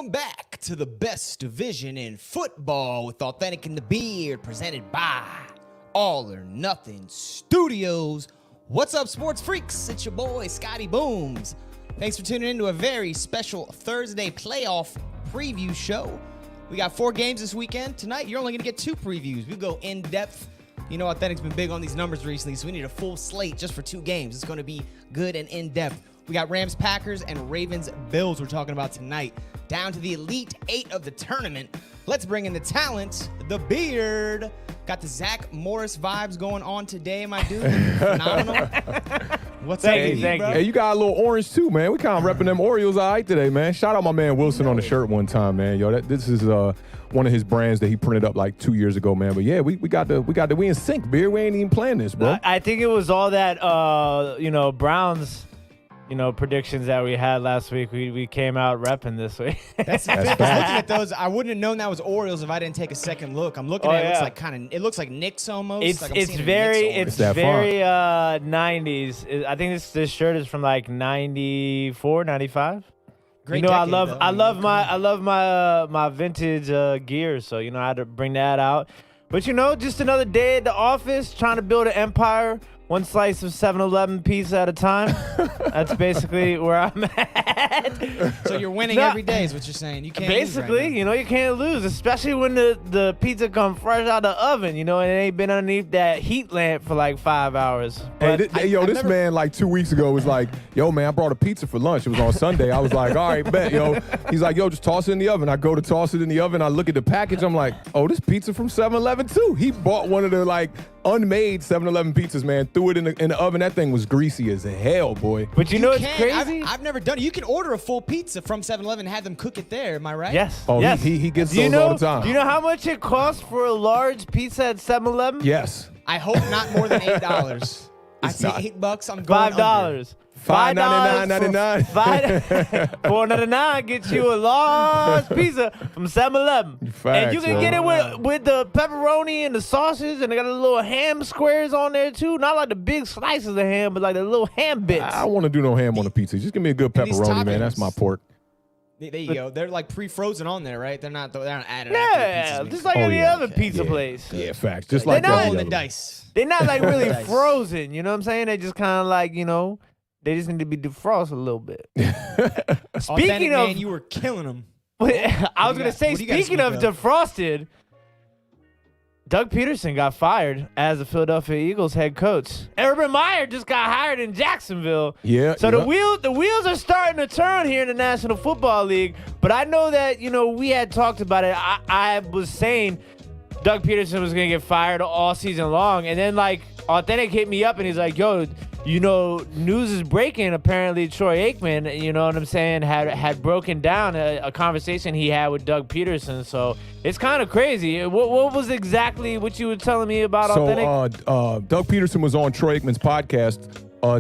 Welcome back to the best division in football with Awthentik and the Beard, presented by All or Nothing Studios. What's up, sports freaks? It's your boy, Scotty Booms. Thanks for tuning in to a very special Thursday playoff preview show. We got 4 games this weekend. Tonight, you're only going to get 2 previews. We go in-depth. You know, Awthentik's been big on these numbers recently, so we need a full slate just for 2 games. It's going to be good and in-depth. We got Rams, Packers, and Ravens, Bills we're talking about tonight. Down to the Elite 8 of the tournament. Let's bring in the talent, the Beard. Got the Zach Morris vibes going on today, my dude. Phenomenal. What's up, Thank you. bro? Hey, you got a little orange too, man. We kind of repping them Orioles all right today, man. Shout out my man Wilson on the shirt one time, man. Yo, this is one of his brands that he printed up like 2 years ago, man. But yeah, we in sync, Beard. We ain't even playing this, bro. I think it was all that Browns predictions that we had last week. We came out repping this week. That's looking at those, I wouldn't have known that was Orioles if I didn't take a second look. I'm looking at it. It looks like Knicks almost. It's very 90s. I think this shirt is from like 94, 95. Great decade, I love my vintage gear, so I had to bring that out. But just another day at the office trying to build an empire. One slice of 7-Eleven pizza at a time. That's basically where I'm at. So you're winning every day is what you're saying. You can't basically, lose right now. You can't lose, especially when the pizza comes fresh out the oven, and it ain't been underneath that heat lamp for like 5 hours. But this man like 2 weeks ago was like, yo, man, I brought a pizza for lunch. It was on Sunday. I was like, all right, bet, yo. He's like, yo, just toss it in the oven. I go to toss it in the oven. I look at the package. I'm like, oh, this pizza from 7-Eleven too. He bought one of the like unmade 7-Eleven pizzas, man. Threw it in the oven. That thing was greasy as hell, boy. But it's crazy? I've never done it. You can order a full pizza from 7-Eleven and have them cook it there. Am I right? Yes. Oh, yes. He gets those all the time. Do you know how much it costs for a large pizza at 7-Eleven? Yes. I hope not more than $8. I say $8. I'm going $5. $5.99. $4.99 gets you a large pizza from 7-Eleven. And you can get it with the pepperoni and the sausage, and they got the little ham squares on there too. Not like the big slices of ham, but like the little ham bits. I don't want to do no ham on the pizza. Just give me a good pepperoni, man. That's my pork. There you go. They're like pre-frozen on there, right? They're not adding. Yeah, just like any other pizza place. Yeah, facts. Just like rolling the dice. They're not like really frozen. You know what I'm saying? They just kind of like they just need to be defrosted a little bit. Speaking of, man, you were killing them. I was gonna say, speaking of defrosted, Doug Peterson got fired as the Philadelphia Eagles head coach. Urban Meyer just got hired in Jacksonville. Yeah. So the wheels are starting to turn here in the National Football League. But I know that we had talked about it. I was saying Doug Peterson was gonna get fired all season long, and then like Awthentik hit me up and he's like, "Yo, news is breaking. Apparently, Troy Aikman, you know what I'm saying, had broken down a conversation he had with Doug Peterson. So it's kind of crazy. What was exactly what you were telling me about Awthentik? So Doug Peterson was on Troy Aikman's podcast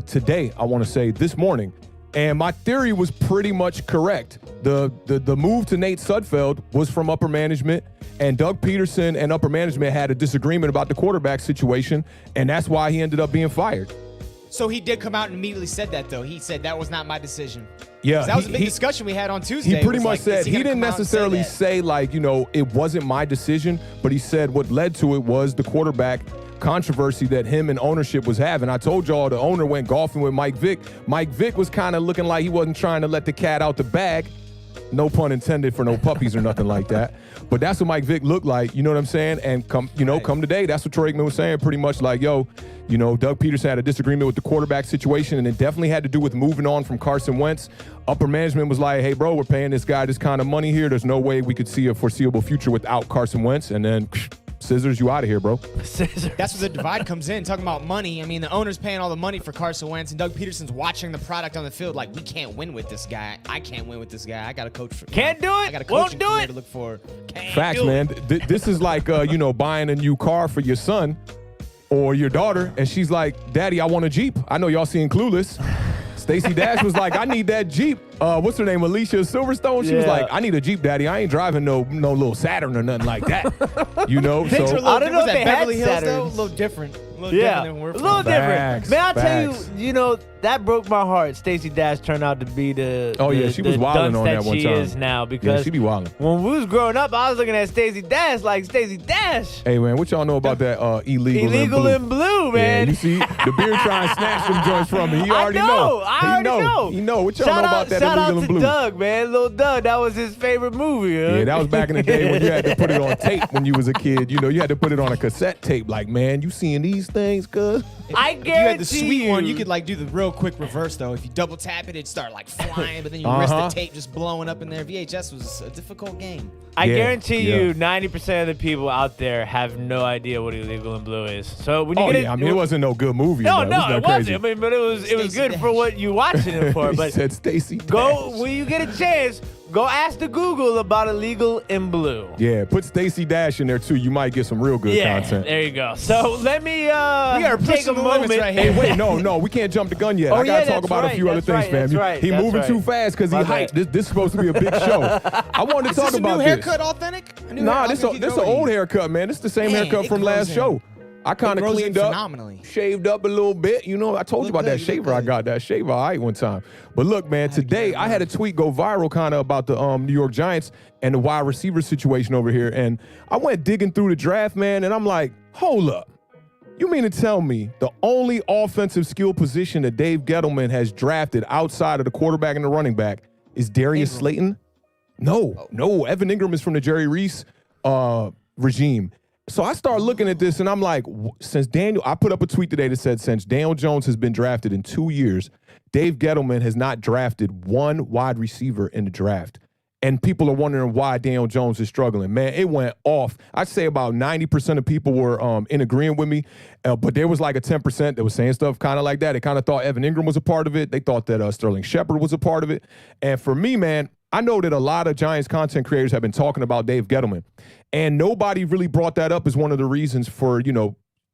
today, I want to say, this morning. And my theory was pretty much correct. The move to Nate Sudfeld was from upper management, and Doug Peterson and upper management had a disagreement about the quarterback situation, and that's why he ended up being fired. So he did come out and immediately said that, though. He said that was not my decision. Yeah. That was a big discussion we had on Tuesday. He pretty much said, he didn't necessarily say like, it wasn't my decision, but he said what led to it was the quarterback controversy that him and ownership was having. I told y'all the owner went golfing with Mike Vick. Mike Vick was kind of looking like he wasn't trying to let the cat out the bag. No pun intended for no puppies or nothing like that. But that's what Mike Vick looked like, you know what I'm saying? And come today, that's what Troy Aikman was saying, pretty much like, Doug Peterson had a disagreement with the quarterback situation, and it definitely had to do with moving on from Carson Wentz. Upper management was like, hey, bro, we're paying this guy this kind of money here. There's no way we could see a foreseeable future without Carson Wentz. And then scissors, you out of here, bro. Scissors. That's where the divide comes in, talking about money. I mean, the owner's paying all the money for Carson Wentz, and Doug Peterson's watching the product on the field like, we can't win with this guy. I can't win with this guy. I got a coach for Can't do it. I got a coaching career to look for. Facts, man. This is like, buying a new car for your son or your daughter, and she's like, Daddy, I want a Jeep. I know y'all seen Clueless. Stacey Dash was like, I need that Jeep. What's her name? Alicia Silverstone? She was like, I need a Jeep, Daddy. I ain't driving no little Saturn or nothing like that. So I don't know if they had Beverly Hills, though, a little different. little different than we're a little from. different. Man, I'll tell Facts. you, that broke my heart. Stacey Dash turned out to be the She was wilding dunce on that one she time. is now Yeah, because she be wilding. when we was growing up, I was looking at Stacey Dash like Stacey Dash. Hey, man, what y'all know about that illegal in blue, man. Yeah, you see, the beard trying to snatch them joints from me. He already I already know. He know. What y'all know about that shout illegal out in to blue? Doug, man. Little Doug, that was his favorite movie. Huh? Yeah, that was back in the day when you had to put it on tape when you was a kid. You had to put it on a cassette tape. Like, man, you seeing these things, cuz? I If you had the guarantee sweet one, you could like do the real quick reverse though. If you double tap it, it'd start like flying, but then you risk the tape just blowing up in there. VHS was a difficult game. I Yeah, guarantee yeah. you 90% of the people out there have no idea what Illegal in Blue is. So when you get I mean, it wasn't no good movie. No, though. no, it it was crazy. wasn't. I mean, but it was Stacey good for Dash. what you watching it for. He But said Stacey go Dash. when you get a chance, go ask the Google about Illegal in Blue. Yeah, put Stacey Dash in there too. You might get some real good content. There you go. So let me We are take pushing a the limits moment. right here. Hey, wait, no, we can't jump the gun yet. Oh, I gotta yeah, talk that's about a right, few other that's things, right, fam. that's right, He that's moving right. too fast because he My hyped. bad. This is supposed to be a big show. I wanted to Is talk this a about new this. haircut, Authentic? A new Nah, hair- this I think an you grow old it. haircut, man. This the same Man, haircut it from grows last in. show. I kind of grows in cleaned up, phenomenally. shaved up a little bit. I told you Look about good, that you shaver. look I good. got that shaver all right one time. But look, man, today I had a tweet go viral kind of about the New York Giants and the wide receiver situation over here. And I went digging through the draft, man, and I'm like, hold up. You mean to tell me the only offensive skill position that Dave Gettleman has drafted outside of the quarterback and the running back is Darius Ingram. Slayton? No. Evan Ingram is from the Jerry Reese regime. So I started looking at this and I'm like, I put up a tweet today that said, since Daniel Jones has been drafted in 2 years, Dave Gettleman has not drafted one wide receiver in the draft. And people are wondering why Daniel Jones is struggling. Man, it went off. I'd say about 90% of people were in agreeing with me, but there was like a 10% that was saying stuff kind of like that. They kind of thought Evan Ingram was a part of it. They thought that Sterling Shepard was a part of it. And for me, man, I know that a lot of Giants content creators have been talking about Dave Gettleman, and nobody really brought that up as one of the reasons for,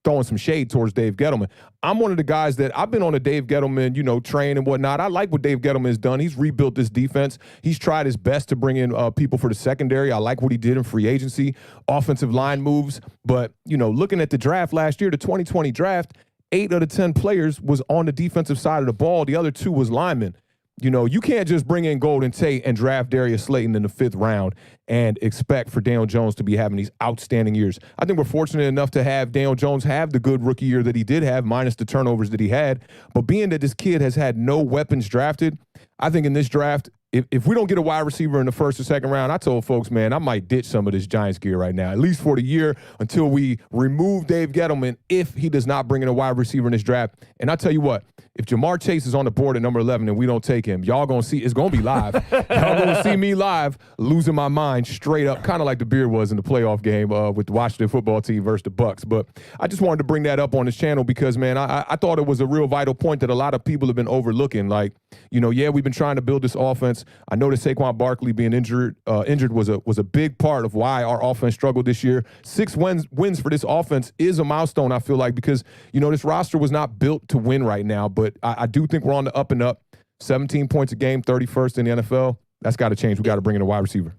throwing some shade towards Dave Gettleman. I'm one of the guys that I've been on a Dave Gettleman, train and whatnot. I like what Dave Gettleman has done. He's rebuilt this defense. He's tried his best to bring in people for the secondary. I like what he did in free agency, offensive line moves. But, looking at the draft last year, the 2020 draft, 8 of the 10 players was on the defensive side of the ball. The other 2 was linemen. You can't just bring in Golden Tate and draft Darius Slayton in the 5th round and expect for Daniel Jones to be having these outstanding years. I think we're fortunate enough to have Daniel Jones have the good rookie year that he did have, minus the turnovers that he had. But being that this kid has had no weapons drafted, I think in this draft, if we don't get a wide receiver in the 1st or 2nd round, I told folks, man, I might ditch some of this Giants gear right now, at least for the year until we remove Dave Gettleman if he does not bring in a wide receiver in this draft. And I tell you what, if Jamar Chase is on the board at number 11 and we don't take him, y'all going to see, it's going to be live. Y'all going to see me live losing my mind straight up, kind of like the Beard was in the playoff game with the Washington football team versus the Bucks. But I just wanted to bring that up on this channel because, man, I thought it was a real vital point that a lot of people have been overlooking. Like, we've been trying to build this offense. I know that Saquon Barkley being injured was a big part of why our offense struggled this year. 6 wins for this offense is a milestone, I feel like, because, this roster was not built to win right now. But I do think we're on the up and up. 17 points a game, 31st in the NFL. That's got to change. We got to bring in a wide receiver.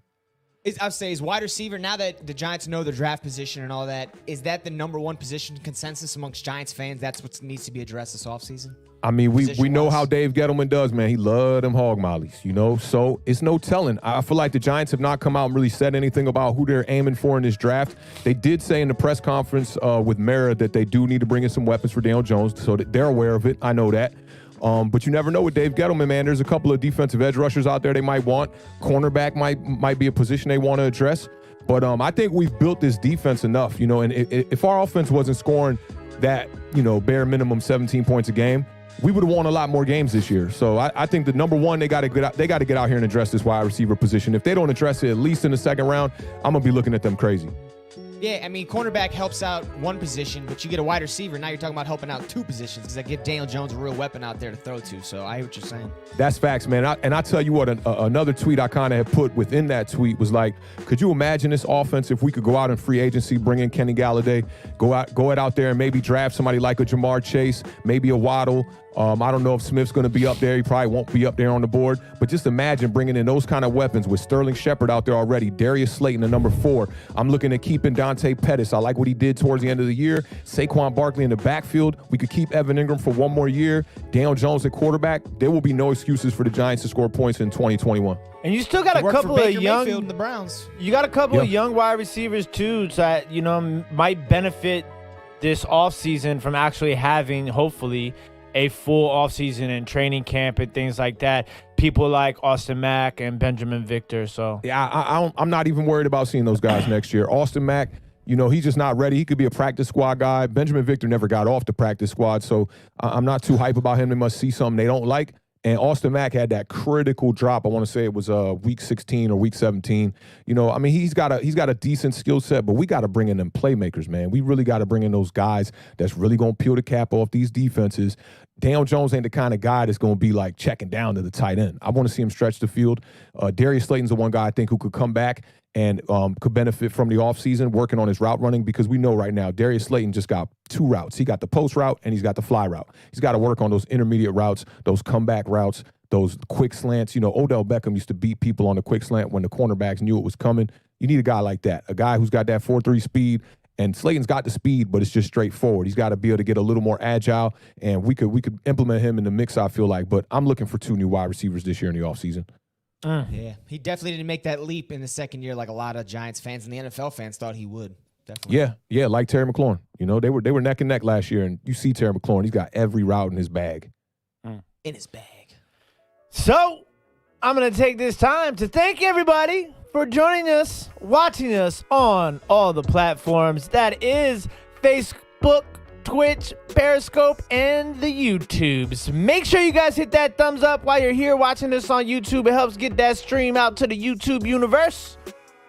I'd say is wide receiver, now that the Giants know their draft position and all that, is that the number one position consensus amongst Giants fans? That's what needs to be addressed this offseason? I mean, we know Position-wise. how Dave Gettleman does, man. He love them hog mollies, So it's no telling. I feel like the Giants have not come out and really said anything about who they're aiming for in this draft. They did say in the press conference with Mara that they do need to bring in some weapons for Daniel Jones, so that they're aware of it. I know that. But you never know with Dave Gettleman, man. There's a couple of defensive edge rushers out there they might want. Cornerback might be a position they want to address. But I think we've built this defense enough, And if our offense wasn't scoring that, bare minimum 17 points a game, we would have won a lot more games this year. So I think the number one, they got to get out here and address this wide receiver position. If they don't address it at least in the 2nd round, I'm gonna be looking at them crazy. Yeah, I mean, cornerback helps out one position, but you get a wide receiver. Now you're talking about helping out 2 positions because that give Daniel Jones a real weapon out there to throw to. So I hear what you're saying. That's facts, man. And I tell you what, another tweet I kind of had put within that tweet was like, could you imagine this offense if we could go out in free agency, bring in Kenny Galladay, go out there and maybe draft somebody like a Jamar Chase, maybe a Waddle, I don't know if Smith's going to be up there. He probably won't be up there on the board. But just imagine bringing in those kind of weapons with Sterling Shepard out there already, Darius Slayton, the number 4. I'm looking at keeping Dante Pettis. I like what he did towards the end of the year. Saquon Barkley in the backfield. We could keep Evan Ingram for one more year. Daniel Jones at quarterback. There will be no excuses for the Giants to score points in 2021. And you still got a couple of young Mayfield and the Browns. You got a couple of young wide receivers too that might benefit this offseason from actually having, hopefully, a full offseason and training camp and things like that. People like Austin Mack and Benjamin Victor. So yeah, I'm not even worried about seeing those guys next year. Austin Mack, he's just not ready. He could be a practice squad guy. Benjamin Victor never got off the practice squad, so I'm not too hype about him. They must see something they don't like. And Austin Mack had that critical drop. I want to say it was week 16 or week 17. He's got a decent skill set, but we got to bring in them playmakers, man. We really got to bring in those guys that's really going to peel the cap off these defenses. Daniel Jones ain't the kind of guy that's going to be like checking down to the tight end. I want to see him stretch the field. Darius Slayton's the one guy I think who could come back and could benefit from the offseason working on his route running, because we know right now Darius Slayton just got 2 routes. He got the post route and he's got the fly route. He's got to work on those intermediate routes, those comeback routes, those quick slants. Odell Beckham used to beat people on the quick slant when the cornerbacks knew it was coming. You need a guy like that, a guy who's got that 4.3 speed. And Slayton's got the speed, but it's just straightforward. He's got to be able to get a little more agile, and we could implement him in the mix, I feel like. But I'm looking for 2 new wide receivers this year in the offseason. Yeah, he definitely didn't make that leap in the second year like a lot of Giants fans and the NFL fans thought he would. Definitely. Yeah, like Terry McLaurin. They were neck and neck last year, and you see Terry McLaurin, he's got every route in his bag. In his bag. So, I'm going to take this time to thank everybody for joining us, watching us on all the platforms. That is Facebook, Twitch, Periscope, and the YouTubes. Make sure you guys hit that thumbs up while you're here watching this on YouTube. It helps get that stream out to the YouTube universe.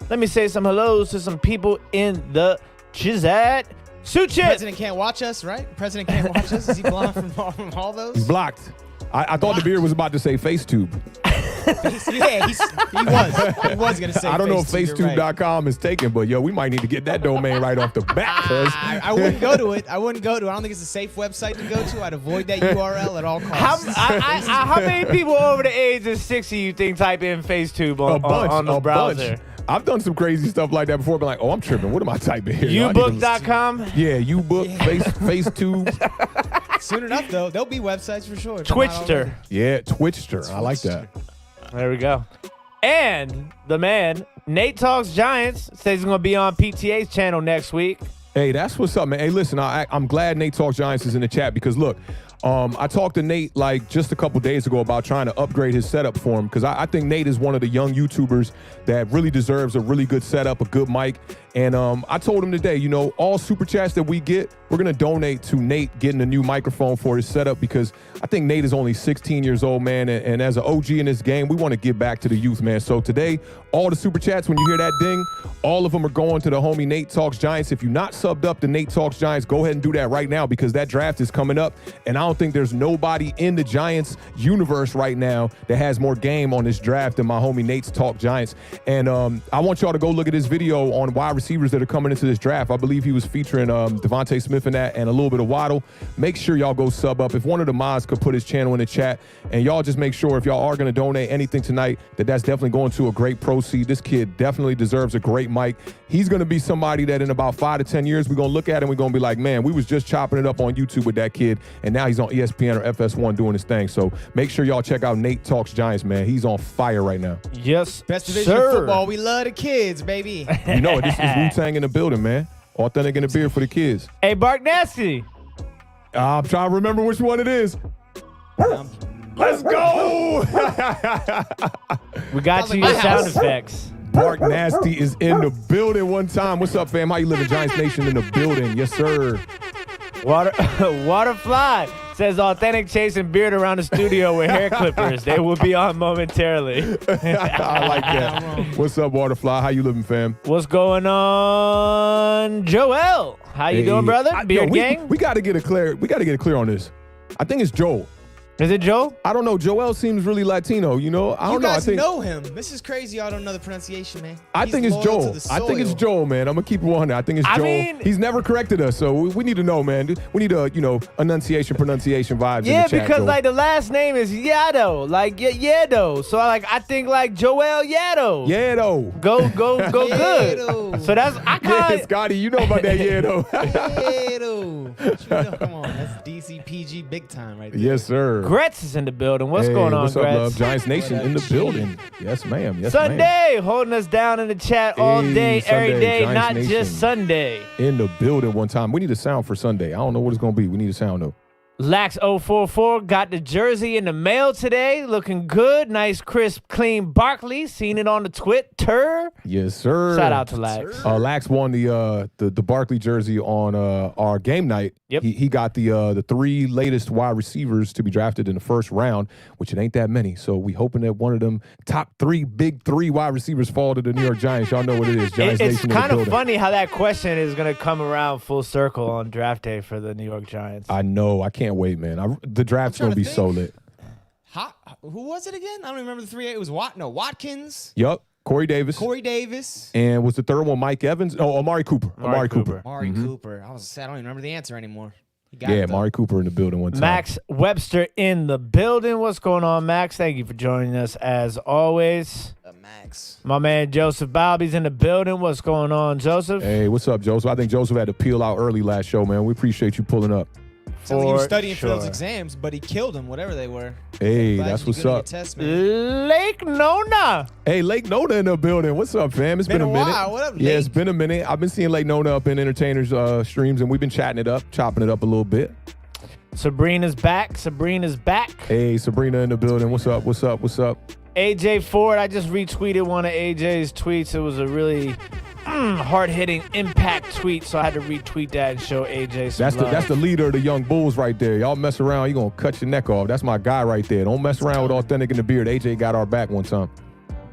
Let me say some hellos to some people in the chat. Suchit. President can't watch us, right? President can't watch us. Is he blocked from all those? He's blocked. I thought the beard was about to say FaceTube. Yeah, he was going to say I don't know if FaceTube, facetube.com is taken, but we might need to get that domain right off the bat. I wouldn't go to it. I don't think it's a safe website to go to. I'd avoid that URL at all costs. How many people over the age of 60 you think type in FaceTube on the browser? Bunch. I've done some crazy stuff like that before, but I'm tripping. What am I typing here? Ubook.com? Yeah, Ubook, FaceTube. Soon enough, though, there'll be websites for sure. Twitchster. Yeah, Twitchster. I like that. There we go. And the man, Nate Talks Giants, says he's going to be on PTA's channel next week. Hey, that's what's up, man. Hey, listen, I'm glad Nate Talks Giants is in the chat because, look, I talked to Nate just a couple days ago about trying to upgrade his setup for him because I think Nate is one of the young YouTubers that really deserves a really good setup, a good mic. And I told him today, all super chats that we get, we're going to donate to Nate getting a new microphone for his setup because I think Nate is only 16 years old, man. And as an OG in this game, we want to give back to the youth, man. So today, all the super chats, when you hear that ding, all of them are going to the homie Nate Talks Giants. If you're not subbed up to Nate Talks Giants, go ahead and do that right now because that draft is coming up. And I don't think there's nobody in the Giants universe right now that has more game on this draft than my homie Nate's Talk Giants. And I want y'all to go look at this video on wide receivers that are coming into this draft. I believe he was featuring Devontae Smith in that and a little bit of Waddle. Make sure y'all go sub up. If one of the mods could put his channel in the chat, and y'all just make sure if y'all are going to donate anything tonight, that's definitely going to a great proceed. This kid definitely deserves a great mic. He's going to be somebody that in about 5 to 10 years, we're going to look at him, we're going to be like, man, we was just chopping it up on YouTube with that kid, and now he's on ESPN or FS1 doing his thing. So make sure y'all check out Nate Talks Giants, man. He's on fire right now. Yes, best division of football. We love the kids, baby. This is Wu-Tang in the building, man. Authentic in the beard for the kids. Hey, Bark Nasty. I'm trying to remember which one it is. Let's go! We got you your sound effects. Bark Nasty is in the building one time. What's up, fam? How you living? Giants Nation in the building. Yes, sir. Waterfly says Authentic chasing beard around the studio with hair clippers. They will be on momentarily. I like that. What's up, Waterfly? How you living, fam? What's going on, Joel? How you doing, brother? Beard gang? We got to get a clear on this. I think it's Joel. Is it Joel? I don't know. Joel seems really Latino, you know? I don't know. You I guys think know him. This is crazy. Y'all don't know the pronunciation, man. I think it's loyal to Joel. the I think it's soil. Joel, man. I'm gonna keep it 100. I think it's Joel. mean- He's never corrected us, so we need to know, man. We need a, pronunciation vibes in the Yeah, chat, because Joel. like the last name is Yado, like Yedo. So I think like Joel Yado. Yeah, though. Go good. Yedo. So that's I Yeah, kind Scotty, you know about that, yeah, though. Yedo. What you know? Come on, that's DCPG big time right there. Yes, sir. Gretz is in the building. What's Hey, going on, what's up, Gretz? love? Giants Nation in the building. Yes, ma'am. Yes, ma'am. Sunday, holding us down in the chat all Hey, day, every Sunday, day, Giants not Nation. just Sunday. In the building one time. We need a sound for Sunday. I don't know what it's gonna be. We need a sound though. Lax044 got the jersey in the mail today. Looking good. Nice, crisp, clean Barkley. Seen it on the Twitter. Yes, sir. Shout out to Lax. Lax won the Barkley jersey on our game night. Yep. He got the 3 latest wide receivers to be drafted in the first round, which it ain't that many. So we hoping that one of them big three wide receivers fall to the New York Giants. Y'all know what it is. Giants It's Nation in the kind of building. funny how that question is going to come around full circle on draft day for the New York Giants. I know. I can't wait, man. The draft's I'm gonna trying be to so think. lit. Who was it again? I don't remember the 3. It was Watkins, Yup. Corey Davis. Corey Davis, And was the third one Mike Evans? Oh, Amari Cooper. Amari Cooper. Mari Cooper. I don't even remember the answer anymore. He got Mm-hmm. Yeah, it, though. Amari Cooper in the building one time. Max Webster in the building. What's going on, Max? Thank you for joining us as always. Max. My man Joseph Balby's in the building. What's going on, Joseph? Hey, what's up, Joseph? I think Joseph had to peel out early last show, man. We appreciate you pulling up. Sounds like he was For studying for those sure. exams, but he killed them, whatever they were. Hey, Glad that's you what's did good on your up. test, man. Lake Nona. Hey, Lake Nona in the building. What's up, fam? It's been a minute. while. What up, Yeah, Lake? it's been a minute. I've been seeing Lake Nona up in Entertainers streams, and we've been chatting it up, chopping it up a little bit. Sabrina's back. Hey, Sabrina in the building. What's up? What's up? What's up? AJ Ford. I just retweeted one of AJ's tweets. It was a really hard-hitting impact tweet, so I had to retweet that and show AJ some love. That's the leader of the young bulls right there. Y'all mess around, you gonna cut your neck off. That's my guy right there. Don't mess around with Authentic in the beard. AJ got our back one time.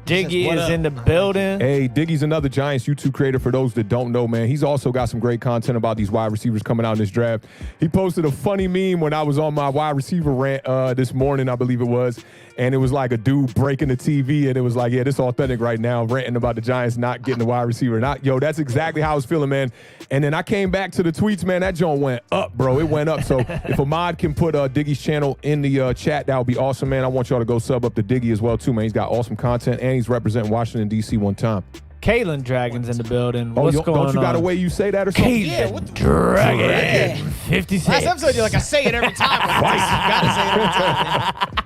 Diggy What is up? in the building. Hey, Diggy's another Giants YouTube creator for those that don't know, man. He's also got some great content about these wide receivers coming out in this draft. He posted a funny meme when I was on my wide receiver rant this morning, I believe it was. And it was like a dude breaking the TV, and it was like, yeah, this Authentic right now, ranting about the Giants not getting the wide receiver. Yo, that's exactly how I was feeling, man. And then I came back to the tweets, man. That joint went up, bro. It went up. So if Ahmad can put Diggy's channel in the chat, that would be awesome, man. I want y'all to go sub up to Diggy as well, too, man. He's got awesome content, and he's representing Washington, D.C. one time. Kalen Dragons in the building. Oh, What's going on? don't you got a way you say that or something? Yeah, what the Dragon. Yeah. 56. Last episode, you're like, I say it every time. But twice, you gotta say it every time.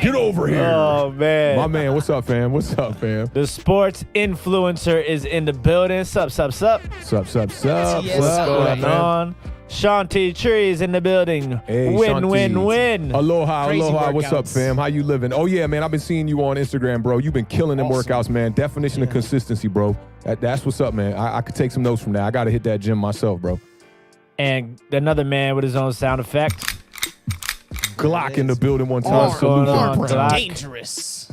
Get over here. Oh, man. My man, what's up, fam? What's up, fam? The sports influencer is in the building. Sup. Sup. Yes, What's sir. going man? on? Shanti Tree is in the building. Hey, win. Aloha, Crazy aloha. What's up, workouts. fam? How you living? Oh, yeah, man. I've been seeing you on Instagram, bro. You've been killing them Awesome. workouts, man. Definition of consistency, bro. That's what's up, man. I could take some notes from that. I got to hit that gym myself, bro. And another man with his own sound effect. Glock in the building one time. Arm, Salute to arm, the crown. Glock. Dangerous.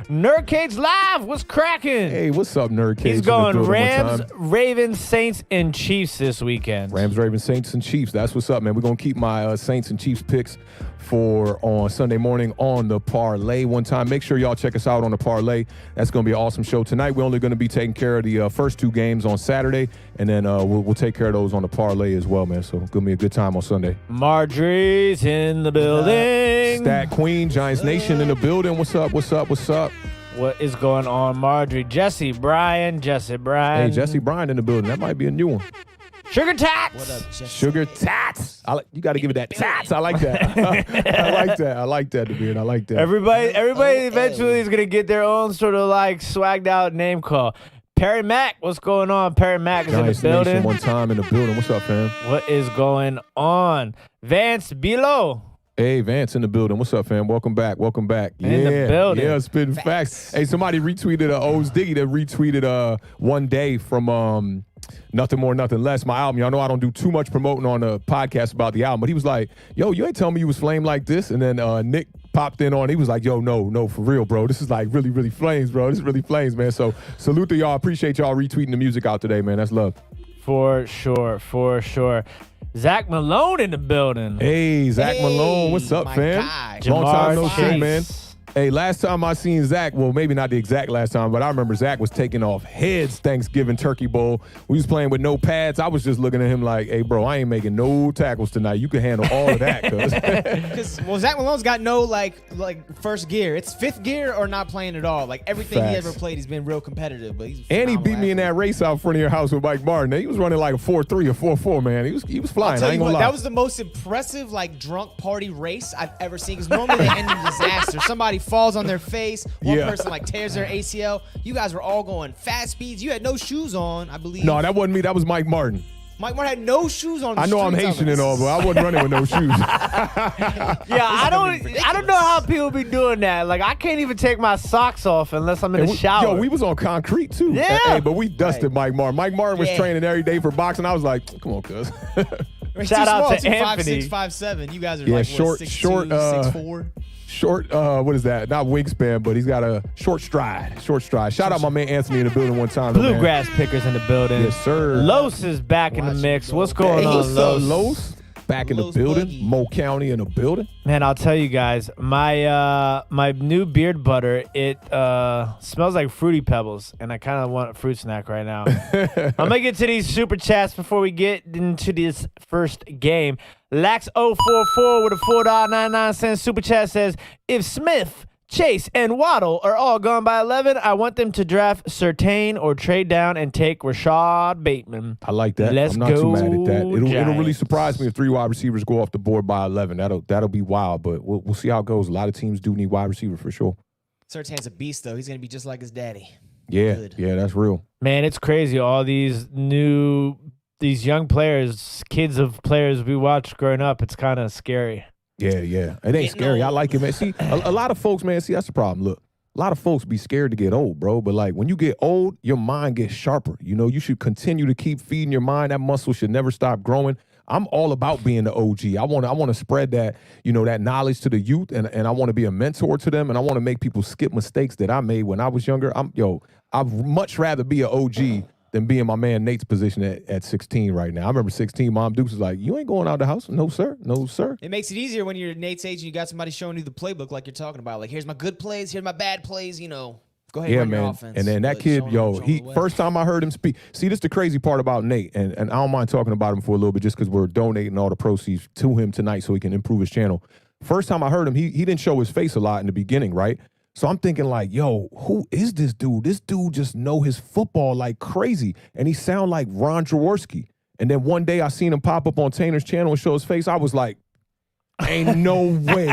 Nerd Cage Live. What's cracking? Hey, what's up, Nerd Cage? He's in the going building one Rams, time. Ravens, Saints, and Chiefs this weekend. Rams, Ravens, Saints, and Chiefs. That's what's up, man. We're going to keep my Saints and Chiefs picks for on Sunday morning on the Parlay one time. Make sure y'all check us out on the Parlay. That's going to be an awesome show. Tonight, we're only going to be taking care of the first 2 games on Saturday, and then we'll take care of those on the Parlay as well, man. So it's going to be a good time on Sunday. Marjorie's in the building. Stat Queen, Giants Nation in the building. What's up? What's up? What's up? What is going on, Marjorie? Jesse Bryan. Hey, Jesse Bryan in the building. That might be a new one. Sugar Tats. What up, Jesse? Sugar Tats. You got to give it that tats. I like that. I like that. I like that, DeBeard. I like that. Everybody L-O-L. eventually is gonna get their own sort of like swagged out name call. Perry Mack, what's going on? Perry Mack is Giants in the Nation building. one time in the building. What's up, fam? What is going on? Vance Below. Hey, Vance in the building. What's up, fam? Welcome back. Welcome back. In the building. Yeah, spitting facts. Hey, somebody retweeted O's Diggy that retweeted one day from Nothing More, Nothing Less, my album. Y'all know I don't do too much promoting on the podcast about the album, but he was like, yo, you ain't telling me you was flame like this. And then Nick popped in on. He was like, yo, no, for real, bro. This is like really, really flames, bro. This is really flames, man. So salute to y'all. Appreciate y'all retweeting the music out today, man. That's love. For sure. Zach Malone in the building. Hey, Zach Malone. What's up, my fam? guy. Long time no Jamar see, man. Chase. Hey, last time I seen Zach, well, maybe not the exact last time, but I remember Zach was taking off heads Thanksgiving Turkey Bowl. We was playing with no pads. I was just looking at him like, hey, bro, I ain't making no tackles tonight. You can handle all of that, cuz. Because Zach Malone's got no like first gear. It's fifth gear or not playing at all. Like everything he Facts. ever played, he's been real competitive. But he's And he phenomenal beat me in that race out front of your house with Mike Martin. He was running like a 4.3 or 4.4, man. He was flying. I'll tell I ain't you gonna what, lie. that was the most impressive like drunk party race I've ever seen. Because normally they end in disaster. Somebody falls on their face. One Yeah. person like tears their ACL. You guys were all going fast speeds. You had no shoes on, I believe. No, that wasn't me. That was Mike Martin. Mike Martin had no shoes on. I know I'm Haitian and all, but I wasn't running with no shoes. Yeah, I don't know how people be doing that. Like, I can't even take my socks off unless I'm in the shower. Yo, we was on concrete too. Yeah. Hey, but we dusted Mike Martin. Mike Martin was Yeah. training every day for boxing. I was like, come on, cuz. Shout out to Anthony. 5'6", 5'7". You guys are Yeah, like short, 6'2", 6'4". Short, what is that? Not wingspan, but he's got a short stride. Shout out my man Anthony in the building one time. man. Bluegrass pickers in the building. Yes, sir. Los is back in the Watch mix. him go. What's going Hey, on, what's up, Los? Los? Back in the Los building. Boogie. Mo County in the building. Man, I'll tell you guys, my new beard butter, it smells like Fruity Pebbles, and I kind of want a fruit snack right now. I'm gonna get to these super chats before we get into this first game. Lax044 with a $4.99 super chat says, if Smith, Chase, and Waddle are all gone by 11, I want them to draft Surtain or trade down and take Rashad Bateman. I like that. Let's I'm not too mad at that. go, It'll really Giants. surprise me if 3 wide receivers go off the board by 11. That'll be wild, but we'll see how it goes. A lot of teams do need wide receiver for sure. Surtain's a beast, though. He's going to be just like his daddy. Yeah, Good. yeah, that's real. Man, it's crazy. All these young players, kids of players we watched growing up, it's kind of scary. Yeah. It ain't Getting scary. I old. like it, man. See, a lot of folks, man, see, that's the problem. Look, a lot of folks be scared to get old, bro. But, like, when you get old, your mind gets sharper. You know, you should continue to keep feeding your mind. That muscle should never stop growing. I'm all about being the OG. I want to spread that, that knowledge to the youth, and I want to be a mentor to them, and I want to make people skip mistakes that I made when I was younger. I'd much rather be an OG than be in my man Nate's position at 16 right now. I remember 16, Mom Dukes was like, you ain't going out the house. No, sir. No, sir. It makes it easier when you're Nate's age and you got somebody showing you the playbook like you're talking about. Like, here's my good plays, here's my bad plays, Go ahead and Yeah, run your man. offense. And then that But kid, showing him the way. first time I heard him speak. See, this is the crazy part about Nate, and I don't mind talking about him for a little bit just because we're donating all the proceeds to him tonight so he can improve his channel. First time I heard him, he didn't show his face a lot in the beginning, right? So I'm thinking like, yo, who is this dude? This dude just know his football like crazy. And he sound like Ron Jaworski. And then one day I seen him pop up on Tanner's channel and show his face. I was like, ain't no way.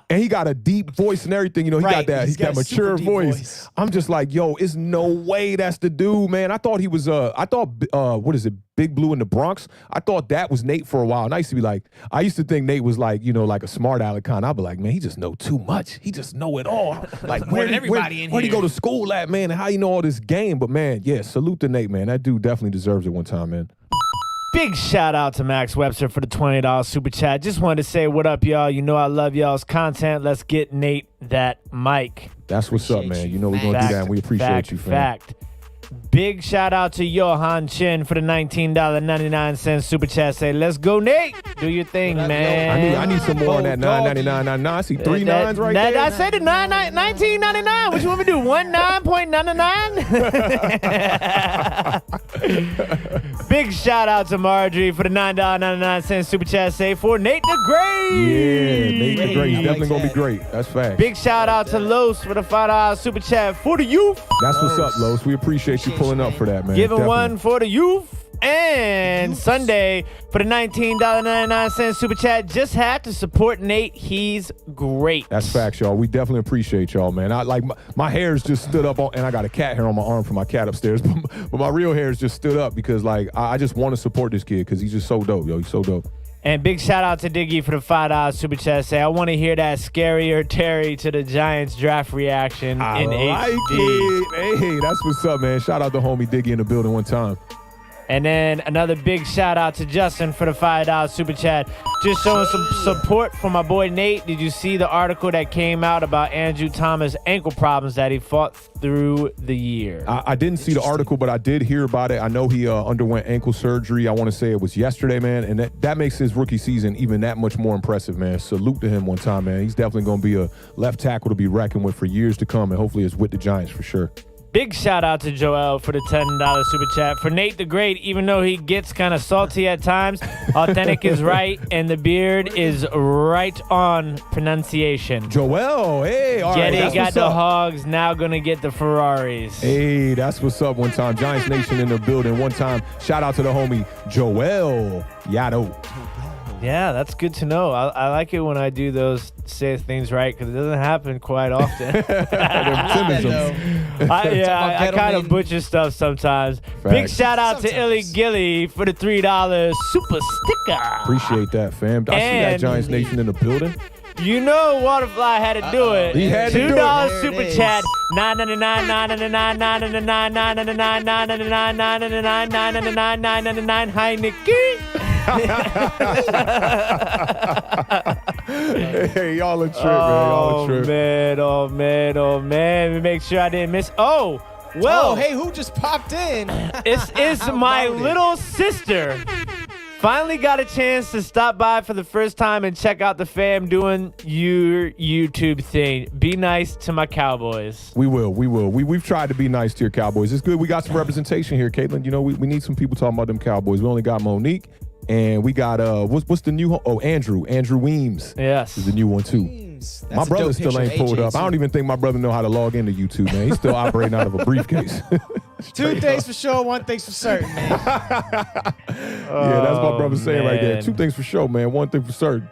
And he got a deep voice and everything. He Right. got He's that got a super mature deep voice. voice. I'm just like, yo, it's no way that's the dude, man. I thought he was, what is it, Big Blue in the Bronx? I thought that was Nate for a while. And I used to think Nate was like, like a smart aleck kind. I'd be like, man, he just know too much. He just know it all. Like, More than everybody in where'd he here. go to school at, man? And how you know all this game? But, man, yeah, salute to Nate, man. That dude definitely deserves it one time, man. Big shout out to Max Webster for the $20 super chat. Just wanted to say what up, y'all. You know I love y'all's content. Let's get Nate that mic. That's what's up, Appreciate man. you, You know we're going to do that, and we appreciate fact, you, fam. Fact. Big shout out to Johan Chin for the $19.99 super chat. Say, let's go, Nate. Do your thing, What up, man. I need some more on that Doggy. $9.99. I see 3 nines right there. I said the $19.99. What you want me to do? 19.99? Big shout out to Marjorie for the $9.99 super chat. Say for Nate the Great. Yeah, Nate the Great. He's I definitely like going to that. be great. That's fact. Big shout out to Los for the $5 super chat for the youth. That's what's up, Los. We appreciate you pulling up for that, man. Giving Definitely. one for the youth. And Sunday for the $19.99 super chat. Just had to support Nate. He's great. That's facts, y'all. We definitely appreciate y'all, man. I like my hair's just stood up, and I got a cat hair on my arm from my cat upstairs. But my real hair's just stood up because like I just want to support this kid because he's just so dope, yo. He's so dope. And big shout out to Diggy for the $5 super chat. Say, I want to hear that scarier Terry to the Giants draft reaction I in like HD. it. Hey, that's what's up, man. Shout out to homie Diggy in the building one time. And then another big shout out to Justin for the $5 super chat. Just showing some support for my boy Nate. Did you see the article that came out about Andrew Thomas' ankle problems that he fought through the year? I didn't see the article, but I did hear about it. I know he underwent ankle surgery. I want to say it was yesterday, man. And that makes his rookie season even that much more impressive, man. Salute to him one time, man. He's definitely going to be a left tackle to be reckoned with for years to come. And hopefully it's with the Giants for sure. Big shout out to Joel for the $10 super chat. For Nate the Great, even though he gets kind of salty at times, Awthentik is right, and the beard is right on pronunciation. Joel, hey, all right. Getty got the Hogs, now going to get the Ferraris. Hey, that's what's up one time. Giants Nation in the building one time. Shout out to the homie Joel Yado. Yeah, that's good to know. I like it when I do those say things right because it doesn't happen quite often. I kind of butcher stuff sometimes. Facts. Big shout out to Illy Gilly for the $3 super sticker. Appreciate that, fam. I see that Giants Nation in the building. You know Waterfly had to do it. He had to do it. $2 super chat. $9.99 Heineken. Hey, y'all a trip, man. Y'all a trip. Oh, man. Let me make sure I didn't miss. Well. Oh, hey, who just popped in? It's my little sister. Finally got a chance to stop by for the first time and check out the fam doing your YouTube thing. Be nice to my Cowboys. We will. We've tried to be nice to your Cowboys. It's good. We got some representation here, Caitlin. You know, we need some people talking about them Cowboys. We only got Monique, and we got what's the new? Andrew Weems. Yes, is the new one too. My brother still ain't pulled up. I don't even think my brother know how to log into YouTube, man. He's still operating out of a briefcase. Two things for sure, one thing's for certain, man. Yeah, that's my brother saying right there. Two things for sure, man. One thing for certain.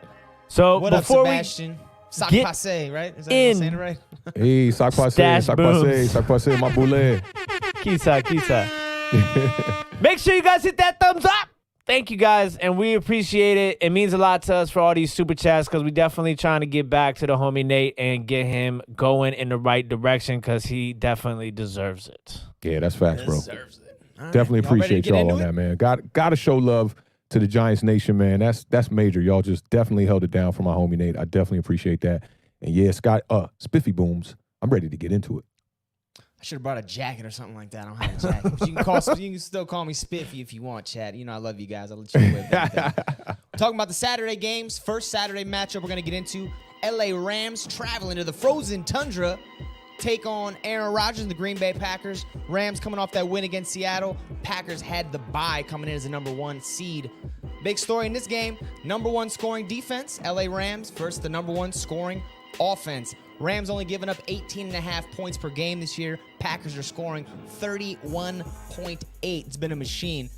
So what before up, Sebastian? Sac passe, right? Is that in. I'm saying it right? Hey, sac passe, my boule. Kisa. Make sure you guys hit that thumbs up. Thank you guys, and we appreciate it. It means a lot to us for all these super chats because we definitely trying to get back to the homie Nate and get him going in the right direction because he definitely deserves it. Yeah, that's facts, bro. Deserves it. Right. Definitely appreciate y'all on it? that, man. Got to show love to the Giants Nation, man. That's major. Y'all just definitely held it down for my homie Nate. I definitely appreciate that. And yeah, Scott, Spiffy Booms, I'm ready to get into it. I should have brought a jacket or something like that. I don't have a jacket. But you can still call me Spiffy if you want, Chad. You know I love you guys. I'll let you away with anything. Talking about the Saturday games. First Saturday matchup we're going to get into. LA Rams traveling to the frozen tundra. Take on Aaron Rodgers and the Green Bay Packers. Rams coming off that win against Seattle. Packers had the bye coming in as the number 1 seed. Big story in this game. Number 1 scoring defense. LA Rams versus the number 1 scoring offense. Rams only giving up 18.5 points per game this year. Packers are scoring 31.8. It's been a machine.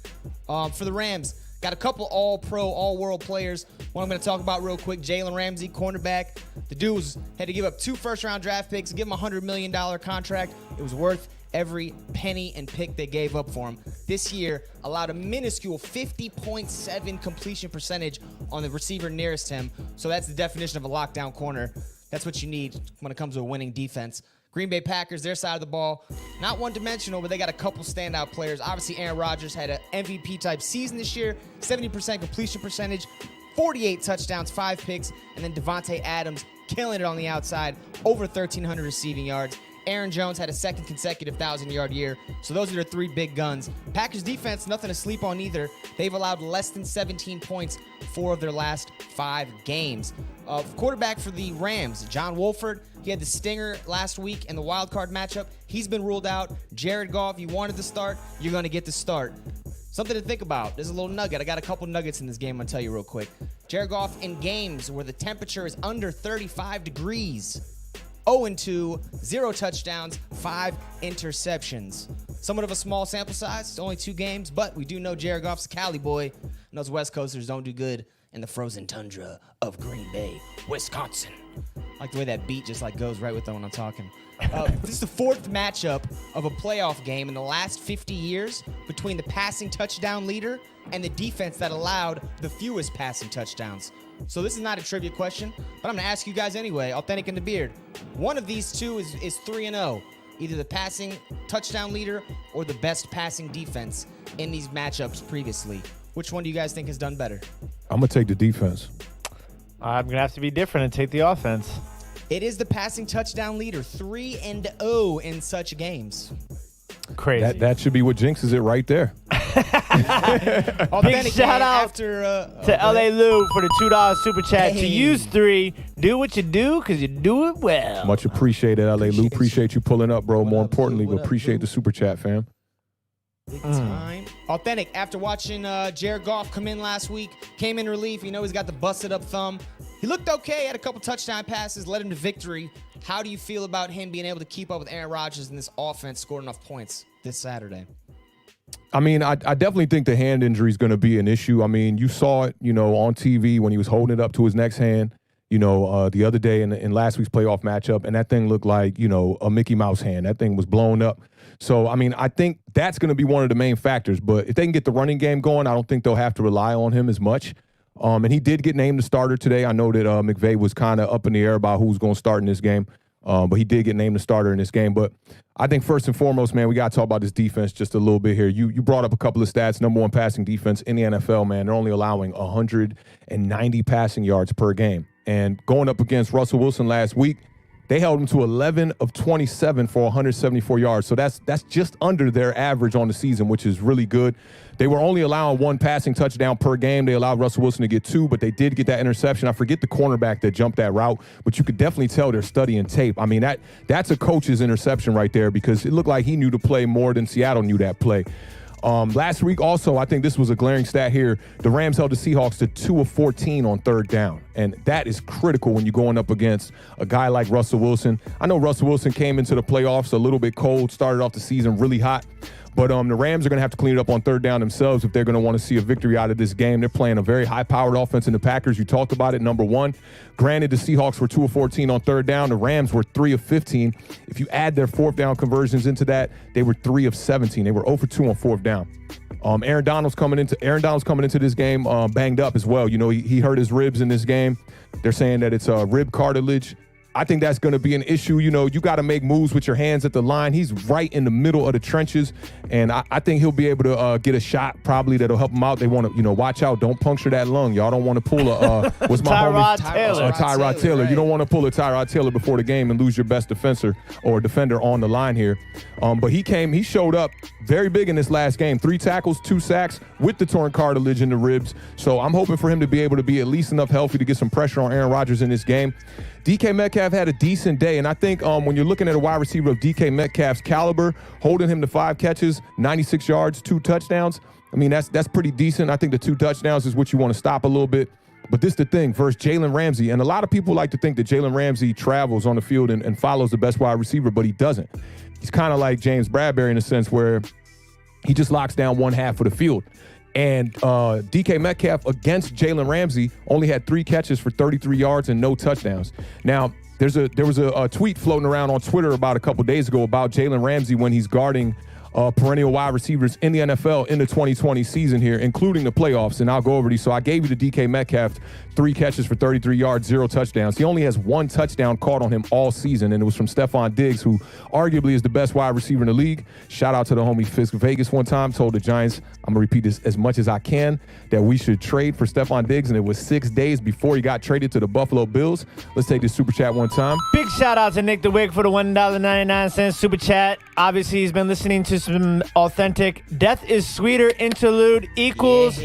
For the Rams, got a couple all-pro, all-world players. One I'm going to talk about real quick, Jalen Ramsey, cornerback. The dude had to give up 2 first-round draft picks, give him a $100 million contract. It was worth every penny and pick they gave up for him. This year, allowed a minuscule 50.7 completion percentage on the receiver nearest him. So that's the definition of a lockdown corner. That's what you need when it comes to a winning defense. Green Bay Packers, their side of the ball, not one-dimensional, but they got a couple standout players. Obviously, Aaron Rodgers had an MVP-type season this year, 70% completion percentage, 48 touchdowns, 5 picks, and then Devontae Adams killing it on the outside, over 1,300 receiving yards. Aaron Jones had a second consecutive 1,000-yard year. So those are their 3 big guns. Packers defense, nothing to sleep on either. They've allowed less than 17 points 4 of their last 5 games. Quarterback for the Rams, John Wolford. He had the stinger last week in the wild card matchup. He's been ruled out. Jared Goff, you wanted to start, you're going to get the start. Something to think about. There's a little nugget. I got a couple nuggets in this game I'll tell you real quick. Jared Goff in games where the temperature is under 35 degrees. 0-2, 0 touchdowns, 5 interceptions. Somewhat of a small sample size. It's only 2 games, but we do know Jared Goff's a Cali boy, and those West Coasters don't do good in the frozen tundra of Green Bay, Wisconsin. I like the way that beat just goes right with them when I'm talking. This is the 4th matchup of a playoff game in the last 50 years between the passing touchdown leader and the defense that allowed the fewest passing touchdowns. So this is not a trivia question, but I'm going to ask you guys anyway. Awthentik and the Beard. One of these two is 3-0. either the passing touchdown leader or the best passing defense in these matchups previously. Which one do you guys think has done better? I'm going to take the defense. I'm going to have to be different and take the offense. It is the passing touchdown leader, 3-0 in such games. Crazy. That should be what jinxes it right there. Big shout out to LA Lou for the $2 super chat. Hey. To use 3, do what you do because you do it well. Much appreciated, LA Lou. Appreciate you pulling up, bro. More importantly, Lou? we appreciate the super chat, fam. Big time. Awthentik, after watching Jared Goff come in last week, came in relief. You know he's got the busted up thumb. He looked okay, had a couple touchdown passes, led him to victory. How do you feel about him being able to keep up with Aaron Rodgers in this offense, scored enough points this Saturday? I mean, I definitely think the hand injury is going to be an issue. I mean, you saw it, on TV when he was holding it up to his next hand, the other day in last week's playoff matchup, and that thing looked like, a Mickey Mouse hand. That thing was blown up. So, I mean, I think that's going to be one of the main factors. But if they can get the running game going, I don't think they'll have to rely on him as much. And he did get named the starter today. I know that McVay was kind of up in the air about who's going to start in this game. But he did get named the starter in this game. But I think first and foremost, man, we got to talk about this defense just a little bit here. You brought up a couple of stats. Number 1 passing defense in the NFL, man. They're only allowing 190 passing yards per game. And going up against Russell Wilson last week, they held him to 11 of 27 for 174 yards. So that's just under their average on the season, which is really good. They were only allowing 1 passing touchdown per game. They allowed Russell Wilson to get 2, but they did get that interception. I forget the cornerback that jumped that route, but you could definitely tell they're studying tape. I mean, that's a coach's interception right there because it looked like he knew the play more than Seattle knew that play. Last week also, I think this was a glaring stat here. The Rams held the Seahawks to 2 of 14 on third down. And that is critical when you're going up against a guy like Russell Wilson. I know Russell Wilson came into the playoffs a little bit cold, started off the season really hot. But the Rams are going to have to clean it up on third down themselves if they're going to want to see a victory out of this game. They're playing a very high-powered offense in the Packers. You talked about it, number 1. Granted, the Seahawks were 2 of 14 on third down. The Rams were 3 of 15. If you add their fourth down conversions into that, they were 3 of 17. They were 0 for 2 on fourth down. Aaron Donald's coming into this game banged up as well. He hurt his ribs in this game. They're saying that it's rib cartilage. I think that's going to be an issue. You got to make moves with your hands at the line. He's right in the middle of the trenches, and I think he'll be able to get a shot probably that'll help him out. They want to, watch out. Don't puncture that lung. Y'all don't want to pull what's my Tyrod Taylor. Tyrod Taylor. Right. You don't want to pull a Tyrod Taylor before the game and lose your best defender on the line here. But he showed up very big in this last game. 3 tackles, 2 sacks with the torn cartilage in the ribs. So I'm hoping for him to be able to be at least enough healthy to get some pressure on Aaron Rodgers in this game. DK Metcalf had a decent day, and I think when you're looking at a wide receiver of DK Metcalf's caliber, holding him to 5 catches, 96 yards, 2 touchdowns, I mean, that's pretty decent. I think the 2 touchdowns is what you want to stop a little bit. But this is the thing, versus Jalen Ramsey, and a lot of people like to think that Jalen Ramsey travels on the field and follows the best wide receiver, but he doesn't. He's kind of like James Bradbury in a sense where he just locks down one half of the field. And DK Metcalf against Jalen Ramsey only had 3 catches for 33 yards and no touchdowns. Now, there was a tweet floating around on Twitter about a couple days ago about Jalen Ramsey when he's guarding perennial wide receivers in the NFL in the 2020 season here, including the playoffs. And I'll go over these. So I gave you the DK Metcalf 3 catches for 33 yards, 0 touchdowns. He only has 1 touchdown caught on him all season, and it was from Stephon Diggs, who arguably is the best wide receiver in the league. Shout out to the homie Fisk Vegas one time, told the Giants, I'm going to repeat this as much as I can, that we should trade for Stephon Diggs, and it was 6 days before he got traded to the Buffalo Bills. Let's take this super chat one time. Big shout out to Nick the Wig for the $1.99 super chat. Obviously, he's been listening to some Awthentik Death is Sweeter interlude equals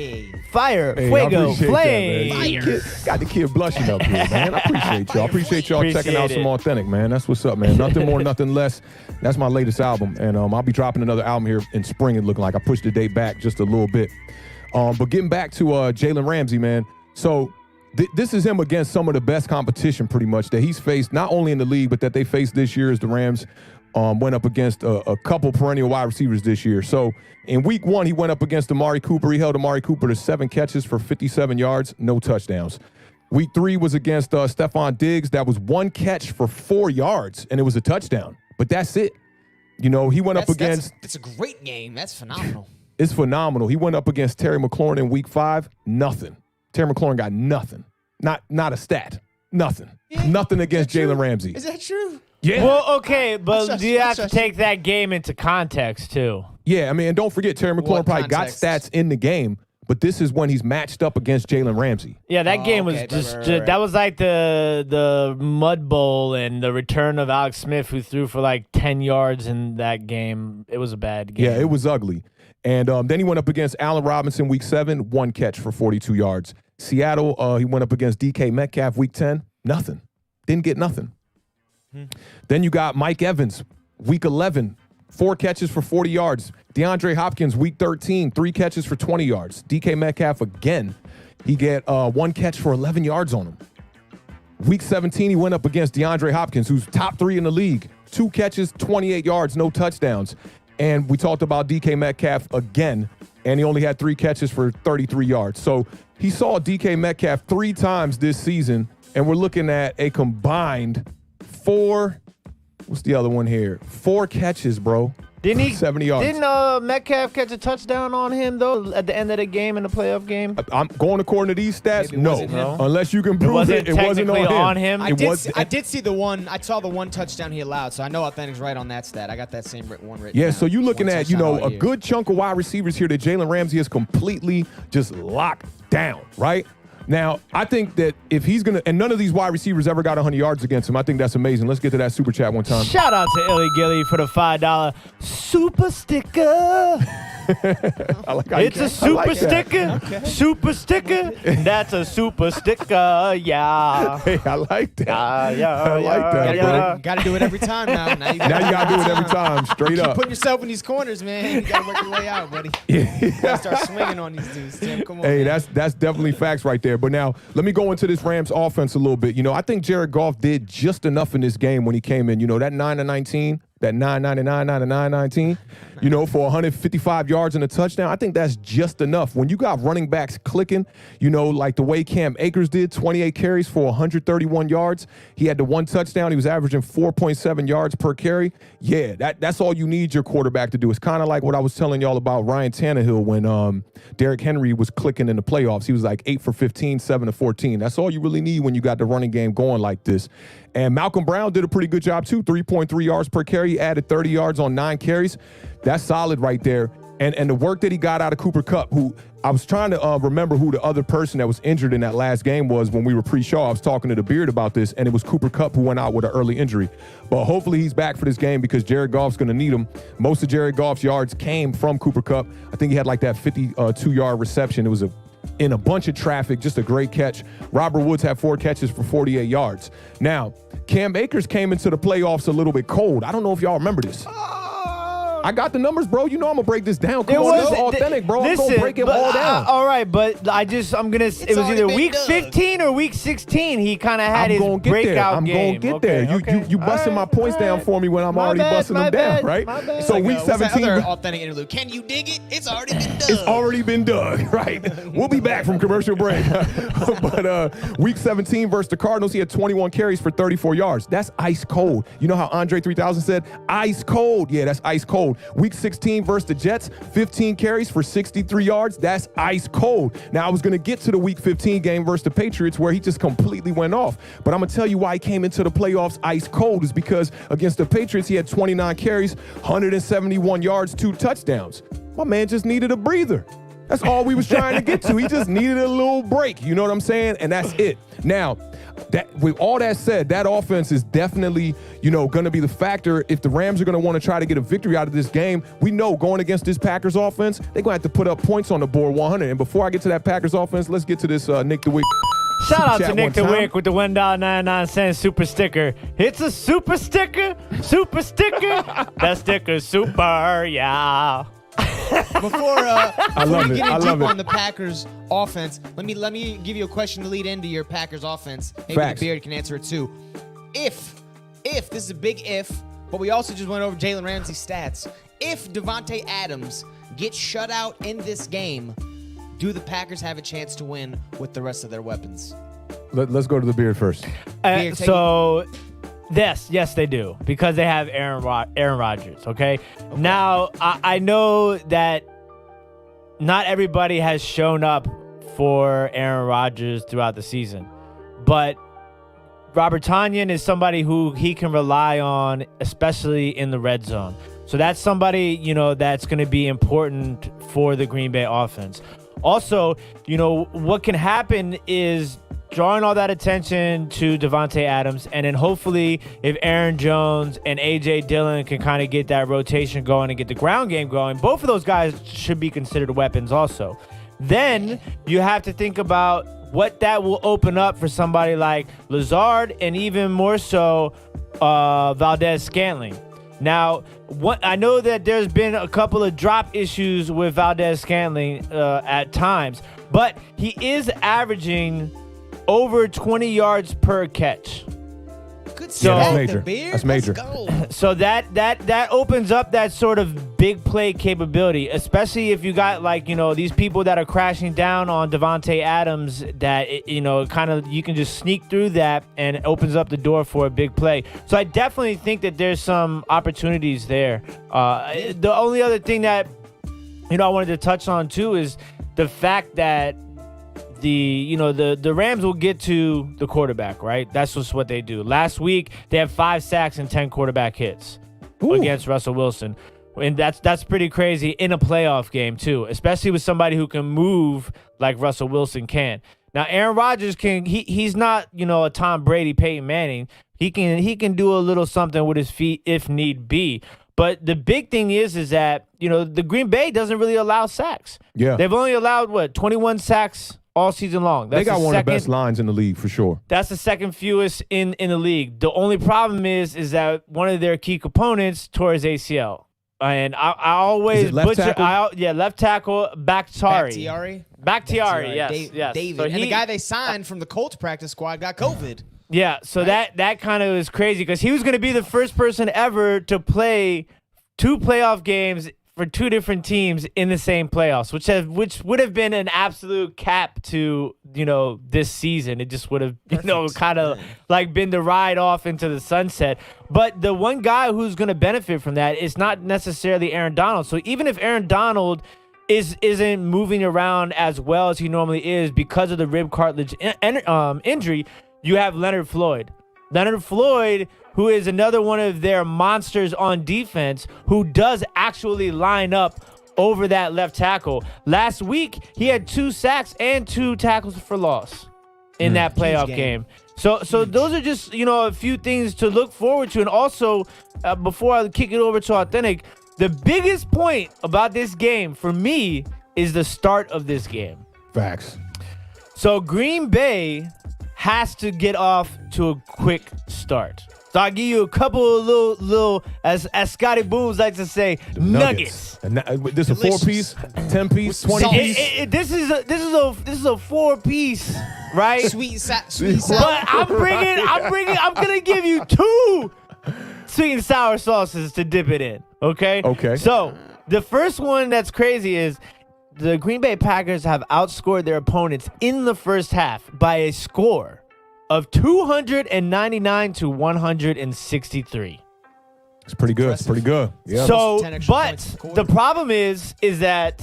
fire, fuego, flame. Fire. Got the kid blushing up here, man. I appreciate y'all. Appreciate y'all checking out some Awthentik, man. That's what's up, man. Nothing more, nothing less. That's my latest album, and I'll be dropping another album here in spring. It looking like I pushed the date back just a little bit. But getting back to Jalen Ramsey, man. So this is him against some of the best competition, pretty much, that he's faced not only in the league, but that they faced this year as the Rams went up against a couple perennial wide receivers this year. So in week 1, he went up against Amari Cooper. He held Amari Cooper to 7 catches for 57 yards, no touchdowns. Week 3 was against Stephon Diggs. That was 1 catch for 4 yards, and it was a touchdown. But that's it. He went up against... It's a great game. That's phenomenal. It's phenomenal. He went up against Terry McLaurin in week 5. Nothing. Terry McLaurin got nothing. Not a stat. Nothing. Yeah. Nothing against Jalen Ramsey. Is that true? Yeah. Well, okay, but trust you you. I have to trust you. take that game into context too. Yeah, I mean, and don't forget, Terry McLaurin What probably context? got stats in the game, but this is when he's matched up against Jalen Ramsey. Yeah, that game was okay. just Right. that was like the Mud Bowl and the return of Alex Smith, who threw for like 10 yards in that game. It was a bad game. Yeah, it was ugly. And then he went up against Allen Robinson week 7, 1 catch for 42 yards. Seattle, he went up against DK Metcalf week 10, nothing. Didn't get nothing. Then you got Mike Evans, week 11, 4 catches for 40 yards. DeAndre Hopkins, week 13, 3 catches for 20 yards. DK Metcalf again, he get 1 catch for 11 yards on him. Week 17, he went up against DeAndre Hopkins, who's top 3 in the league. 2 catches, 28 yards, no touchdowns. And we talked about DK Metcalf again, and he only had 3 catches for 33 yards. So he saw DK Metcalf 3 times this season, and we're looking at a combined 4, what's the other one here? 4 catches, bro. Didn't he? 70 yards. Didn't Metcalf catch a touchdown on him though at the end of the game in the playoff game? I'm going according to these stats. Maybe it No, wasn't him. unless you can prove it wasn't technically on him. I It was- did see the one. I saw the 1 touchdown he allowed, so I know Authentic's right on that stat. I got that same one written Yeah, down. so you're looking 1 at, touchdown all a year. good chunk of wide receivers here that Jalen Ramsey has completely just locked down, right? Now, I think that if he's going to, and none of these wide receivers ever got 100 yards against him, I think that's amazing. Let's get to that super chat one time. Shout out to Illy Gilly for the $5 super sticker. I like how you It's a I super like that. sticker. Super sticker. That's a super sticker. Yeah. Hey, I like that. Yeah. I like that, bro. Got to do it every time now. Now you Now you got to do it every time, straight Keep up. putting yourself in these corners, man. You got to work your way out, buddy. Yeah. You got to start swinging on these dudes, Tim. Come on. Hey, man. that's definitely facts right there. But now, let me go into this Rams offense a little bit. I think Jared Goff did just enough in this game when he came in. That 9-19, that 999, 919, for 155 yards and a touchdown. I think that's just enough. When you got running backs clicking, like the way Cam Akers did, 28 carries for 131 yards. He had the 1 touchdown. He was averaging 4.7 yards per carry. Yeah, that's all you need your quarterback to do. It's kind of like what I was telling y'all about Ryan Tannehill when Derrick Henry was clicking in the playoffs. He was like 8 for 15, 7 to 14. That's all you really need when you got the running game going like this. And Malcolm Brown did a pretty good job too, 3.3 yards per carry. He added 30 yards on 9 carries. That's solid right there. And the work that he got out of Cooper Kupp, who I was trying to remember who the other person that was injured in that last game was when we were pre-show. I was talking to the Beard about this, and it was Cooper Kupp who went out with an early injury. But hopefully he's back for this game because Jared Goff's going to need him. Most of Jared Goff's yards came from Cooper Kupp. I think he had like that 52-yard reception. It was in a bunch of traffic, just a great catch. Robert Woods had 4 catches for 48 yards. Now, Cam Akers came into the playoffs a little bit cold. I don't know if y'all remember this. I got the numbers, bro. I'm going to break this down. Come on, this is authentic, bro. I'm going to break it all down. All right, but it was either week 15 or week 16. He kind of had his breakout game. I'm going to get there. You busting my points down for me when I'm already busting them down, right? It's So like week what's that 17. other authentic interlude. Can you dig it? It's already been done. It's already been dug, right? We'll be back from commercial break. But week 17 versus the Cardinals, he had 21 carries for 34 yards. That's ice cold. You know how Andre 3000 said? Ice cold. Yeah, that's ice cold. Week 16 versus the Jets, 15 carries for 63 yards. That's ice cold. Now, I was going to get to the week 15 game versus the Patriots where he just completely went off. But I'm going to tell you why he came into the playoffs ice cold is because against the Patriots, he had 29 carries, 171 yards, 2 touchdowns. My man just needed a breather. That's all we was trying to get to. He just needed a little break. You know what I'm saying? And that's it. Now, with all that said, that offense is definitely, going to be the factor. If the Rams are going to want to try to get a victory out of this game, we know going against this Packers offense, they're going to have to put up points on the board 100. And before I get to that Packers offense, let's get to this Nick the Wick. Shout out to Nick the Wick with the $1.99 super sticker. It's a super sticker. Super sticker. That sticker's super, yeah. Before we get in deep it. on the Packers offense, let me give you a question to lead into your Packers offense. Maybe Facts. the Beard can answer it too. If this is a big if, but we also just went over Jalen Ramsey's stats. If Devontae Adams gets shut out in this game, do the Packers have a chance to win with the rest of their weapons? Let's go to the Beard first. Beard, take Yes, they do because they have Aaron Rodgers. Okay, now I know that not everybody has shown up for Aaron Rodgers throughout the season, but Robert Tonyan is somebody who he can rely on, especially in the red zone. So that's somebody, that's going to be important for the Green Bay offense. Also, what can happen is drawing all that attention to Davante Adams, and then hopefully if Aaron Jones and A.J. Dillon can kind of get that rotation going and get the ground game going, both of those guys should be considered weapons also. Then you have to think about what that will open up for somebody like Lazard and even more so Valdez-Scantling. Now, I know that there's been a couple of drop issues with Valdez-Scantling at times, but he is averaging over 20 yards per catch. Good that's stuff, major. Beard. That's major. Let's go. So that opens up that sort of big play capability, especially if you got these people that are crashing down on Davante Adams that kind of you can just sneak through that and it opens up the door for a big play. So I definitely think that there's some opportunities there. The only other thing that I wanted to touch on too is the fact that the Rams will get to the quarterback, right? That's just what they do. Last week, they had 5 sacks and 10 quarterback hits against Russell Wilson. And that's pretty crazy in a playoff game, too, especially with somebody who can move like Russell Wilson can. Now, Aaron Rodgers he's not, a Tom Brady, Peyton Manning. He can do a little something with his feet if need be. But the big thing is that, the Green Bay doesn't really allow sacks. Yeah. They've only allowed, 21 sacks all season long. They got one of the best lines in the league for sure. That's the second fewest in the league. The only problem is that one of their key components tore his ACL. And I always Is it left tackle? Left tackle, Bakhtiari. Bakhtiari, yes. David. So And the guy they signed from the Colts practice squad got COVID. Yeah, so right? that kind of is crazy because he was going to be the first person ever to play 2 playoff games for 2 different teams in the same playoffs, which would have been an absolute cap to this season. It just would have kind of been the ride off into the sunset. But the one guy who's going to benefit from that is not necessarily Aaron Donald. So even if Aaron Donald isn't moving around as well as he normally is because of the rib cartilage injury, you have Leonard Floyd. Leonard Floyd, who is another one of their monsters on defense, who does actually line up over that left tackle. Last week, he had 2 sacks and 2 tackles for loss in that playoff game. So those are just, a few things to look forward to. And also, before I kick it over to Awthentik, the biggest point about this game for me is the start of this game. Facts. So Green Bay has to get off to a quick start. So I'll give you a couple of little as Scotty Booms likes to say, nuggets. And this is a 4-piece, 10-piece, 20-piece. This is a 4-piece, right? Sweet sour. But I'm gonna give you 2 sweet and sour sauces to dip it in. Okay. Okay. So the first one that's crazy is the Green Bay Packers have outscored their opponents in the first half by a score of 299 to 163. It's pretty good. It's pretty good. Yeah. So, but the problem is that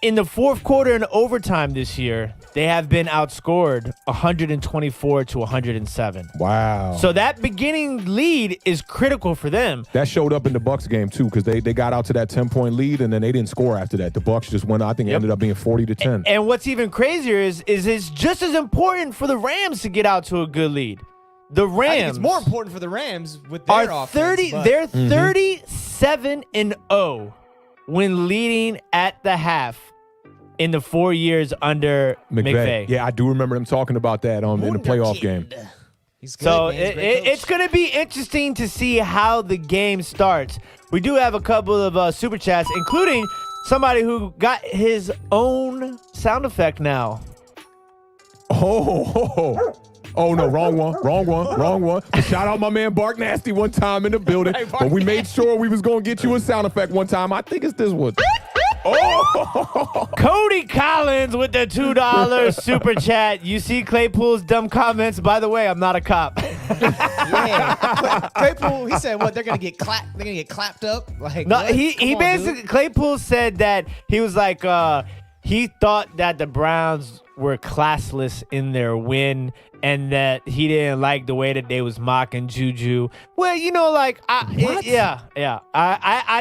in the fourth quarter and overtime this year, they have been outscored 124 to 107. Wow. So that beginning lead is critical for them. That showed up in the Bucs game too, because they got out to that 10-point lead and then they didn't score after that. The Bucs just went. I think it ended up being 40 to 10. And what's even crazier is it's just as important for the Rams to get out to a good lead. The Rams. I think it's more important for the Rams with their offense. They're 37-0 when leading at the half in the 4 years under McVay. Yeah, I do remember them talking about that in the playoff game. He's good, So man. it's going to be interesting to see how the game starts. We do have a couple of super chats, including somebody who got his own sound effect now. Oh, no, wrong one. But shout out my man Bark Nasty one time in the building. But we made sure we was going to get you a sound effect one time. I think it's this one. Oh! Cody Collins with the $2 super chat. You see Claypool's dumb comments. By the way, I'm not a cop. Yeah. Claypool, he said what? They're gonna get clapped. They're gonna get clapped up. Like No, what? he Come on, basically dude. Claypool said that he was like he thought that the Browns were classless in their win and that he didn't like the way that they was mocking Juju. Well, you know, like I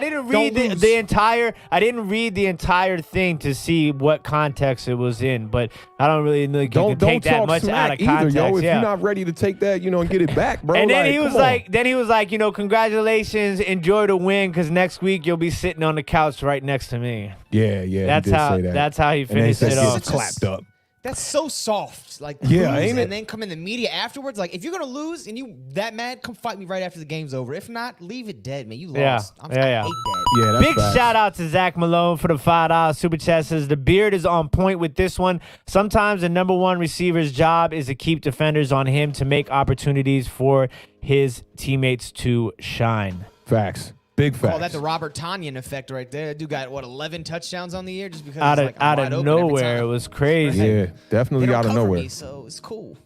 didn't read the entire. I didn't read the entire thing to see what context it was in, but I don't really know. Don't take that much out of context. Either, yo. If you're not ready to take that, you know, and get it back, bro. And then he was like, you know, congratulations, enjoy the win, because next week you'll be sitting on the couch right next to me. Yeah. That's how he finished it off. Clapped up. That's so soft. Like, yeah, lose ain't it? And then come in the media afterwards. Like, if you're gonna lose and you that mad, come fight me right after the game's over. If not, leave it dead, man. You lost. I hate that. Yeah, that's big bad. shout out to Zach Malone for the $5 super chat. Says the beard is on point with this one. Sometimes the number one receiver's job is to keep defenders on him to make opportunities for his teammates to shine. Facts. Big facts. Call that the Robert Tonyan effect right there. That dude got, 11 touchdowns on the year just because out of nowhere. It was crazy. Yeah, definitely out of nowhere. So it's cool.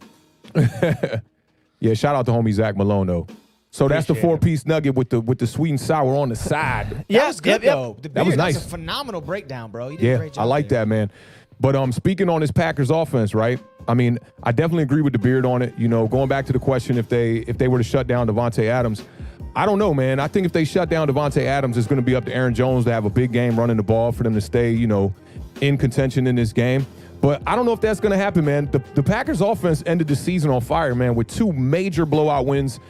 Yeah, shout out to homie Zach Malone, though. So that's the four-piece nugget with the sweet and sour on the side. That was good, though. That was nice. That was a phenomenal breakdown, bro. You did a great job. I like that, man. But speaking on this Packers offense, right? I mean, I definitely agree with the beard on it. You know, going back to the question, if they were to shut down Davante Adams, I don't know, man. I think if they shut down Davante Adams, it's going to be up to Aaron Jones to have a big game running the ball for them to stay, you know, in contention in this game. But I don't know if that's going to happen, man. The Packers offense ended the season on fire, man, with two major blowout wins.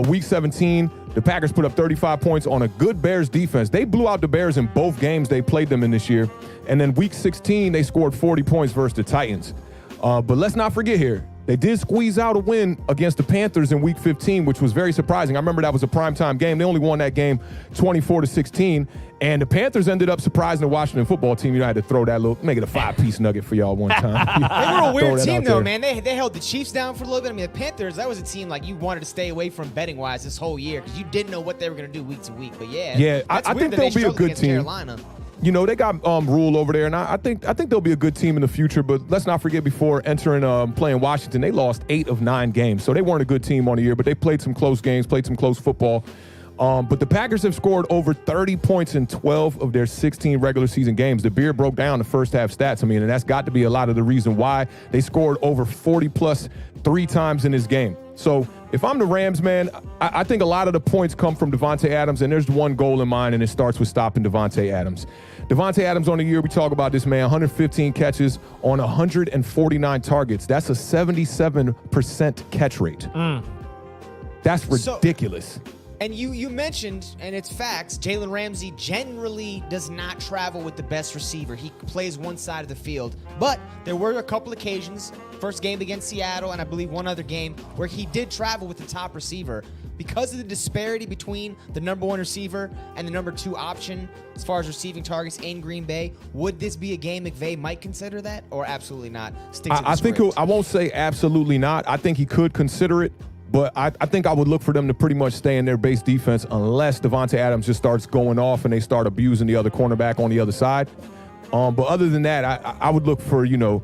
Week 17, the Packers put up 35 points on a good Bears defense. They blew out the Bears in both games they played them in this year. And then week 16, they scored 40 points versus the Titans. But let's not forget here, they did squeeze out a win against the Panthers in week 15, which was very surprising. I remember that was a primetime game. They only won that game 24-16. And the Panthers ended up surprising the Washington football team. You know, I had to throw that make it a 5-piece nugget for y'all one time. They were a weird team, though, man. They held the Chiefs down for a little bit. I mean, the Panthers, that was a team like you wanted to stay away from betting-wise this whole year because you didn't know what they were going to do week to week. But, yeah, I think they'll be a good team. Carolina. You know, they got Rule over there, and I think they'll be a good team in the future. But let's not forget, before entering playing Washington, they lost 8 of 9 games. So they weren't a good team on the year, but they played some close games, played some close football. But the Packers have scored over 30 points in 12 of their 16 regular season games. The beard broke down the first half stats. I mean, and that's got to be a lot of the reason why they scored over 40-plus 3 times in this game. So if I'm the Rams, man, I think a lot of the points come from Davante Adams, and there's one goal in mind, and it starts with stopping Davante Adams. Davante Adams on the year, we talk about this, man, 115 catches on 149 targets. That's a 77% catch rate. That's ridiculous. And you mentioned, and it's facts, Jalen Ramsey generally does not travel with the best receiver. He plays one side of the field. But there were a couple occasions, first game against Seattle, and I believe one other game, where he did travel with the top receiver. Because of the disparity between the number 1 receiver and the number 2 option as far as receiving targets in Green Bay, would this be a game McVay might consider that, or absolutely not? I think I won't say absolutely not. I think he could consider it. But I think I would look for them to pretty much stay in their base defense unless Davante Adams just starts going off and they start abusing the other cornerback on the other side. But other than that, I would look for, you know,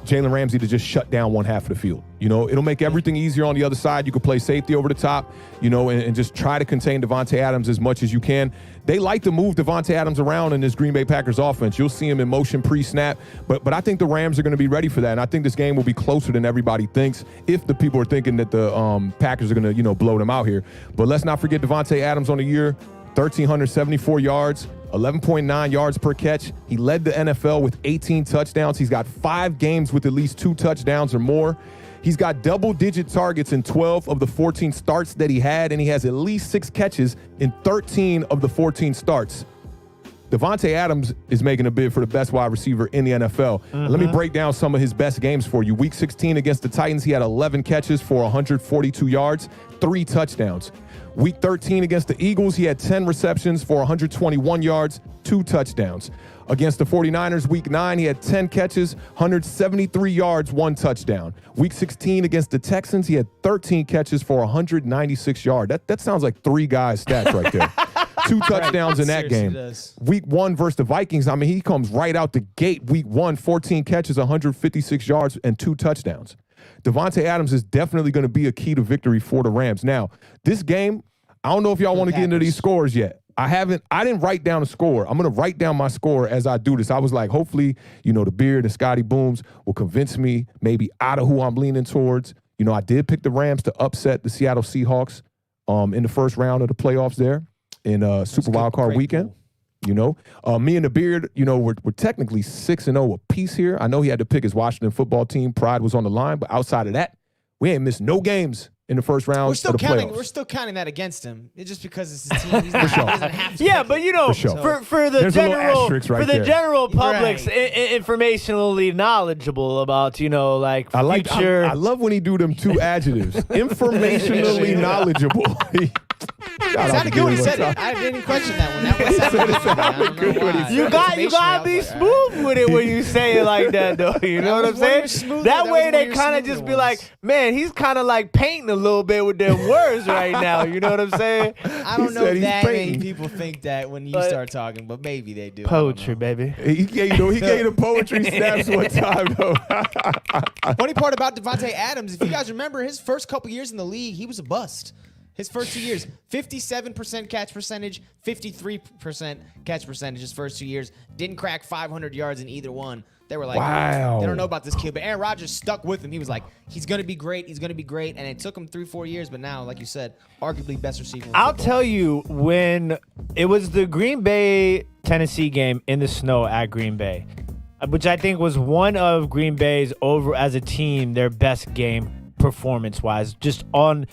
Jalen Ramsey to just shut down one half of the field. You know, it'll make everything easier on the other side. You can play safety over the top, you know, and just try to contain Davante Adams as much as you can. They like to move Davante Adams around in this Green Bay Packers offense. You'll see him in motion pre-snap, but I think the Rams are going to be ready for that, and I think this game will be closer than everybody thinks if the people are thinking that the Packers are going to, you know, blow them out here. But let's not forget Davante Adams on the year, 1,374 yards, 11.9 yards per catch. He led the NFL with 18 touchdowns. He's got 5 games with at least 2 touchdowns or more. He's got double-digit targets in 12 of the 14 starts that he had, and he has at least 6 catches in 13 of the 14 starts. Davante Adams is making a bid for the best wide receiver in the NFL. Let me break down some of his best games for you. Week 16 against the Titans, he had 11 catches for 142 yards, 3 touchdowns. Week 13 against the Eagles, he had 10 receptions for 121 yards, 2 touchdowns. Against the 49ers, week 9, he had 10 catches, 173 yards, 1 touchdown. Week 16 against the Texans, he had 13 catches for 196 yards. That sounds like 3 guys' stats right there. 2 touchdowns in that game. Week 1 versus the Vikings, I mean, he comes right out the gate. Week 1, 14 catches, 156 yards, and 2 touchdowns. Davante Adams is definitely going to be a key to victory for the Rams. Now, this game, I don't know if y'all want to get into these scores yet. I didn't write down a score. I'm going to write down my score as I do this. I was like, hopefully, the Beard and Scotty Booms will convince me maybe out of who I'm leaning towards. I did pick the Rams to upset the Seattle Seahawks in the first round of the playoffs there in Super Wild Card Weekend. Me and the Beard, we're technically 6-0 apiece here. I know he had to pick his Washington football team. Pride was on the line, but outside of that, we ain't missed no games in the first round of the playoffs. We're still counting that against him. It's just because it's his team. He doesn't have to. Yeah, but for the general public's informationally knowledsoble about future. I love when he do them two adjectives. Informationally knowledgeable. It sounded good when he said it. I didn't question that one. That sounded good. You gotta be smooth with it when you say it like that, though. You know what I'm saying? That way they kind of just be like, man, he's kind of like painting a little bit with their words right now. You know what I'm saying? I don't know if that many people think that when you start talking, but maybe they do. Poetry, baby. He gave the poetry snaps one time, though. Funny part about Davante Adams, if you guys remember, his first couple years in the league, he was a bust. His first 2 years, 57% catch percentage, 53% catch percentage his first 2 years. Didn't crack 500 yards in either one. They were like, wow. They don't know about this kid. But Aaron Rodgers stuck with him. He was like, he's going to be great. He's going to be great. And it took him 3-4 years. But now, like you said, arguably best receiver. I'll tell you, when it was the Green Bay, Tennessee game in the snow at Green Bay, which I think was one of Green Bay's over as a team, their best game performance-wise, just on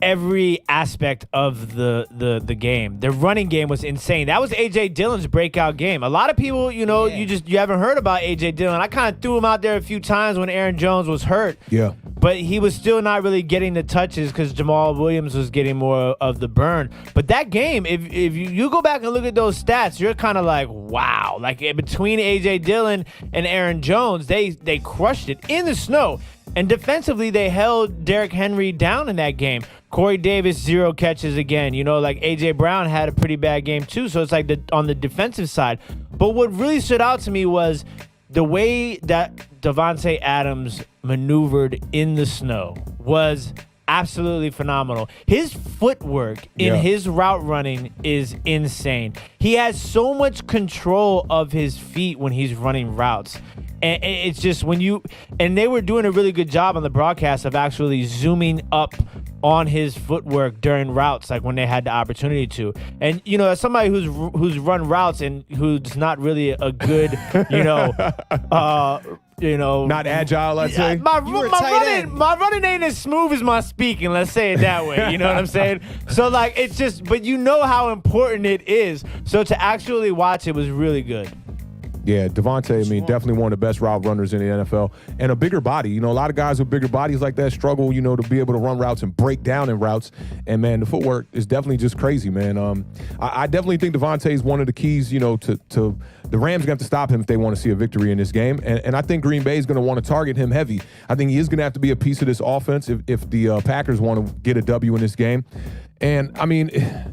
every aspect of the game. Their running game was insane. That was A.J. Dillon's breakout game. A lot of people, you haven't heard about A.J. Dillon. I kind of threw him out there a few times when Aaron Jones was hurt. Yeah. But he was still not really getting the touches because Jamal Williams was getting more of the burn. But that game, if you go back and look at those stats, you're kind of like, wow. Like between A.J. Dillon and Aaron Jones, they crushed it in the snow. And defensively, they held Derrick Henry down in that game. Corey Davis, 0 catches again. A.J. Brown had a pretty bad game too. So it's like on the defensive side. But what really stood out to me was the way that Davante Adams maneuvered in the snow was absolutely phenomenal. His footwork in his route running is insane. He has so much control of his feet when he's running routes. And it's just and they were doing a really good job on the broadcast of actually zooming up on his footwork during routes, like when they had the opportunity to. And, as somebody who's run routes and who's not really a good, not agile, I'd say. My running ain't as smooth as my speaking, let's say it that way. You know what I'm saying? So, it's just, but how important it is. So to actually watch it was really good. Yeah, Davante, definitely one of the best route runners in the NFL. And a bigger body. A lot of guys with bigger bodies like that struggle, to be able to run routes and break down in routes. And, man, the footwork is definitely just crazy, man. I definitely think Davante is one of the keys, to the Rams are going to have to stop him if they want to see a victory in this game. And I think Green Bay is going to want to target him heavy. I think he is going to have to be a piece of this offense if the Packers want to get a W in this game. And,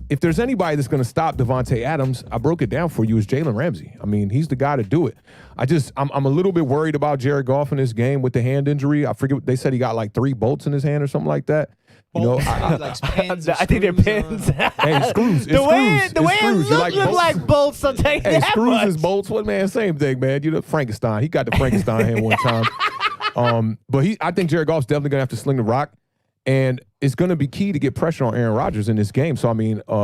if there's anybody that's going to stop Davante Adams, I broke it down for you, is Jalen Ramsey. He's the guy to do it. I'm a little bit worried about Jared Goff in this game with the hand injury. I forget, they said he got 3 bolts in his hand or something like that. I think they're pins. Hey, screws. The way it looked like bolts, I'll take that screws much. is bolts. What, man? Same thing, man. Frankenstein. He got the Frankenstein hand one time. But I think Jared Goff's definitely going to have to sling the rock. And it's going to be key to get pressure on Aaron Rodgers in this game. So,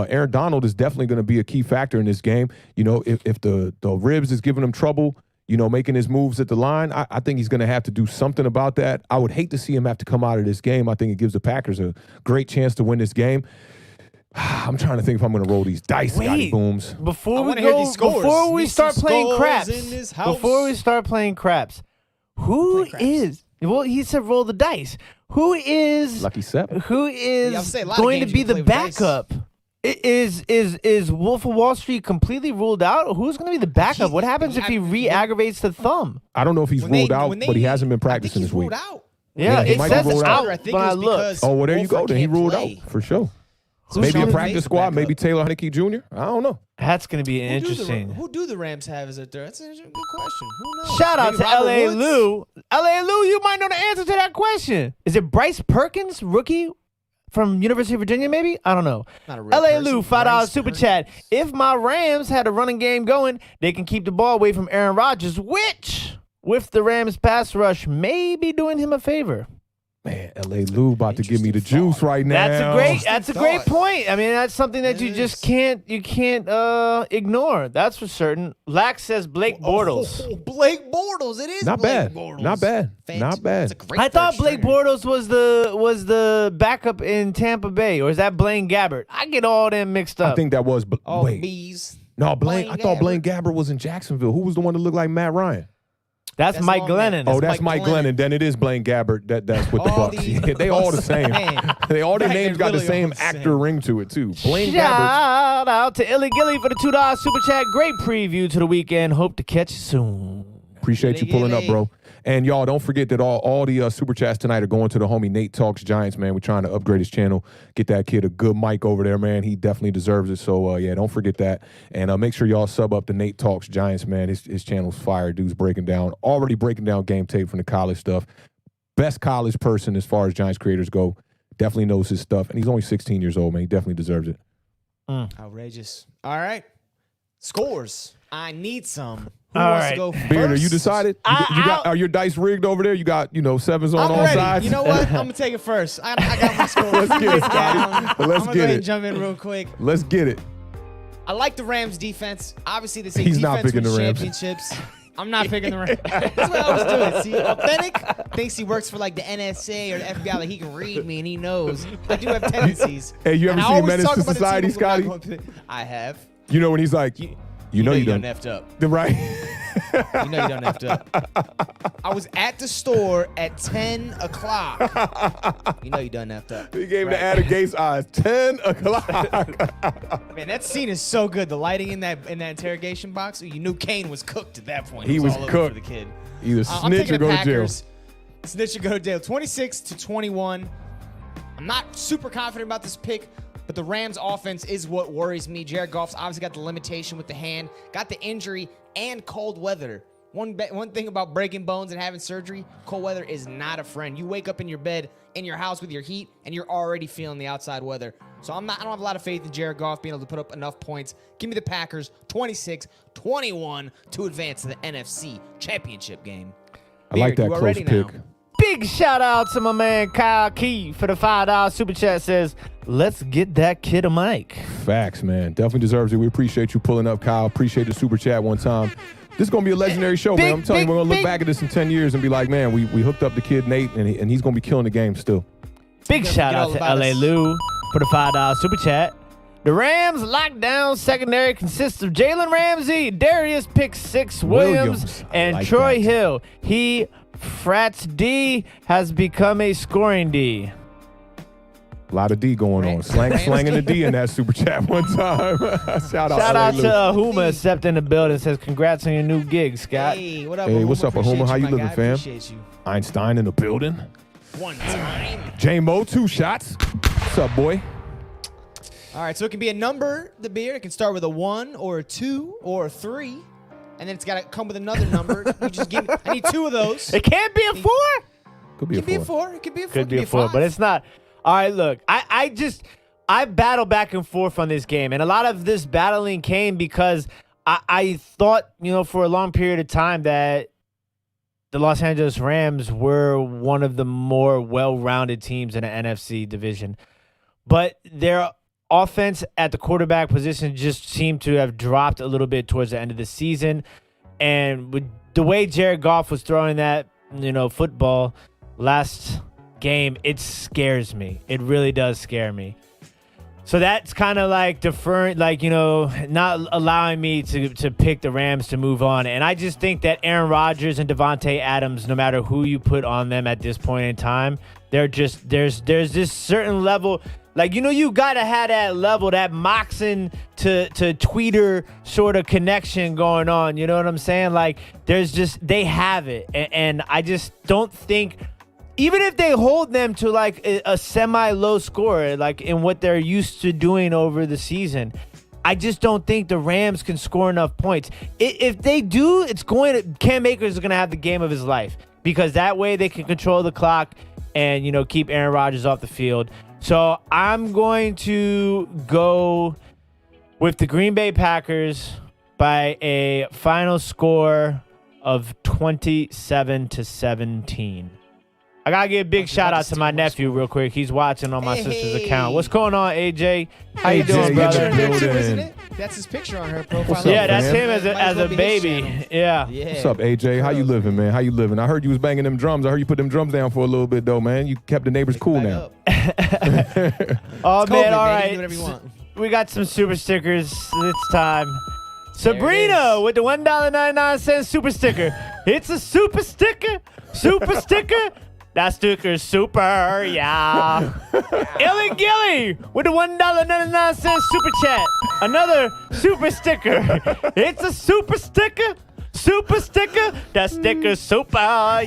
Aaron Donald is definitely going to be a key factor in this game. If the ribs is giving him trouble, making his moves at the line, I think he's going to have to do something about that. I would hate to see him have to come out of this game. I think it gives the Packers a great chance to win this game. I'm trying to think if I'm going to roll these dice, Scotty Booms. Before we start playing craps, who is... Well, he said roll the dice. Who is Lucky Seven? Who is going to be the backup? Is Wolf of Wall Street completely ruled out? Who's going to be the backup? What happens if he re-aggravates the thumb? I don't know if he's ruled out, but he hasn't been practicing this week. Yeah, it says it's out. When I look. Oh, well, there you go. Then he ruled out for sure. Maybe a practice squad, maybe Taylor Heinicke Jr. I don't know. That's going to be interesting. Who do the Rams have as a third? That's a good question. Who knows? Shout out to L.A. Lou. L.A. Lou, you might know the answer to that question. Is it Bryce Perkins, rookie from University of Virginia, maybe? I don't know. Not a real LA person. Lou, $5 Bryce super Perkins. chat. If my Rams had a running game going, they can keep the ball away from Aaron Rodgers, which, with the Rams pass rush, may be doing him a favor. Man, L.A. Lou about to give me the Interesting juice thought. right now. That's a great point. I mean, that's something that It you just is. can't ignore. That's for certain. Lax says Blake Bortles. Oh, Blake Bortles. It is Not Blake bad. Bortles. Not bad. Not bad. That's a great I thought first Blake stringer. Bortles was the backup in Tampa Bay, or is that Blaine Gabbert? I get all them mixed up. I think that was. All Wait. bees. No, Blaine. Blaine I thought Gabbert. Blaine Gabbert was in Jacksonville. Who was the one that looked like Matt Ryan? that's Mike long man. Glennon. Oh, That's that's Mike Mike Glennon. Then it is Blaine Gabbert. That's with the All Bucks. these- They all the same. Man. They all their Right, names they're got the really all same the same. actor ring to it too. Blaine Gabbert. Shout out to Illy Gilly for the $2 super chat. Great preview to the weekend. Hope to catch you soon. Appreciate you pulling up, bro. And y'all don't forget that all the super chats tonight are going to the homie Nate Talks Giants, man. We're trying to upgrade his channel, get that kid a good mic over there, man. He definitely deserves it. So yeah, don't forget that. And make sure y'all sub up to Nate Talks Giants, man. His channel's fire. Dude's already breaking down game tape from the college stuff. Best college person as far as Giants creators go. Definitely knows his stuff. And he's only 16 years old, man. He definitely deserves it. Outrageous. All right. Scores. I need some. Who All wants right. to go first? Beard, are you decided? Are your dice rigged over there? You got, sevens on I'm all ready. sides? You know what? I'm going to take it first. I got my score. Let's get it, down. Scotty. I'm Let's going to go get ahead it. and jump in real quick. Let's get it. I like the Rams defense. Obviously, they say He's not defense picking wins the Rams. championships. I'm not picking the Rams. That's what I was doing. See, Awthentik thinks he works for like the NSA or the FBI. Like he can read me and he knows. I do have tendencies. Hey, you ever And I seen always Menace talk to about the Society, team, but I'm Scotty? not gonna pick- I have. You know when he's like, you know you done effed up. right. You know you done effed up. I was at the store at 10 o'clock. You know you done effed up. He gave Right. the Adam Gates eyes 10 o'clock. Man, that scene is so good. The lighting in that interrogation box. You knew Kane was cooked at that point. He It was all over cooked. for the kid. Either I'm snitch taking or the go to jail. Packers. Snitch or go to jail. 26-21. I'm not super confident about this pick, but the Rams offense is what worries me. Jared Goff's obviously got the limitation with the hand, got the injury, and cold weather. One thing about breaking bones and having surgery, cold weather is not a friend. You wake up in your bed in your house with your heat, and you're already feeling the outside weather. So I don't have a lot of faith in Jared Goff being able to put up enough points. Give me the Packers 26-21 to advance to the NFC Championship game. I like Beard, that you are close ready pick. now. Big shout out to my man Kyle Key for the $5 super chat. Says, let's get that kid a mic. Facts, man. Definitely deserves it. We appreciate you pulling up, Kyle. Appreciate the super chat one time. This is going to be a legendary show, man. I'm telling you, we're going to look back at this in 10 years and be like, man, we hooked up the kid Nate, and he's going to be killing the game still. Big Don't shout forget out all to about LA us. Lou for the $5 super chat. The Rams lockdown secondary consists of Jalen Ramsey, Darius Pick Six Williams, I and like Troy that. Hill. He frats D has become a scoring D. A lot of D going on. Slanging the D in that super chat one time. Shout out Shout LA out Lou. to Ahuma stepped in the building. Says congrats on your new gig, Scott. Hey, what up, Hey, Ahuma? what's up, Appreciate Ahuma? How you my living, guy. fam? Appreciate you. Einstein in the building. One time. J-Mo, 2 shots. What's up, boy? All right, so it can be a number, the beer. It can start with a 1 or a 2 or a 3. And then it's got to come with another number. You just give me, I need 2 of those. It can't be a 4. Could be It could be a a 4. 4. It could be a 4. Could be a 4, but it's not. All right, look, I battle back and forth on this game, and a lot of this battling came because I thought, for a long period of time that the Los Angeles Rams were one of the more well-rounded teams in the NFC division. But their offense at the quarterback position just seemed to have dropped a little bit towards the end of the season. And with the way Jared Goff was throwing that, football last game, it scares me. It really does scare me. So that's kind of like deferring, not allowing me to pick the Rams to move on. And I just think that Aaron Rodgers and Devontae Adams, no matter who you put on them at this point in time, there's this certain level. You got to have that level, that Moxon to tweeter sort of connection going on. You know what I'm saying? They have it. And I just don't think, even if they hold them to a semi-low score, in what they're used to doing over the season, I just don't think the Rams can score enough points. If they do, Cam Akers is going to have the game of his life, because that way they can control the clock and, keep Aaron Rodgers off the field. So I'm going to go with the Green Bay Packers by a final score of 27-17. I got to give a big shout out to my nephew real quick. He's watching on my sister's account. What's going on, AJ? How you doing, brother? Isn't it? That's his picture on her profile. Yeah, that's him as a baby. Yeah. What's up, AJ? How you living, man? How you living? I heard you was banging them drums. I heard you put them drums down for a little bit, though, man. You kept the neighbors cool now. Oh, man, all right. Do whatever you want. We got some super stickers. It's time. Sabrina with the $1.99 super sticker. It's a super sticker. Super sticker. That sticker's super, yeah. Illy Gilly with the $1.99 super chat. Another super sticker. It's a super sticker. Super sticker. That sticker's super,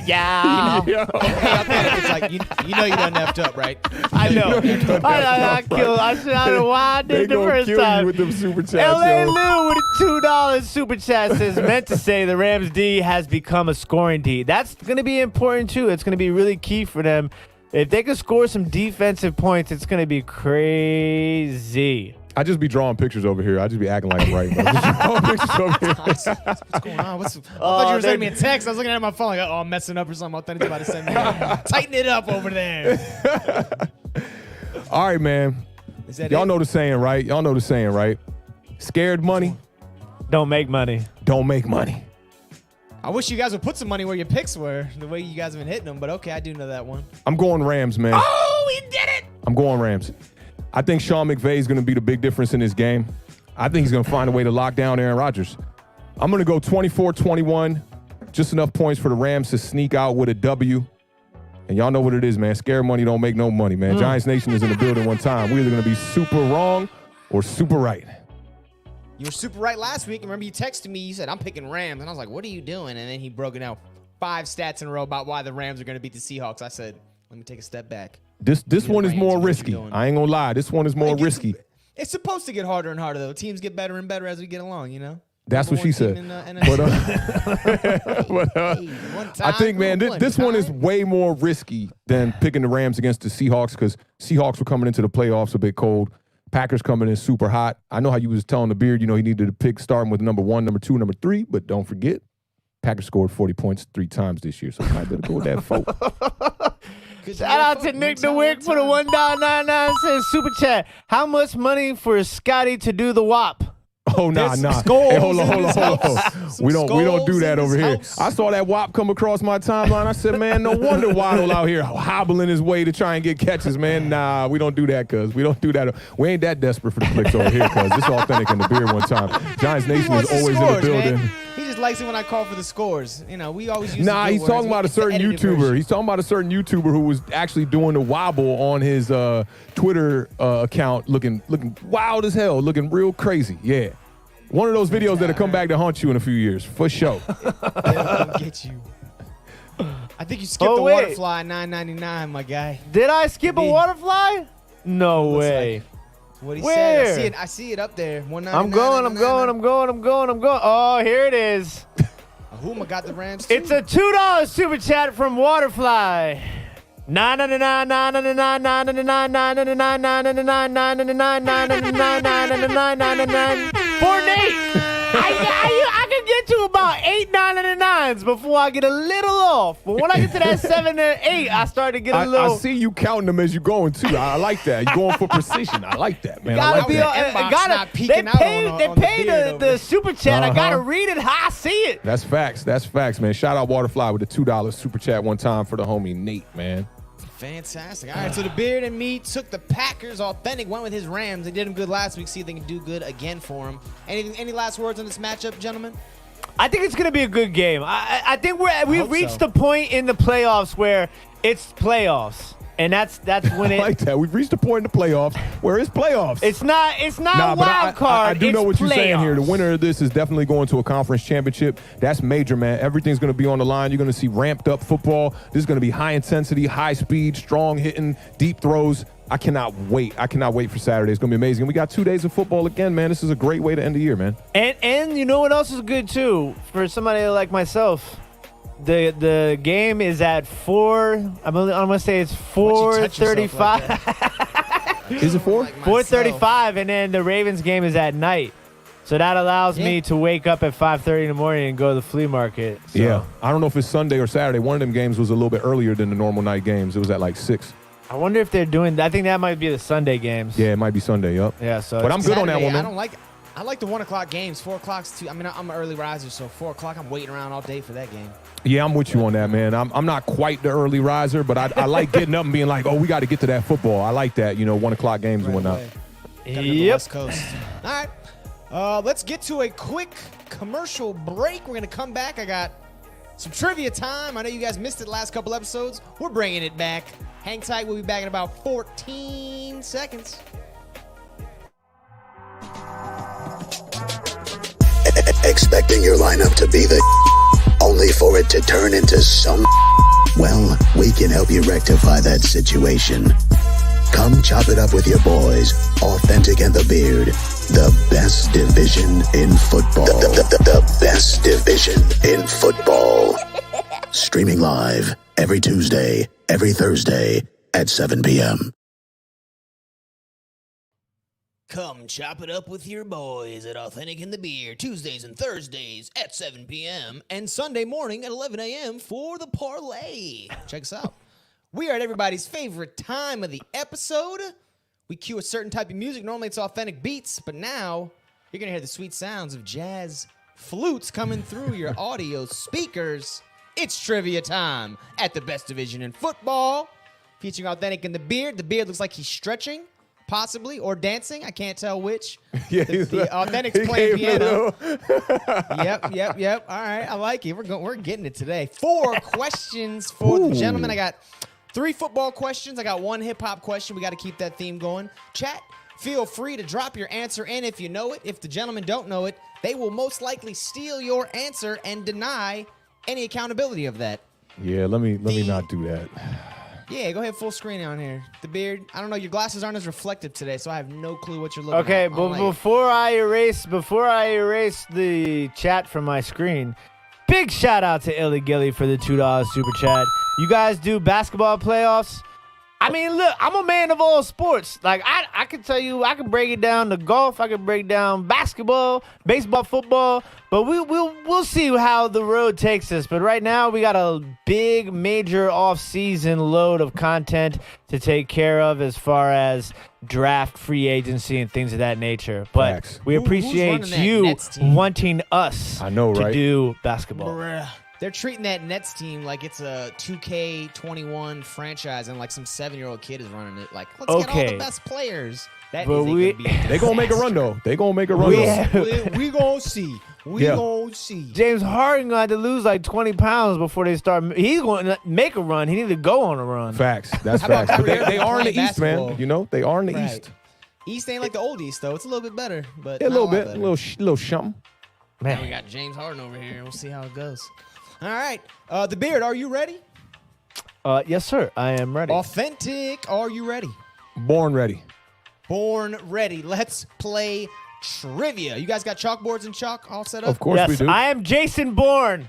yeah. Hey, Authentik, it's like, you know you done effed up, right? I know. I don't know why I did the first time. You with them super chats, LA yo. Lou with a $2 super chat says, meant to say the Rams D has become a scoring D. That's going to be important, too. It's going to be really key for them. If they can score some defensive points, it's going to be crazy. I just be drawing pictures over here. I just be acting like I'm right. Just drawing pictures over here. What's going on? I thought you were sending me a text. I was looking at my phone like, oh, I'm messing up or something. Authentik's about to send me tighten it up over there. All right, man. Y'all know the saying, right? Y'all know the saying, right? Scared money. Don't make money. Don't make money. I wish you guys would put some money where your picks were, the way you guys have been hitting them. But okay, I do know that one. I'm going Rams, man. Oh, we did it! I'm going Rams. I think Sean McVay is going to be the big difference in this game. I think he's going to find a way to lock down Aaron Rodgers. I'm going to go 24-21, just enough points for the Rams to sneak out with a W. And y'all know what it is, man. Scare money don't make no money, man. Giants Nation is in the building one time. We're either going to be super wrong or super right. You were super right last week. Remember you texted me, you said, I'm picking Rams. And I was like, what are you doing? And then he broke it down 5 stats in a row about why the Rams are going to beat the Seahawks. I said, let me take a step back. This one is more risky. I ain't gonna lie. This one is more risky. It's supposed to get harder and harder, though. Teams get better and better as we get along, you know? That's what she said. I think, man, this one is way more risky than picking the Rams against the Seahawks because Seahawks were coming into the playoffs a bit cold. Packers coming in super hot. I know how you was telling the Beard, he needed to pick starting with number 1, number 2, number 3, but don't forget, Packers scored 40 points 3 times this year, so I better go with that 4. Shout out to Nick DeWick for the $1.99 super chat. How much money for Scotty to do the WAP? Oh, nah. Hey, hold on. We don't do that over here. I saw that WAP come across my timeline. I said, man, no wonder Waddle out here hobbling his way to try and get catches, man. Nah, we don't do that, cuz. We don't do that. We ain't that desperate for the clicks over here, cuz. This Authentik in the beard one time. Giants Nation is always in the building. Man. He just likes it when I call for the scores. We always use he's talking about a certain YouTuber. Version. He's talking about a certain YouTuber who was actually doing the wobble on his Twitter account, looking wild as hell, looking real crazy. Yeah. One of those videos that'll come back to haunt you in a few years, for sure. It'll get you. I think you skipped the waterfly $9.99, my guy. Did I skip a waterfly? No way. What he said. I see it up there. I'm going. Oh, here it is. Whom got the Rams too? It's a $2 super chat from Waterfly. I can get to about 8 $9.99s before I get a little off. But when I get to that 7 or 8, I start to get a little. I see you counting them as you're going too. I like that. You're going for precision. I like that, man. They paid the super chat. I gotta read it how I see it. That's facts, man. Shout out Waterfly with the $2 super chat one time for the homie Nate, man. Fantastic. All right, so the Beard and me took the Packers. Authentik went with his Rams. They did him good last week. See if they can do good again for him. Any last words on this matchup, gentlemen? I think it's going to be a good game. I think we've reached the point in the playoffs where it's playoffs. And that's when I like that. We've reached a point in the playoffs where it's playoffs. It's not wild card. I do know what playoffs. You're saying here. The winner of this is definitely going to a conference championship. That's major, man. Everything's going to be on the line. You're going to see ramped up football. This is going to be high intensity, high speed, strong hitting, deep throws. I cannot wait. For Saturday. It's going to be amazing. And we got 2 days of football again, man. This is a great way to end the year, man. And you know what else is good too for somebody like myself? The game is at 4. I'm gonna say it's 4:35. Is it 4? 4:35, and then the Ravens game is at night. So that allows me to wake up at 5:30 in the morning and go to the flea market. So. Yeah. I don't know if it's Sunday or Saturday. One of them games was a little bit earlier than the normal night games. It was at like 6. I wonder if they're doing. I think that might be the Sunday games. Yeah, it might be Sunday. Yup. Yeah. So, but I'm good on that one. I like the 1 o'clock games. 4 o'clock's too. I mean, I'm an early riser, so 4 o'clock. I'm waiting around all day for that game. Yeah, I'm with you on that, man. I'm not quite the early riser, but I like getting up and being like, oh, we got to get to that football. I like that, 1 o'clock games and whatnot. Yep. West Coast. All right. Let's get to a quick commercial break. We're going to come back. I got some trivia time. I know you guys missed it the last couple episodes. We're bringing it back. Hang tight. We'll be back in about 14 seconds. Expecting your lineup to be the only for it to turn into some. Well, we can help you rectify that situation. Come chop it up with your boys, Awthentik and the Beard. The best division in football. The best division in football. Streaming live every Tuesday, every Thursday at 7 p.m. Come chop it up with your boys at Awthentik and the Beard, Tuesdays and Thursdays at 7 p.m. and Sunday morning at 11 a.m. for the parlay. Check us out. We are at everybody's favorite time of the episode. We cue a certain type of music. Normally it's authentic beats, but now you're going to hear the sweet sounds of jazz flutes coming through your audio speakers. It's trivia time at the best division in football. Featuring Awthentik and the Beard. The Beard looks like he's stretching. Possibly, or dancing. I can't tell which. Yeah, the Awthentik's playing piano. Yep. All right, I like it. We're getting it today. 4 questions for the gentlemen. I got 3 football questions. I got 1 hip-hop question. We got to keep that theme going. Chat, feel free to drop your answer in if you know it. If the gentlemen don't know it, they will most likely steal your answer and deny any accountability of that. Yeah, let me not do that. Yeah, go ahead, full screen on here. The Beard, I don't know, your glasses aren't as reflective today, so I have no clue what you're looking at. Okay, but before I erase the chat from my screen, big shout out to Illy Gilly for the $2 super chat. You guys do basketball playoffs? I mean, look, I'm a man of all sports. Like, I can tell you, I can break it down to golf, I can break down basketball, baseball, football, but we'll see how the road takes us. But right now, we got a big, major off-season load of content to take care of as far as draft, free agency, and things of that nature. But Facts. we appreciate you wanting us to do basketball. Bruh. They're treating that Nets team like it's a 2K21 franchise and like some 7-year-old kid is running it. Like, let's get all the best players. That but is they going to make a run, though. They going to make a run, though. We going to see. We going to see. James Harden going to have to lose like 20 pounds before they start. He's going to make a run. He needs to go on a run. Facts. That's facts. But they are in the East, man. They are in the East. East ain't like the old East, though. It's a little bit better. But a little bit. A little something. Man. Now we got James Harden over here. We'll see how it goes. All right. The Beard, are you ready? Yes, sir. I am ready. Awthentik, are you ready? Born ready. Born ready. Let's play trivia. You guys got chalkboards and chalk all set up? Of course we do. I am Jason Bourne.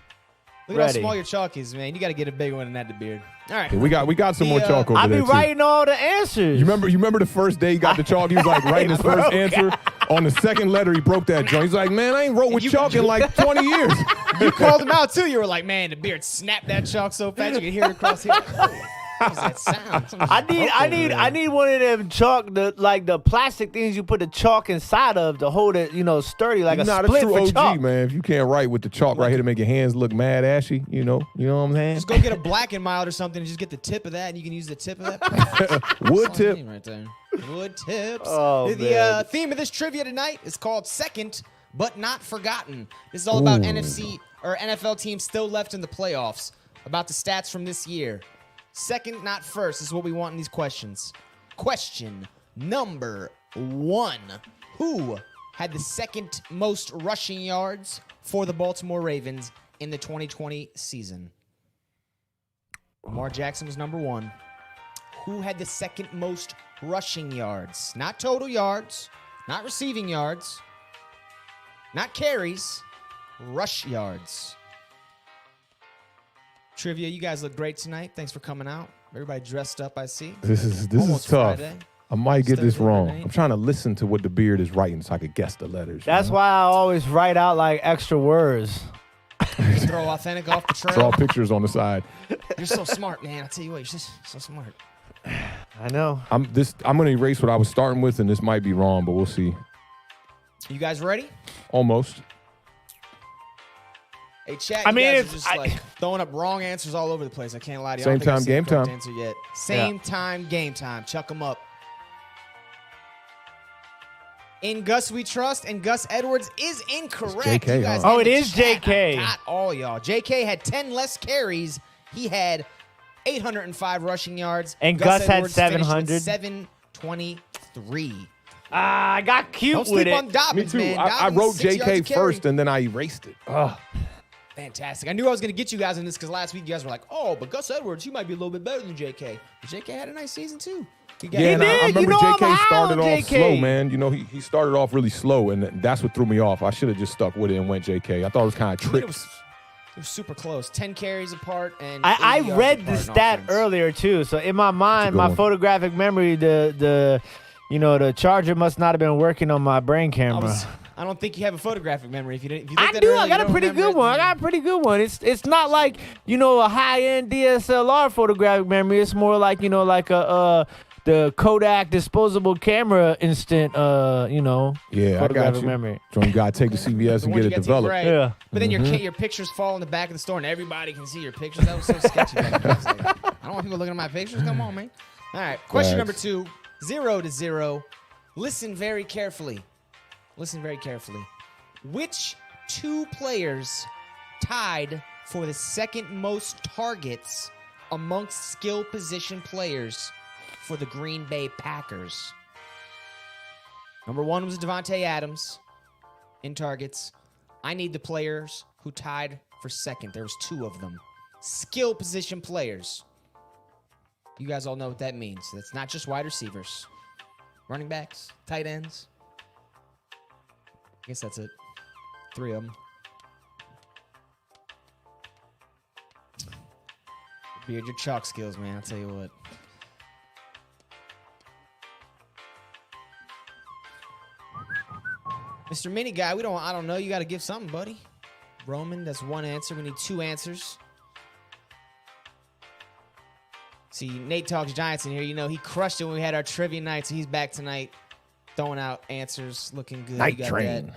Look at how small your chalk is, man. You got to get a bigger one than that, the Beard. All right. Yeah, we got some more chalk over there, I be writing all the answers. You remember the first day he got the chalk? He was like writing his first answer. On the second letter, he broke that joint. He's like, man, I ain't wrote with chalk in like 20 years. You called him out, too. You were like, man, the Beard snapped that chalk so fast you could hear it across here. What was that sound? I need one of them chalk, the plastic things you put the chalk inside of to hold it, sturdy like a split for true OG, chalk. man. If you can't write with the chalk right here to make your hands look mad ashy, you know what I'm saying? Just go get a Black and Mild or something and just get the tip of that, and you can use the tip of that. Wood tip. Right there. Wood tips. Oh, the theme of this trivia tonight is called Second But Not Forgotten. This is all about NFC or NFL teams still left in the playoffs, about the stats from this year. Second, not first, is what we want in these questions. Question number 1. Who had the second most rushing yards for the Baltimore Ravens in the 2020 season? Lamar Jackson was number 1. Who had the second most rushing yards? Not total yards, not receiving yards, not carries, rush yards. Trivia, you guys look great tonight. Thanks for coming out. Everybody dressed up, I see. This is Almost tough. Friday. I might get this Thursday wrong. night. I'm trying to listen to what the beard is writing so I could guess the letters. That's why I always write out like extra words. Throw Awthentik off the trail. Draw pictures on the side. You're so smart, man. I tell you what, you're just so smart. I know. I'm gonna erase what I was starting with, and this might be wrong, but we'll see. You guys ready? Almost. Hey, chat. I You mean, guys it's- are just like throwing up wrong answers all over the place. I can't lie to you. Same I don't think I've time, seen the game correct time. Answer yet. Same time, game time. Chuck them up. In Gus we trust, and Gus Edwards is incorrect. JK, You guys huh? Oh, in it the is chat, JK. I got all y'all. JK had 10 less carries. He had 805 rushing yards. And Gus had Edwards finished with 700. 723. I got cute Don't with sleep on it. Dobbins, Me too. man. I Dobbins, wrote 6 yards JK a carry. first, and then I erased it. Ugh. Fantastic. I knew I was going to get you guys in this because last week you guys were like, oh, but Gus Edwards, you might be a little bit better than JK. But JK had a nice season, too. Yeah, and I did. remember You know I'm JK high started on off JK. slow, man. You know, he started off really slow, and that's what threw me off. I should have just stuck with it and went JK. I thought it was kind of I mean, tricky. it was super close. 10 carries apart. And I 80 yards read the apart in stat offense. earlier too, so in my mind, good my one. photographic memory, the charger must not have been working on my brain camera. I don't think you have a photographic memory. If you didn't, if you I looked at do. it earlier, I got you a don't pretty remember good one. I it, got a pretty good one. It's not like a high end DSLR photographic memory. It's more like like the Kodak disposable camera instant Yeah, I got photographic you. memoy. So you got to take the CVS The and one get you it got to developed. right. Yeah. But then your pictures fall in the back of the store and everybody can see your pictures. That was so sketchy. Back then. I was like, I don't want people looking at my pictures. Come on, man. All right. Question number Facts. 2, 0-0. Listen very carefully. Listen very carefully. Which 2 players tied for the second most targets amongst skill position players for the Green Bay Packers? Number 1 was Devontae Adams in targets. I need the players who tied for second. There was 2 of them. Skill position players. You guys all know what that means. That's not just wide receivers. Running backs, tight ends. I guess that's it. 3 of them. Beard, your chalk skills, man. I'll tell you what. Mr. Mini Guy, I don't know. You got to give something, buddy. Roman, that's 1 answer. We need 2 answers. See, Nate Talks Giants in here. You know, he crushed it when we had our trivia night, so he's back tonight throwing out answers, looking good. Night You got train. that.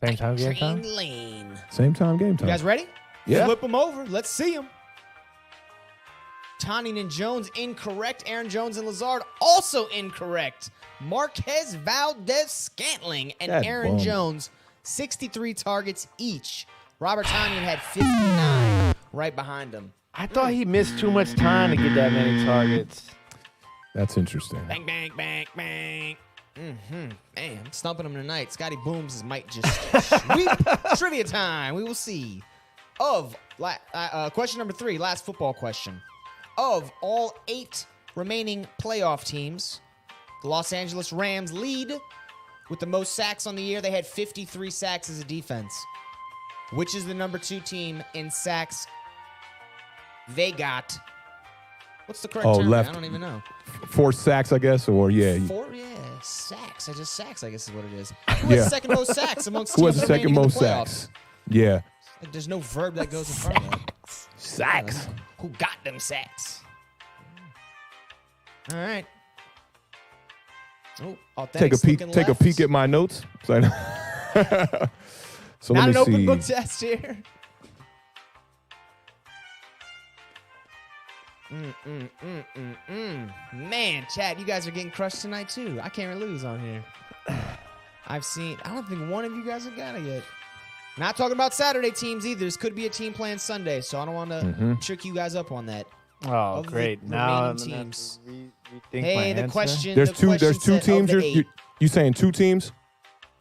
Same time, game Train time. lane. Same time, game time. You guys ready? Yeah. Flip them over. Let's see them. Tonyan and Jones incorrect. Aaron Jones and Lazard also incorrect. Marquez Valdez-Scantling and That Aaron bum. Jones, 63 targets each. Robert Tonyan had 59 right behind him. I thought he missed too much time to get that many targets. That's interesting. Bang, bang, bang, bang. Bam. Stumping him tonight. Scotty Booms might just sweep. Trivia time. We will see. Question number 3, last football question. Of all 8 remaining playoff teams, the Los Angeles Rams lead with the most sacks on the year. They had 53 sacks as a defense. Which is the number 2 team in sacks? They got. What's the correct term? left. I don't even know. 4 sacks, I guess, or yeah. 4, sacks. Sacks, I guess is what it is. Who has the second most sacks amongst Who has teams the second remaining in most the playoffs? sacks? Yeah. Like, there's no verb that goes in front of that. Sacks. Who got them sacks? All right. Oh, Take a Authentik's peek. looking Take a left. peek at my notes. So, so Not let an me open see. book test here. Man, Chad, you guys are getting crushed tonight too. I can't lose on here. I don't think one of you guys have got it yet. Not talking about Saturday teams either. This could be a team playing Sunday, so I don't want to trick you guys up on that. Oh, Of the great! Now remaining I'm gonna have teams. to rethink my Hey, the answer. question. There's the two. question There's 2 said of teams. the You 8. you saying 2 teams?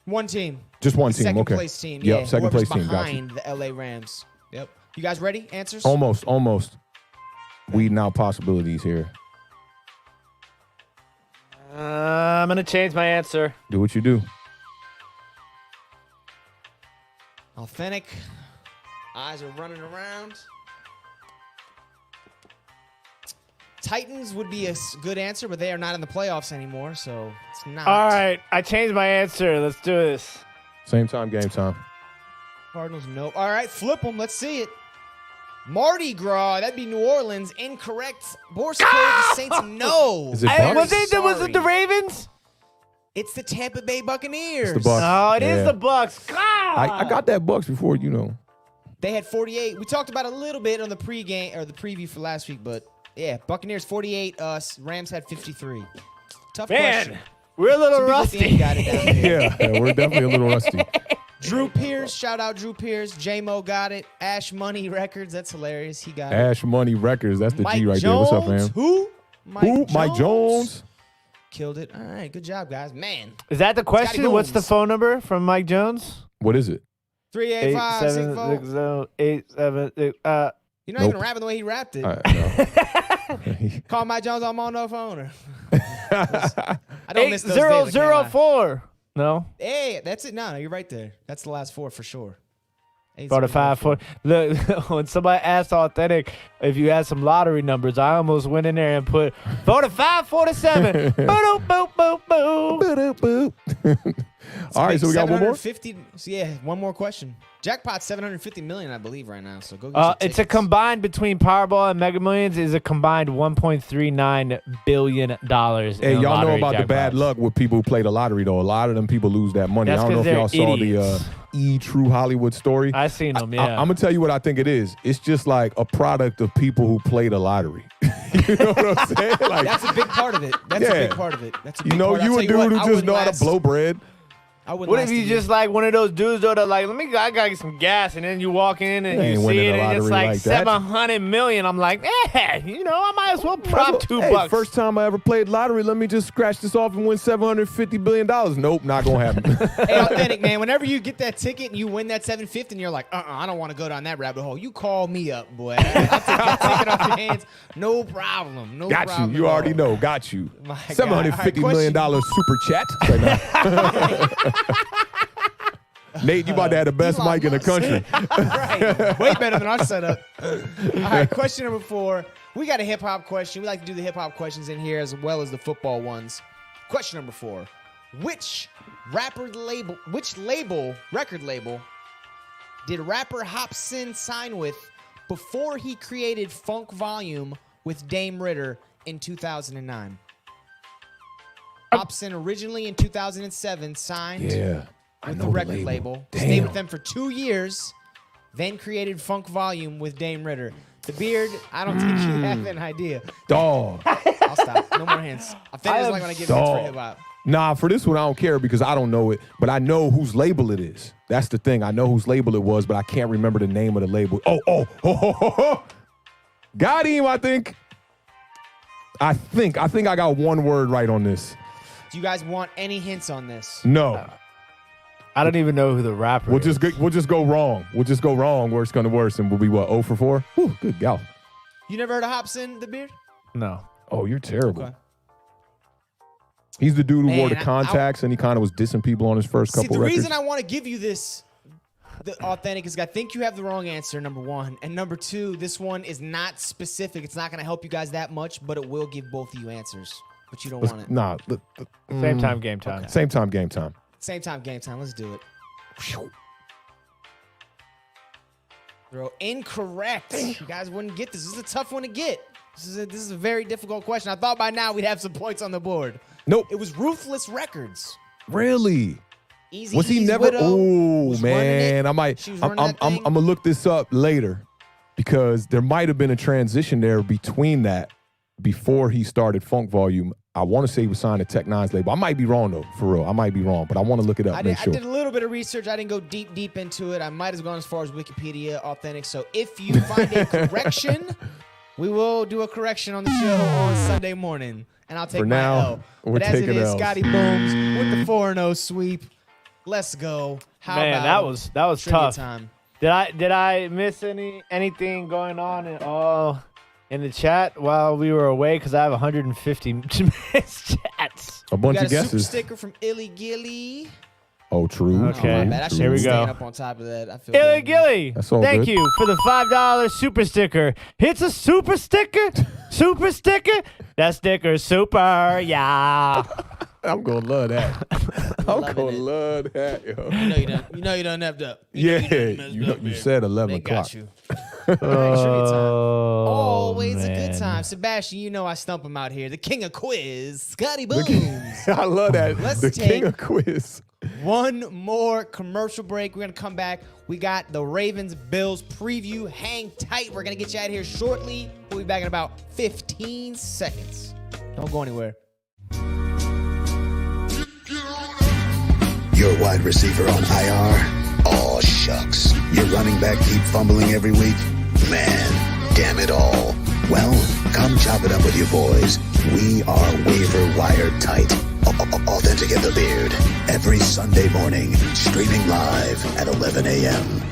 One team. Just one team. Second Okay. place team. Yep. Yeah, Second whoever's place team. Got you. behind the LA Rams. Yep. You guys ready? Answers? Almost. Weeding out possibilities here. I'm gonna change my answer. Do what you do. Authentik. Eyes are running around. Titans would be a good answer, but they are not in the playoffs anymore, so it's not. All right, I changed my answer. Let's do this. Same time, game time. Cardinals, nope. All right, flip them. Let's see it. Mardi Gras, that'd be New Orleans. Incorrect. Borsa code, the Saints, no. Is it Hey, Bucks? was it the Ravens? It's the Tampa Bay Buccaneers. It's the Bucks. Oh, it is Yeah. the Bucks. I got that Bucks before, you know. They had 48. We talked about it a little bit on the pregame or the preview for last week, but yeah, Buccaneers 48. Rams had 53. Tough question. Man, we're a little Some people rusty. got it down there. Yeah, we're definitely a little rusty. Drew Pierce, shout out Drew Pierce. J-Mo got it. Ash Money Records, that's hilarious. He got it. Ash Money Records, that's the Mike G right Jones, there. What's up, man? Who? Mike Jones? Killed it. All right, good job, guys. Man. Is that the question? Scotty What's the Booms. phone number from Mike Jones? What is it? 385-64. 876 You're not Nope. even rapping the way he rapped it. No. Call Mike Jones, I'm on the phone. I don't miss those days. I can't lie. 8004. No. Hey, that's it. No, you're right there. That's the last four for sure. 45 Look, when somebody asked Awthentik if you had some lottery numbers, I almost went in there and put 45, 47. Boop, boop, boop, boop. All right, so we got one more? 750. So yeah, one more question. Jackpot's 750 million, I believe, right now. So go get your It's a tickets. combined between Powerball and Mega Millions is a combined $1.39 billion. Hey, y'all know about the bad luck with people who play the lottery, though. A lot of them people lose that money. That's I don't know if 'cause y'all they're saw idiots. the True Hollywood story. I seen them, yeah. I'm going to tell you what I think it is. It's just like a product of people who play the lottery. You know what I'm saying? Like, That's a big part of it. That's a Yeah. big part of it. That's a big you know, part. I'll you a tell dude what, who just know how to blow bread. I wouldn't What if last you a year. just like one of those dudes though that like, I gotta get some gas, and then you walk in and They ain't you see winning it the and it's lottery like like that. 700 million. I'm like, I might as well prop Hey, $2. first time I ever played lottery, let me just scratch this off and win $750 billion. Nope, not going to happen. Hey, Authentic, man, whenever you get that ticket and you win that 750 and you're like, I don't want to go down that rabbit hole, you call me up, boy. I'll take it off your hands. No problem. No Got problem you. You at already all. know. Got you. My God. $750 All right, million super chat. Right now. Nate, you about to have the best Elon mic in the Musk. country. Right. Way better than our setup. All right, question number 4. We got a hip-hop question. We like to do the hip-hop questions in here as well as the football ones. Question number 4. Which record label, did rapper Hopsin sign with before he created Funk Volume with Dame Ritter in 2009? Hopsin originally in 2007 signed Yeah. I with know the record label. Damn. Stayed with them for 2 years, then created Funk Volume with Dame Ritter. The Beard, I don't think you have an idea. Dog. I'll stop. No more hints. I think it's like when I give hints for Dog. hip hop. Nah, for this one, I don't care because I don't know it, but I know whose label it is. That's the thing. I know whose label it was, but I can't remember the name of the label. Oh. Got him, I think. I think I got one word right on this. Do you guys want any hints on this? No. I don't even know who the rapper We'll is. just go wrong. We'll just go wrong. Worst gonna worse, and we'll be what, 0 for 4? Whew, good gal. You never heard of Hopsin, the Beard? No. Oh, you're terrible. Okay. He's the dude who wore the Man, contacts and he kind of was dissing people on his first See, couple the records. reason I want to give you this, the Authentic, is I think you have the wrong answer, number 1. And number 2, this one is not specific. It's not going to help you guys that much, but it will give both of you answers. But you don't want it. Nah, Same time, game time. Okay. same time, game time. Same time, game time. Let's do it. Throw incorrect. You guys wouldn't get this. This is a tough one to get. This is a very difficult question. I thought by now we'd have some points on the board. Nope. It was Ruthless Records. Really? Easy. Was he Easy's never? widow Oh was running man, it. I might. She was I'm running that thing. gonna look this up later because there might have been a transition there between that before he started Funk Volume. I want to say he was signed to Tech Nine's label. I might be wrong though, for real. I might be wrong, but I want to look it up. I Make sure. did a little bit of research. I didn't go deep into it. I might have gone as far as Wikipedia, Authentic. So if you find a correction, we will do a correction on the show on Sunday morning. And I'll take For my now, L. we're But as it taking is, Ls. Scotty Booms with the 4-0 sweep. Let's go. How Man, about that was trivia tough. time? Did I miss anything going on at all in the chat while we were away? Because I have 150 missed chats. A We bunch got of a super guesses. sticker from Illy Gilly. Oh, true. Okay. Oh, my bad. I should Here we be go. staying up on top of that. I feel Illy good. Gilly, That's all thank good. you for the $5 super sticker. It's a super sticker. Super sticker. That sticker's super. Yeah. I'm going to love that. I'm Loving going it. to love that, yo. You know you done effed up. Yeah, messed up, you man. said 11 They o'clock. got you. All right, trivia time. Oh, Always a man. good time. Sebastian, you know I stump him out here. The king of quiz, Scotty Booms. I love that. Let's the take- king of quiz. One more commercial break. We're going to come back. We got the Ravens-Bills preview. Hang tight. We're going to get you out of here shortly. We'll be back in about 15 seconds. Don't go anywhere. Your wide receiver on IR? Aw, shucks. Your running back keep fumbling every week? Man, damn it all. Well, come chop it up with your boys. We are waiver wire tight. Authentic in the Beard. Every Sunday morning, streaming live at 11 a.m.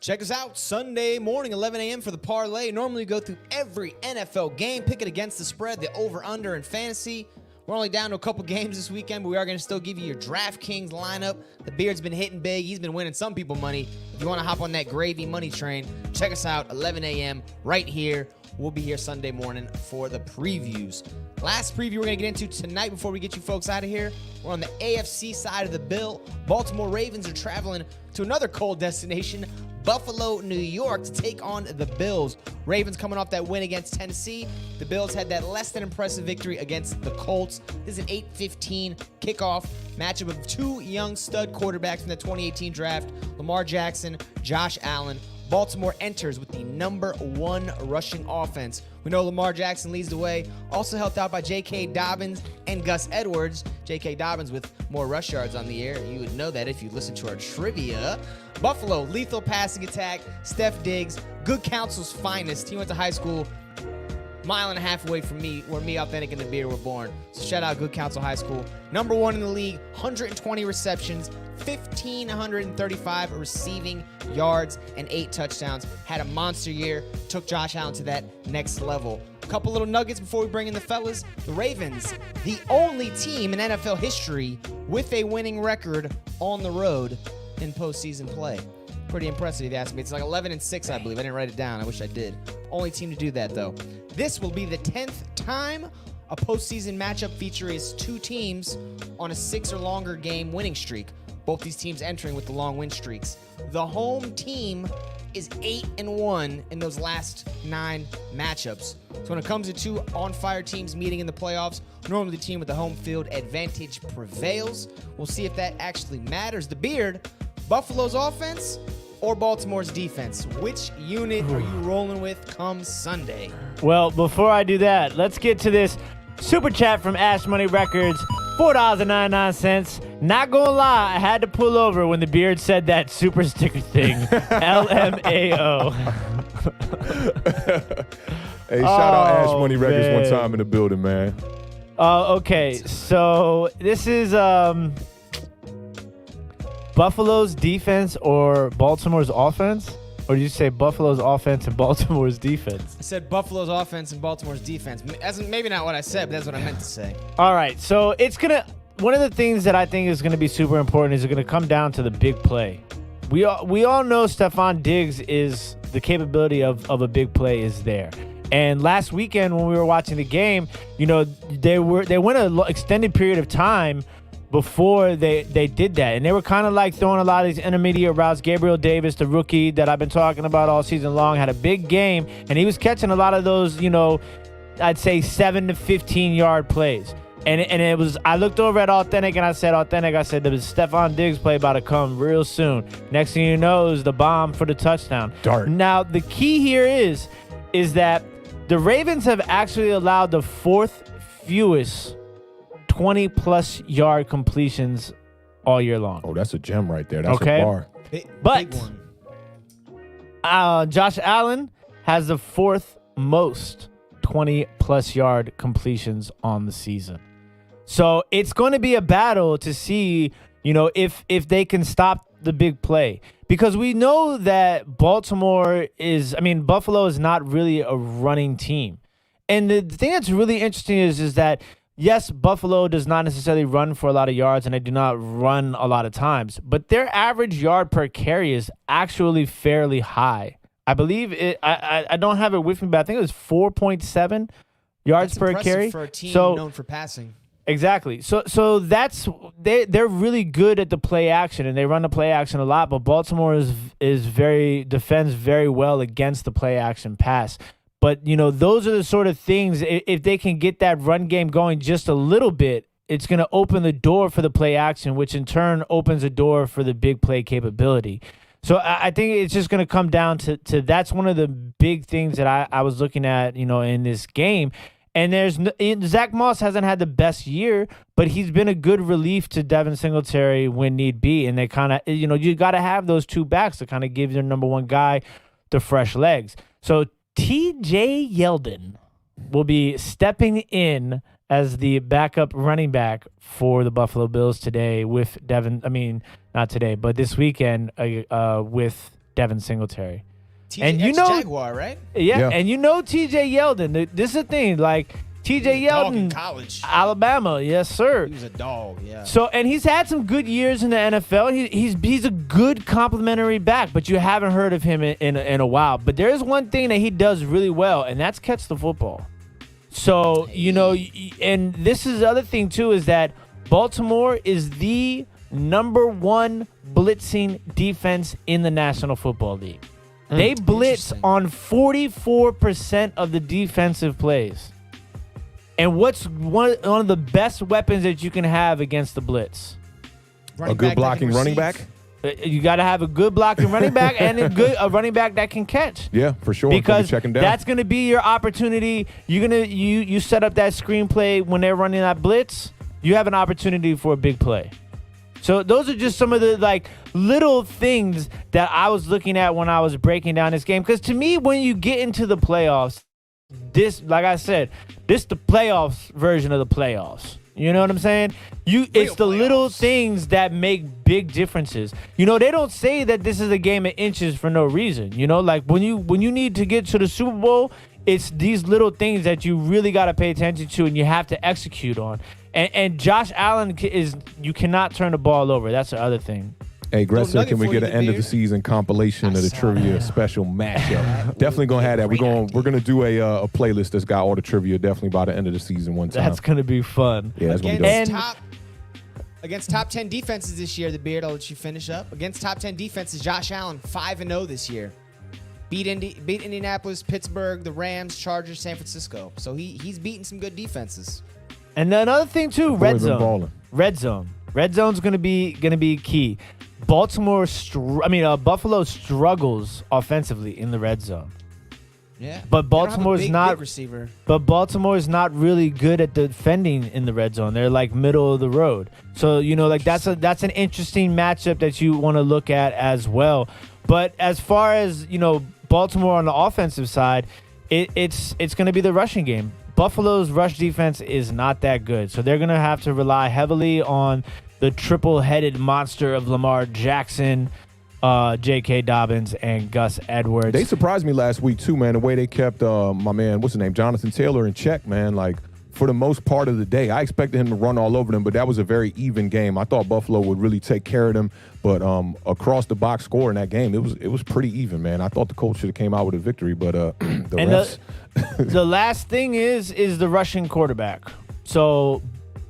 Check us out Sunday morning, 11 a.m. for the parlay. Normally we go through every NFL game, pick it against the spread, the over-under in fantasy. We're only down to a couple games this weekend, but we are going to still give you your DraftKings lineup. The Beard's been hitting big. He's been winning some people money. If you want to hop on that gravy money train, check us out 11 a.m. right here. We'll be here Sunday morning for the previews. Last preview we're going to get into tonight before we get you folks out of here. We're on the AFC side of the bill. Baltimore Ravens are traveling to another cold destination, Buffalo, New York, to take on the Bills. Ravens coming off that win against Tennessee. The Bills had that less than impressive victory against the Colts. This is an 8:15 kickoff matchup of two young stud quarterbacks from the 2018 draft, Lamar Jackson, Josh Allen. Baltimore enters with the #1 rushing offense. We know Lamar Jackson leads the way, also helped out by J.K. Dobbins and Gus Edwards. J.K. Dobbins with more rush yards on the air. You would know that if you listen to our trivia. Buffalo, lethal passing attack. Steph Diggs, good counsel's finest. He went to high school mile and a half away from me, where me, Awthentik, and the Beard were born. So shout out Good Counsel High School. #1 in the league, 120 receptions, 1,535 receiving yards, and 8 touchdowns. Had a monster year, took Josh Allen to that next level. A couple little nuggets before we bring in the fellas. The Ravens, the only team in NFL history with a winning record on the road in postseason play. Pretty impressive, if you ask me. It's like 11-6, I believe. I didn't write it down. I wish I did. Only team to do that, though. This will be the 10th time a postseason matchup features two teams on a 6 or longer game winning streak. Both these teams entering with the long win streaks. The home team is 8-1 in those last 9 matchups. So when it comes to two on-fire teams meeting in the playoffs, normally the team with the home field advantage prevails. We'll see if that actually matters. The Beard, Buffalo's offense or Baltimore's defense? Which unit are you rolling with come Sunday? Well, before I do that, let's get to this super chat from Ash Money Records. $4.99. Not gonna lie, I had to pull over when the Beard said that super sticker thing. LMAO. Hey, shout out Ash Oh, Money Records man. one time in the building, man. Okay, so this is Buffalo's defense or Baltimore's offense? Or did you say Buffalo's offense and Baltimore's defense? I said Buffalo's offense and Baltimore's defense. That's maybe not what I said, but that's what I meant to say. All right, so it's one of the things that I think is gonna be super important is gonna come down to the big play. We all know Stephon Diggs is the capability of a big play is there. And last weekend when we were watching the game, you know, they went an extended period of time before they did that. And they were kind of like throwing a lot of these intermediate routes. Gabriel Davis, the rookie that I've been talking about all season long, had a big game. And he was catching a lot of those, you know, I'd say 7 to 15-yard plays. And it was, I looked over at Awthentik and I said, the Stephon Diggs play about to come real soon. Next thing you know, it was the bomb for the touchdown. Dart. Now, the key here is that the Ravens have actually allowed the 4th fewest 20-plus yard completions all year long. Oh, that's a gem right there. That's Okay. a bar. But Big one. Josh Allen has the 4th most 20-plus yard completions on the season. So it's going to be a battle to see, you know, if they can stop the big play. Because we know that Buffalo is not really a running team. And the thing that's really interesting is that, yes, Buffalo does not necessarily run for a lot of yards, and they do not run a lot of times, but their average yard per carry is actually fairly high. I believe it. I don't have it with me, but I think it was 4.7 yards That's per impressive carry. for a team So known for passing. exactly. So that's they're really good at the play action, and they run the play action a lot. But Baltimore defends very well against the play action pass. But those are the sort of things. If they can get that run game going just a little bit, it's going to open the door for the play action, which in turn opens the door for the big play capability. So I think it's just going to come down to that's one of the big things that I was looking at, in this game. And Zach Moss hasn't had the best year, but he's been a good relief to Devin Singletary when need be. And they kind of, you got to have those two backs to kind of give your number one guy the fresh legs. So TJ Yeldon will be stepping in as the backup running back for the Buffalo Bills today with not today, but this weekend with Devin Singletary. TJ, And Jaguar, right? Yeah, and TJ Yeldon. This is the thing, like TJ Dog in Yeldon, college. Alabama, yes sir. He was a dog, yeah. So, and he's had some good years in the NFL. He's a good complimentary back, but you haven't heard of him in a while. But there's one thing that he does really well, and that's catch the football. So, and this is the other thing too, is that Baltimore is the number one blitzing defense in the National Football League. They blitz on 44% of the defensive plays. And what's one of the best weapons that you can have against the blitz? A good blocking running back? You got to have a good blocking running back and a running back that can catch. Yeah, for sure. Because checking down. that's going to be your opportunity. You set up that screenplay when they're running that blitz. You have an opportunity for a big play. So those are just some of the little things that I was looking at when I was breaking down this game. Because to me, when you get into the playoffs, this, like I said, this the playoffs version of the playoffs. You know what I'm saying? It's the little things that make big differences. They don't say that this is a game of inches for no reason. Like when you need to get to the Super Bowl, it's these little things that you really got to pay attention to and you have to execute on. And Josh Allen you cannot turn the ball over. That's the other thing. Hey, Gressa, can we get an end of the season compilation of the trivia special matchup? Definitely gonna have that. We're gonna do a playlist that's got all the trivia definitely by the end of the season one time. That's gonna be fun. Yeah, that's gonna be dope. Against top 10 defenses this year, the Beard, I'll let you finish up. Against top 10 defenses, Josh Allen 5-0 this year. Beat Indianapolis, Pittsburgh, the Rams, Chargers, San Francisco. So he's beating some good defenses. And another thing too, red zone. Balling. Red zone's gonna be key. Buffalo struggles offensively in the red zone. Yeah, but Baltimore's not big receiver. But Baltimore's not really good at defending in the red zone. They're like middle of the road. So that's an interesting matchup that you want to look at as well. But as far as Baltimore on the offensive side, it's going to be the rushing game. Buffalo's rush defense is not that good, so they're going to have to rely heavily on the triple-headed monster of Lamar Jackson, J.K. Dobbins, and Gus Edwards. They surprised me last week, too, man, the way they kept my man, what's his name, Jonathan Taylor in check, man. Like, for the most part of the day, I expected him to run all over them, but that was a very even game. I thought Buffalo would really take care of them, but across the box score in that game, it was pretty even, man. I thought the Colts should have came out with a victory, but the refs. The last thing is the rushing quarterback. So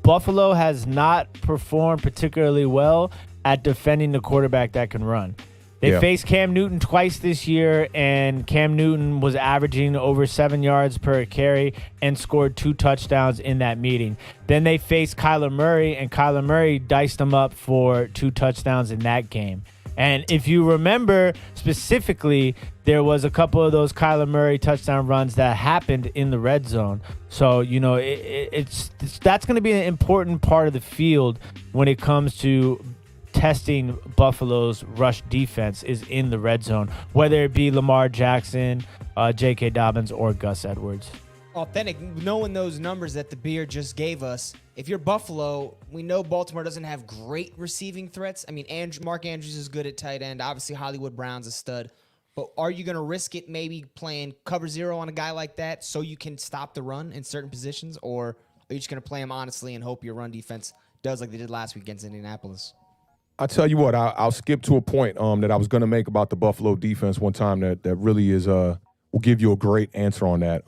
Buffalo has not performed particularly well at defending the quarterback that can run. They faced Cam Newton twice this year, and Cam Newton was averaging over 7 yards per carry and scored 2 touchdowns in that meeting. Then they faced Kyler Murray, and Kyler Murray diced them up for 2 touchdowns in that game. And if you remember specifically, there was a couple of those Kyler Murray touchdown runs that happened in the red zone. So, that's going to be an important part of the field when it comes to testing Buffalo's rush defense is in the red zone, whether it be Lamar Jackson, J.K. Dobbins, or Gus Edwards. Authentic, knowing those numbers that the Beard just gave us, if you're Buffalo, we know Baltimore doesn't have great receiving threats. I mean, Mark Andrews is good at tight end. Obviously, Hollywood Brown's a stud. But are you going to risk it maybe playing cover zero on a guy like that so you can stop the run in certain positions? Or are you just going to play him honestly and hope your run defense does like they did last week against Indianapolis? I'll tell you what, I'll skip to a point that I was going to make about the Buffalo defense one time that really is will give you a great answer on that.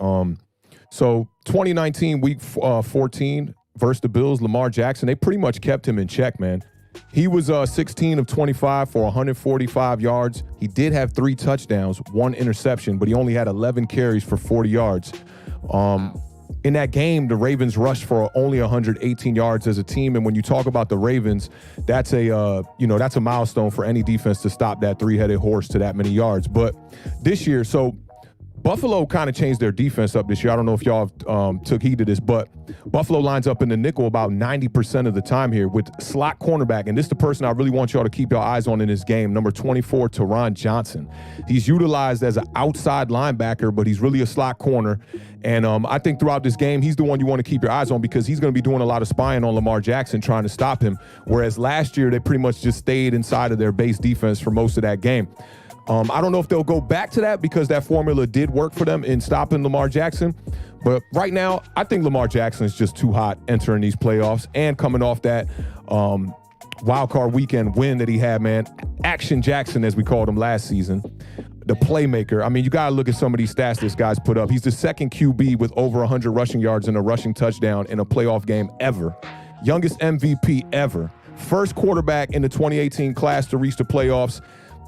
So 2019, week 14 versus the Bills, Lamar Jackson, they pretty much kept him in check, man. He was 16 of 25 for 145 yards. He did have 3 touchdowns, 1 interception, but he only had 11 carries for 40 yards. In that game, the Ravens rushed for only 118 yards as a team. And when you talk about the Ravens, that's a milestone for any defense to stop that 3-headed horse to that many yards. But this year, so Buffalo kind of changed their defense up this year. I don't know if y'all took heed to this, but Buffalo lines up in the nickel about 90% of the time here with slot cornerback. And this is the person I really want y'all to keep your eyes on in this game, number 24, Teron Johnson. He's utilized as an outside linebacker, but he's really a slot corner. And I think throughout this game, he's the one you want to keep your eyes on because he's going to be doing a lot of spying on Lamar Jackson trying to stop him. Whereas last year, they pretty much just stayed inside of their base defense for most of that game. I don't know if they'll go back to that because that formula did work for them in stopping Lamar Jackson. But right now, I think Lamar Jackson is just too hot entering these playoffs and coming off that wild card weekend win that he had, man. Action Jackson, as we called him last season, the playmaker. I mean, you got to look at some of these stats this guy's put up. He's the second QB with over 100 rushing yards and a rushing touchdown in a playoff game ever. Youngest MVP ever. First quarterback in the 2018 class to reach the playoffs.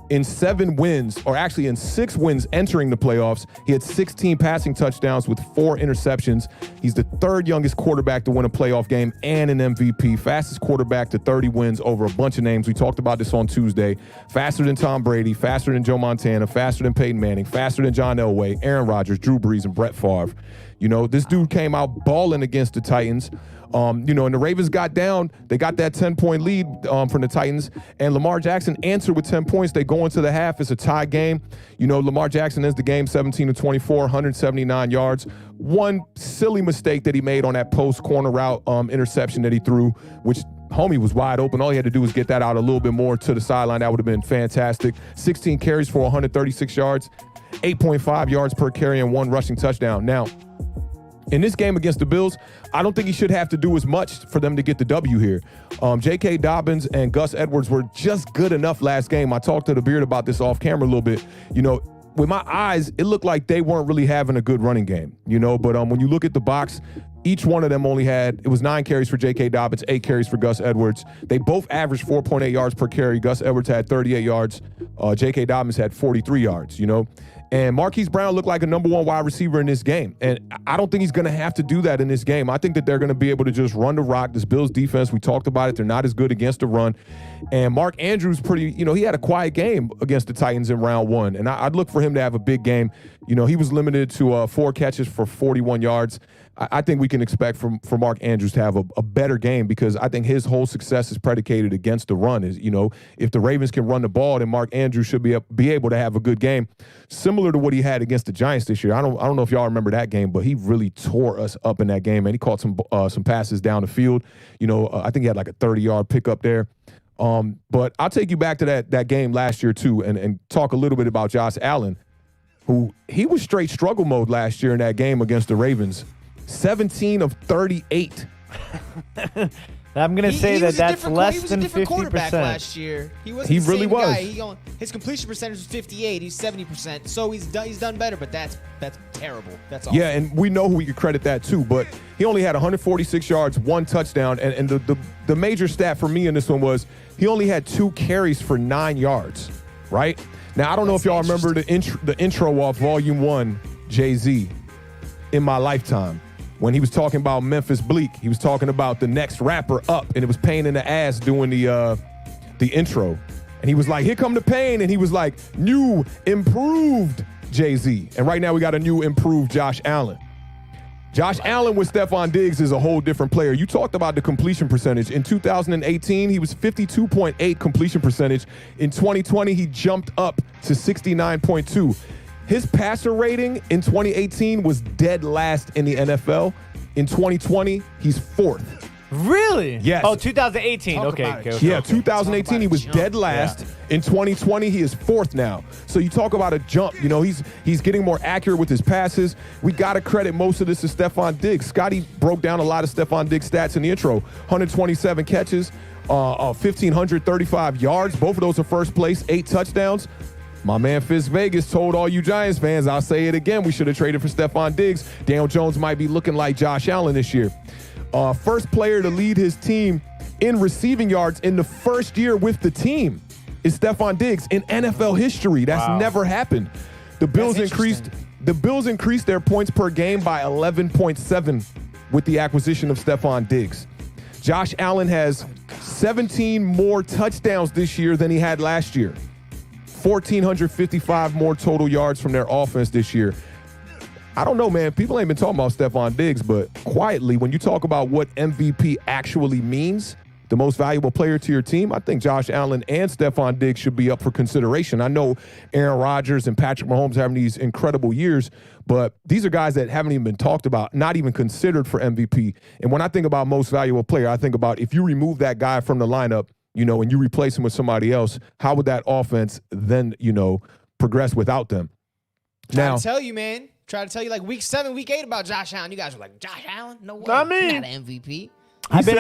In 7 wins, or actually in 6 wins entering the playoffs, he had 16 passing touchdowns with 4 interceptions. He's the 3rd youngest quarterback to win a playoff game and an MVP. Fastest quarterback to 30 wins over a bunch of names. We talked about this on Tuesday. Faster than Tom Brady, faster than Joe Montana, faster than Peyton Manning, faster than John Elway, Aaron Rodgers, Drew Brees, and Brett Favre. You know, this dude came out balling against the Titans. And the Ravens got down. They got that 10-point lead from the Titans, and Lamar Jackson answered with 10 points. They go into the half. It's a tie game. Lamar Jackson ends the game 17-24, 179 yards. One silly mistake that he made on that post corner route interception that he threw, which homie was wide open. All he had to do was get that out a little bit more to the sideline. That would have been fantastic. 16 carries for 136 yards, 8.5 yards per carry, and 1 rushing touchdown. Now, in this game against the Bills, I don't think he should have to do as much for them to get the W here. J.K. Dobbins and Gus Edwards were just good enough last game. I talked to the Beard about this off camera a little bit. With my eyes, it looked like they weren't really having a good running game, but when you look at the box, each one of them it was 9 carries for J.K. Dobbins, 8 carries for Gus Edwards. They both averaged 4.8 yards per carry. Gus Edwards had 38 yards. J.K. Dobbins had 43 yards, And Marquise Brown looked like a number 1 wide receiver in this game. And I don't think he's going to have to do that in this game. I think that they're going to be able to just run the rock. This Bills defense, we talked about it. They're not as good against the run. And Mark Andrews he had a quiet game against the Titans in round 1. And I'd look for him to have a big game. He was limited to 4 catches for 41 yards. I think we can expect from Mark Andrews to have a better game because I think his whole success is predicated against the run. If the Ravens can run the ball, then Mark Andrews should be able to have a good game, similar to what he had against the Giants this year. I don't know if y'all remember that game, but he really tore us up in that game, and he caught some passes down the field. I think he had like a 30-yard pickup there. But I'll take you back to that game last year too, and talk a little bit about Josh Allen, who he was straight struggle mode last year in that game against the Ravens. 17 of 38. I'm going to say that's less than 50%. He was a different quarterback last year. He really was. His completion percentage was 58. He's 70%. So he's done better, but that's terrible. That's awful. Yeah, and we know who we could credit that to, but he only had 146 yards, 1 touchdown, and the major stat for me in this one was he only had 2 carries for 9 yards, right? Now, I don't know if y'all remember the intro off Volume 1, Jay-Z, In My Lifetime. When he was talking about Memphis Bleak, he was talking about the next rapper up, and it was Pain in the Ass doing the intro. And he was like, here come the pain, and he was like, new, improved Jay-Z. And right now we got a new, improved Josh Allen. Josh Allen with Stephon Diggs is a whole different player. You talked about the completion percentage. In 2018, he was 52.8 completion percentage. In 2020, he jumped up to 69.2. His passer rating in 2018 was dead last in the NFL. In 2020, he's 4th. Really? Yes. Oh, 2018. Talk Okay. about it. Okay. Yeah, Okay. 2018, he was Talk about a dead jump. last. In 2020, he is fourth now. So you talk about a jump. You know, he's getting more accurate with his passes. We got to credit most of this to Stephon Diggs. Scotty broke down a lot of Stephon Diggs stats in the intro. 127 catches, 1,535 yards. Both of those are first place, 8 touchdowns. My man Fitz Vegas told all you Giants fans, I'll say it again, we should have traded for Stephon Diggs. Daniel Jones might be looking like Josh Allen this year. First player to lead his team in receiving yards in the first year with the team is Stephon Diggs in NFL history. That's never happened. The Bills increased their points per game by 11.7 with the acquisition of Stephon Diggs. Josh Allen has 17 more touchdowns this year than he had last year. 1,455 more total yards from their offense this year. I don't know, man. People ain't been talking about Stephon Diggs, but quietly, when you talk about what MVP actually means, the most valuable player to your team, I think Josh Allen and Stephon Diggs should be up for consideration. I know Aaron Rodgers and Patrick Mahomes having these incredible years, but these are guys that haven't even been talked about, not even considered for MVP. And when I think about most valuable player, I think about if you remove that guy from the lineup, you know, and you replace him with somebody else, how would that offense then, you know, progress without them? Try to tell you, man. Try to tell you like week 7, week 8 about Josh Allen. You guys were like, Josh Allen? No way. Not me. Not an MVP. I've been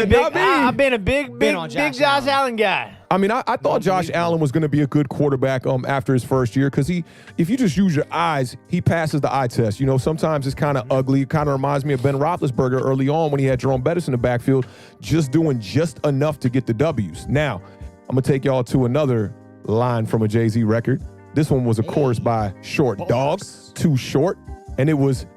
a big on Josh Josh Allen guy. I mean, I thought Josh Allen was going to be a good quarterback after his first year because if you just use your eyes, he passes the eye test. You know, sometimes it's kind of ugly. It kind of reminds me of Ben Roethlisberger early on when he had Jerome Bettis in the backfield, just doing just enough to get the W's. Now, I'm going to take y'all to another line from a Jay-Z record. This one was a chorus by Short Dog, Too Short, and it was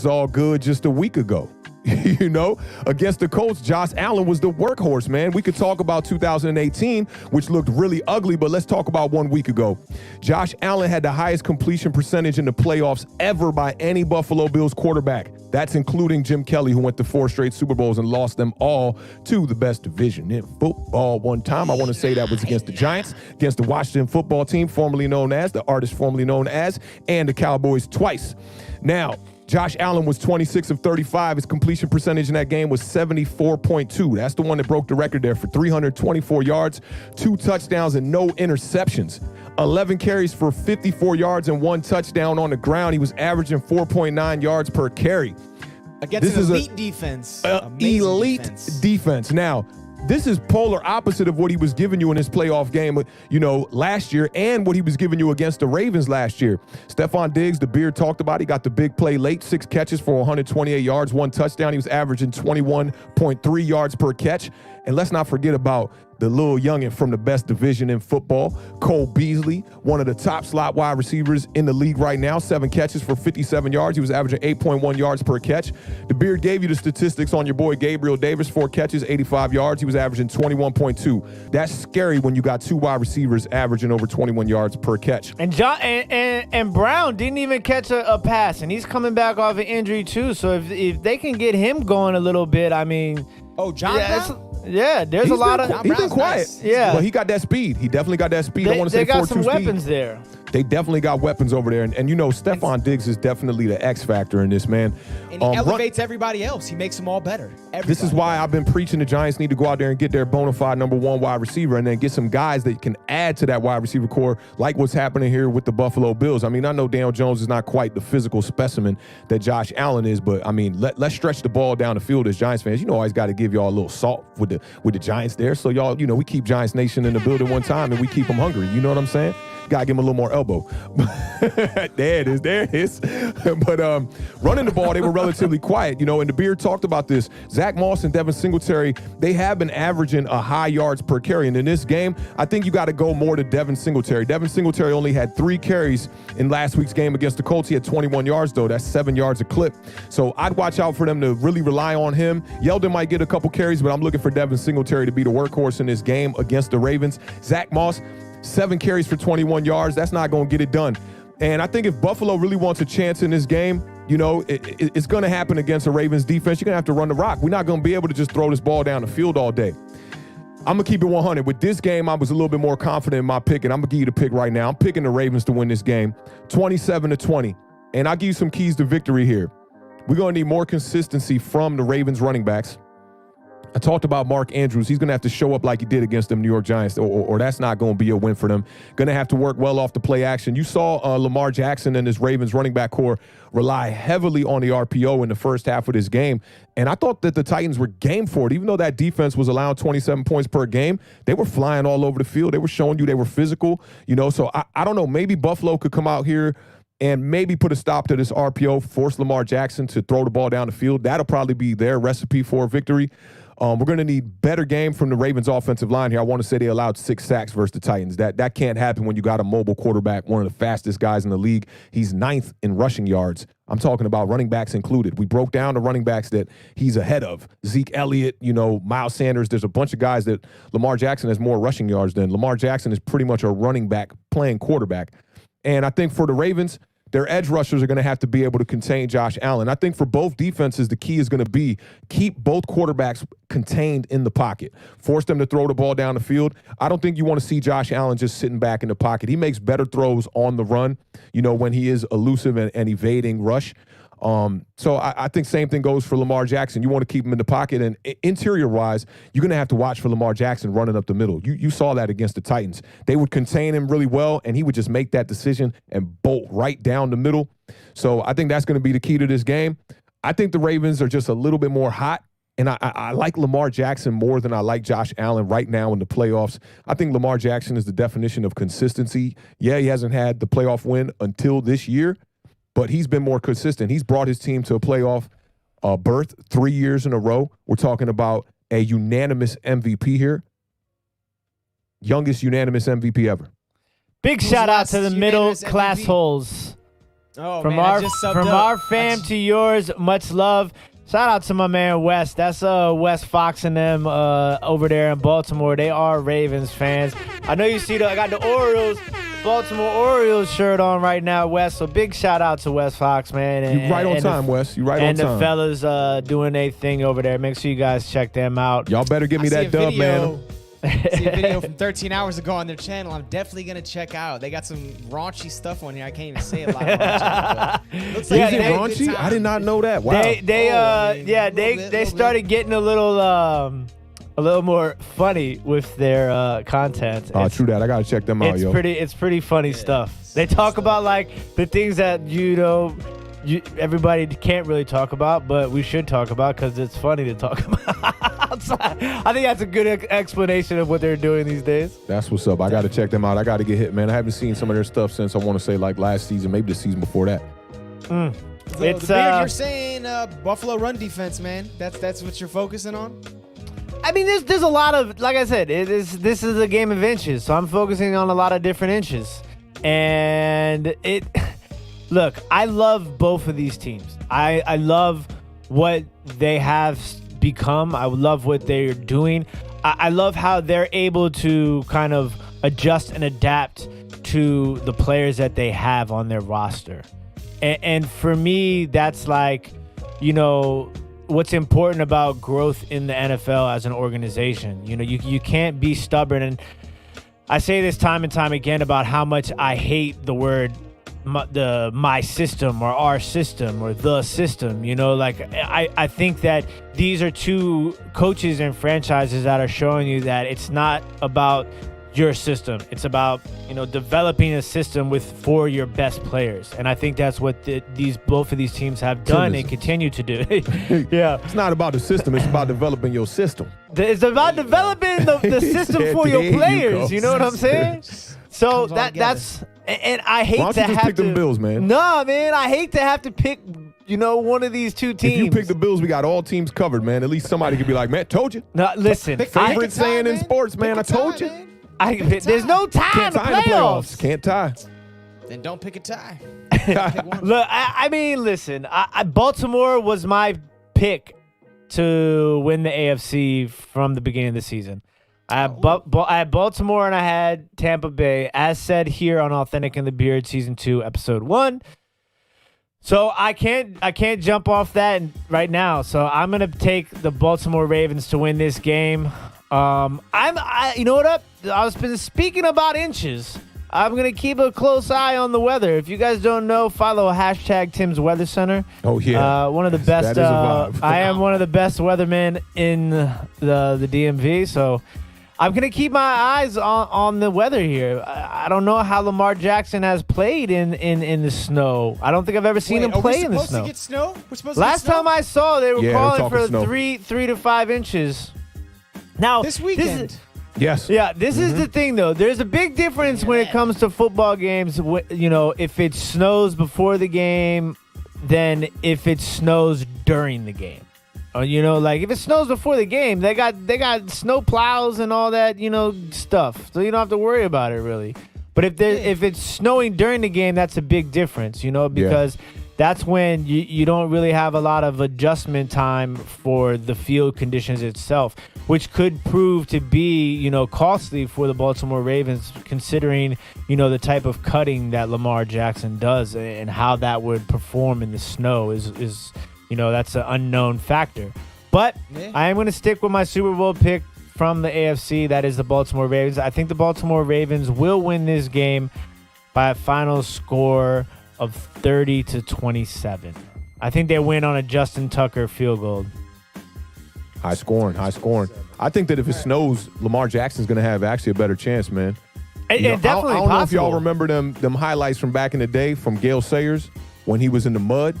all good just a week ago. You know, against the Colts, Josh Allen was the workhorse, man. We could talk about 2018, which looked really ugly, but let's talk about 1 week ago. Josh Allen had the highest completion percentage in the playoffs ever by any Buffalo Bills quarterback. That's including Jim Kelly, who went to 4 straight Super Bowls and lost them all to the best division in football one time. I want to say that was against the Giants, against the Washington football team, formerly known as, the artist formerly known as, and the Cowboys twice. Now, Josh Allen was 26 of 35. His completion percentage in that game was 74.2. That's the one that broke the record there for 324 yards, 2 touchdowns, and no interceptions. 11 carries for 54 yards and 1 touchdown on the ground. He was averaging 4.9 yards per carry. Against an elite defense. Elite defense. Now, this is polar opposite of what he was giving you in his playoff game, you know, last year and what he was giving you against the Ravens last year. Stephon Diggs, the Beard talked about, he got the big play late, 6 catches for 128 yards, 1 touchdown. He was averaging 21.3 yards per catch. And let's not forget about the little youngin' from the best division in football, Cole Beasley, one of the top slot wide receivers in the league right now, 7 catches for 57 yards. He was averaging 8.1 yards per catch. The Beard gave you the statistics on your boy Gabriel Davis, 4 catches, 85 yards. He was averaging 21.2. That's scary when you got 2 wide receivers averaging over 21 yards per catch. And and Brown didn't even catch a pass, and he's coming back off an injury too. So if they can get him going a little bit, I mean, John Brown? Yeah, there's a lot of. He's been quiet. Nice. Yeah, but he got that speed. He definitely got that speed. I want to say 4.2 they got some speed. weapons there. They definitely got weapons over there. And you know, Stephon Diggs is definitely the X factor in this, man. And he elevates everybody else. He makes them all better. This is why I've been preaching the Giants need to go out there and get their bona fide number 1 wide receiver and then get some guys that can add to that wide receiver core, like what's happening here with the Buffalo Bills. I mean, I know Daniel Jones is not quite the physical specimen that Josh Allen is, but I mean, let's stretch the ball down the field as Giants fans. You know, I always got to give y'all a little salt with the Giants there. So y'all, you know, we keep Giants Nation in the building one time and we keep them hungry. You know what I'm saying? Got to give him a little more elbow. There it is. But running the ball, they were relatively quiet, you know, and the Beard talked about this. Zach Moss and Devin Singletary, they have been averaging a high yards per carry. And in this game, I think you got to go more to Devin Singletary. Devin Singletary only had 3 carries in last week's game against the Colts. He had 21 yards, though. That's 7 yards a clip. So I'd watch out for them to really rely on him. Yeldon might get a couple carries, but I'm looking for Devin Singletary to be the workhorse in this game against the Ravens. Zach Moss, 7 carries for 21 yards. That's not going to get it done. And I think if Buffalo really wants a chance in this game, you know, it's going to happen against a Ravens defense. You're going to have to run the rock. We're not going to be able to just throw this ball down the field all day. I'm going to keep it 100. With this game, I was a little bit more confident in my pick, and I'm going to give you the pick right now. I'm picking the Ravens to win this game, 27-20. And I'll give you some keys to victory here. We're going to need more consistency from the Ravens running backs. I talked about Mark Andrews. He's going to have to show up like he did against them New York Giants, or that's not going to be a win for them. Going to have to work well off the play action. You saw Lamar Jackson and his Ravens running back core rely heavily on the RPO in the first half of this game, and I thought that the Titans were game for it. Even though that defense was allowing 27 points per game, they were flying all over the field. They were showing you they were physical, so I don't know. Maybe Buffalo could come out here and maybe put a stop to this RPO, force Lamar Jackson to throw the ball down the field. That'll probably be their recipe for a victory. We're going to need better game from the Ravens offensive line here. I want to say they allowed 6 sacks versus the Titans. That can't happen when you got a mobile quarterback, one of the fastest guys in the league. He's 9th in rushing yards. I'm talking about running backs included. We broke down the running backs that he's ahead of. Zeke Elliott, Miles Sanders. There's a bunch of guys that Lamar Jackson has more rushing yards than. Lamar Jackson is pretty much a running back playing quarterback. And I think for the Ravens, their edge rushers are going to have to be able to contain Josh Allen. I think for both defenses, the key is going to be keep both quarterbacks contained in the pocket. Force them to throw the ball down the field. I don't think you want to see Josh Allen just sitting back in the pocket. He makes better throws on the run, when he is elusive and evading rush. So I think same thing goes for Lamar Jackson. You want to keep him in the pocket, and interior-wise, you're going to have to watch for Lamar Jackson running up the middle. You saw that against the Titans. They would contain him really well, and he would just make that decision and bolt right down the middle. So I think that's going to be the key to this game. I think the Ravens are just a little bit more hot, and I like Lamar Jackson more than I like Josh Allen right now in the playoffs. I think Lamar Jackson is the definition of consistency. Yeah, he hasn't had the playoff win until this year, but he's been more consistent. He's brought his team to a playoff berth 3 years in a row. We're talking about a unanimous MVP here. Youngest unanimous MVP ever. Big shout out to the middle class holes. Oh, from man, our fam to yours, much love. Shout out to my man Wes. That's Wes Fox and them over there in Baltimore. They are Ravens fans. I know you see I got the Baltimore Orioles shirt on right now, Wes. So big shout out to Wes Fox, man. You're right on time, Wes. You're right on time. And the fellas doing their thing over there. Make sure you guys check them out. Y'all better give me that dub, man. See a video from 13 hours ago on their channel. I'm definitely gonna check out. They got some raunchy stuff on here. I can't even say it live. Looks like is it raunchy? I did not know that. Wow. They started getting a little more funny with their content. Oh, true that. I gotta check them out, yo. It's pretty funny stuff. They talk about the things that everybody can't really talk about, but we should talk about because it's funny to talk about. I think that's a good explanation of what they're doing these days. That's what's up. I got to check them out. I got to get hit, man. I haven't seen some of their stuff since I want to say last season, maybe the season before that. You're saying Buffalo run defense, man. That's what you're focusing on? I mean, there's a lot of, like I said, this is a game of inches, so I'm focusing on a lot of different inches. And look, I love both of these teams. I love what they have become. I love what they're doing. I love how they're able to kind of adjust and adapt to the players that they have on their roster. And for me, that's what's important about growth in the NFL as an organization. You can't be stubborn. And I say this time and time again about how much I hate the word my system or our system or the system. I think that these are two coaches and franchises that are showing you that it's not about your system. It's about developing a system for your best players, and I think that's what both of these teams have done and continue to do. Yeah, it's not about the system. It's about developing your system. It's about developing the system for your players. You know what I'm saying? So that's. And I hate to have to. Why don't you just pick them Bills, man? Nah, man, I hate to have to pick, one of these two teams. If you pick the Bills, we got all teams covered, man. At least somebody could be like, man, told you. No, listen. Favorite saying in sports, man, I told you. There's no tie in the playoffs. Can't tie. Then don't pick a tie. Look, I mean, listen. Baltimore was my pick to win the AFC from the beginning of the season. I had Baltimore and I had Tampa Bay, as said here on Authentic and the Beard, Season 2, Episode 1. So I can't jump off that right now. So I'm gonna take the Baltimore Ravens to win this game. You know what up? I was been speaking about inches. I'm going to keep a close eye on the weather. If you guys don't know, follow hashtag Tim's Weather Center. Oh, yeah. One of the best. That is a vibe. I am one of the best weathermen in the DMV, so I'm going to keep my eyes on the weather here. I don't know how Lamar Jackson has played in the snow. I don't think I've ever seen him play in the snow. Are we supposed to get snow? We're supposed Last to get snow? time I saw, they were calling for snow. 3 to 5 inches. Now This weekend. Yes. Yeah, this is the thing, though. There's a big difference when it comes to football games. You know, if it snows before the game, than if it snows during the game. You know, like if it snows before the game, they got snow plows and all that, you know, stuff. So you don't have to worry about it really. But if it's snowing during the game, that's a big difference, you know, because that's when you don't really have a lot of adjustment time for the field conditions itself, which could prove to be, you know, costly for the Baltimore Ravens, considering, you know, the type of cutting that Lamar Jackson does and how that would perform in the snow is you know, that's an unknown factor. But I am going to stick with my Super Bowl pick from the AFC. That is the Baltimore Ravens. I think the Baltimore Ravens will win this game by a final score of 30-27. I think they win on a Justin Tucker field goal. High scoring. I think that if it snows, Lamar Jackson's going to have actually a better chance, man. And definitely I don't know if possible. y'all remember them highlights from back in the day from Gale Sayers when he was in the mud.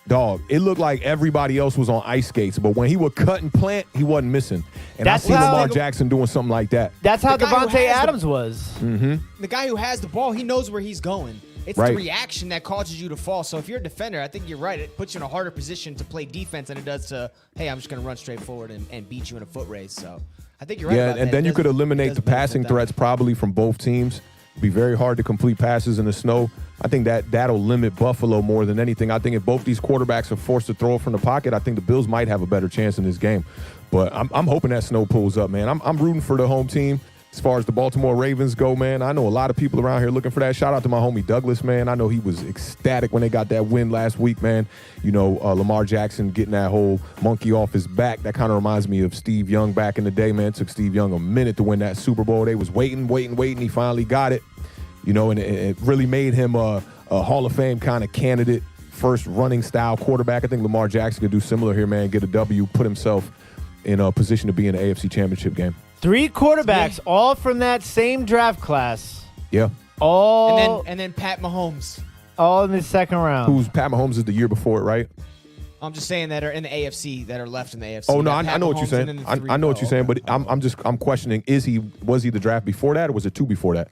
Dog, it looked like everybody else was on ice skates, but when he would cut and plant, he wasn't missing. And I see Lamar Jackson doing something like that. That's how Devontae Adams was. The guy who has the ball, he knows where he's going. It's the reaction that causes you to fall. So if you're a defender, I think you're right. It puts you in a harder position to play defense than it does to, hey, I'm just going to run straight forward and beat you in a foot race. So I think you're right about that. And then you could eliminate the passing threats probably from both teams. It'd be very hard to complete passes in the snow. I think that'll limit Buffalo more than anything. I think if both these quarterbacks are forced to throw from the pocket, I think the Bills might have a better chance in this game. But I'm hoping that snow pulls up, man. I'm rooting for the home team. As far as the Baltimore Ravens go, man, I know a lot of people around here looking for that. Shout out to my homie Douglas, man. I know he was ecstatic when they got that win last week, man. You know, Lamar Jackson getting that whole monkey off his back. That kind of reminds me of Steve Young back in the day, man. It took Steve Young a minute to win that Super Bowl. They was waiting. He finally got it. You know, and it really made him a Hall of Fame kind of candidate, first running style quarterback. I think Lamar Jackson could do similar here, man. Get a W, put himself in a position to be in the AFC Championship game. 3 quarterbacks, all from that same draft class. Yeah. All and then Pat Mahomes. All in the second round. Who's Pat Mahomes is the year before it, right? I'm just saying that are in the AFC, that are left in the AFC. Oh no, I know what you're saying. I know what you're saying, but I'm questioning: was he the draft before that, or was it 2 before that?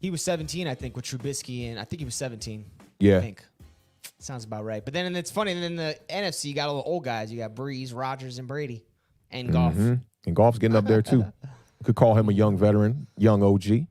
He was 17, I think, with Trubisky, and I think he was 17. Yeah. I think. Sounds about right. But then it's funny, and then the NFC, you got all the old guys. You got Breeze, Rodgers, and Brady, and Goff. And Goff's getting up there, too. You could call him a young veteran, young OG. Yeah,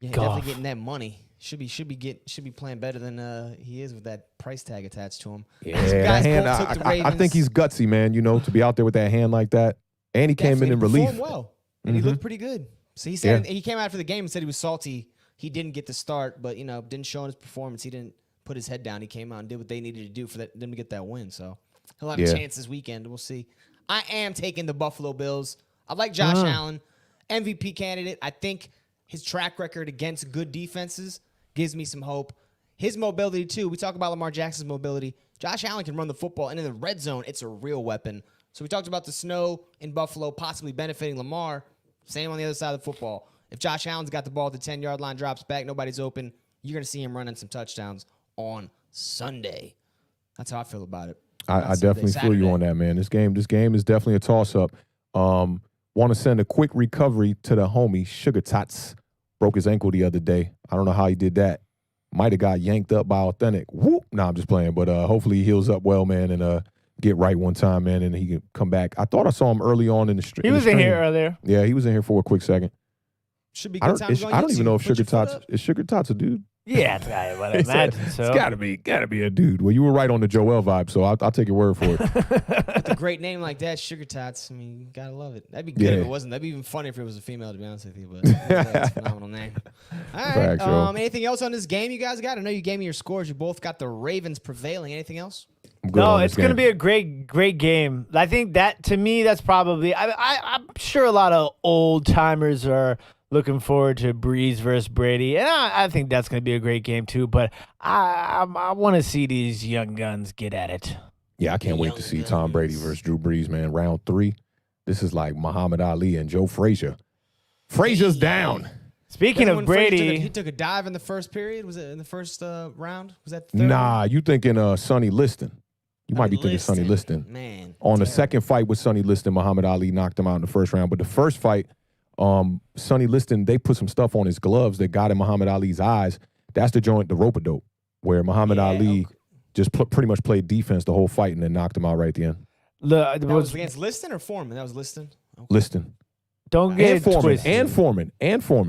definitely getting that money. Should be playing better than he is with that price tag attached to him. Yeah, that hand, I think he's gutsy, man, you know, to be out there with that hand like that. And he came in relief. Well, and he looked pretty good. So he said he came after the game and said he was salty. He didn't get the start, but, you know, didn't show in his performance. He didn't put his head down. He came out and did what they needed to do for them to get that win. So he'll have a chance this weekend. We'll see. I am taking the Buffalo Bills. I like Josh Allen, MVP candidate. I think his track record against good defenses gives me some hope. His mobility, too. We talk about Lamar Jackson's mobility. Josh Allen can run the football, and in the red zone, it's a real weapon. So we talked about the snow in Buffalo possibly benefiting Lamar. Same on the other side of the football. If Josh Allen's got the ball at the 10-yard line, drops back, nobody's open, you're going to see him running some touchdowns on Sunday. That's how I feel about it. I definitely feel you on that, man. This game is definitely a toss-up. Want to send a quick recovery to the homie, Sugar Tots. Broke his ankle the other day. I don't know how he did that. Might have got yanked up by Awthentik. Whoop! Nah, I'm just playing. But hopefully he heals up well, man, and get right one time, man, and he can come back. I thought I saw him early on in the stream. He was in here earlier. Yeah, he was in here for a quick second. Should be good time. I don't even know if Sugar Tots is Sugar Tots a dude. Yeah, I would imagine so. It's gotta be a dude. Well, you were right on the Joel vibe, so I'll take your word for it. With a great name like that, Sugar Tots. I mean, you gotta love it. That'd be good if it wasn't. That'd be even funny if it was a female, to be honest with you. But that's a phenomenal name. All right. Facts, anything else on this game you guys got? I know you gave me your scores. You both got the Ravens prevailing. Anything else? No, it's going to be a great game. I think that, to me, that's probably. I'm sure a lot of old timers are Looking forward to Breeze versus Brady. And I think that's going to be a great game, too. But I want to see these young guns get at it. Yeah, I can't wait to see Tom Brady versus Drew Brees, man. Round 3. This is like Muhammad Ali and Joe Frazier. Frazier's down. Speaking of Brady. He took a dive in the first period. Was it in the first round? Was that the third Nah, round? you thinking Sonny Liston. You might be thinking Sonny Liston. Man. On the second fight with Sonny Liston, Muhammad Ali knocked him out in the first round. But the first fight, Sonny Liston, they put some stuff on his gloves that got in Muhammad Ali's eyes. That's the joint, the rope-a-dope, where Muhammad Ali just pretty much played defense the whole fight and then knocked him out right at the end. That was against Liston or Foreman? That was Liston? Okay. Liston. Don't get it twisted. And Foreman.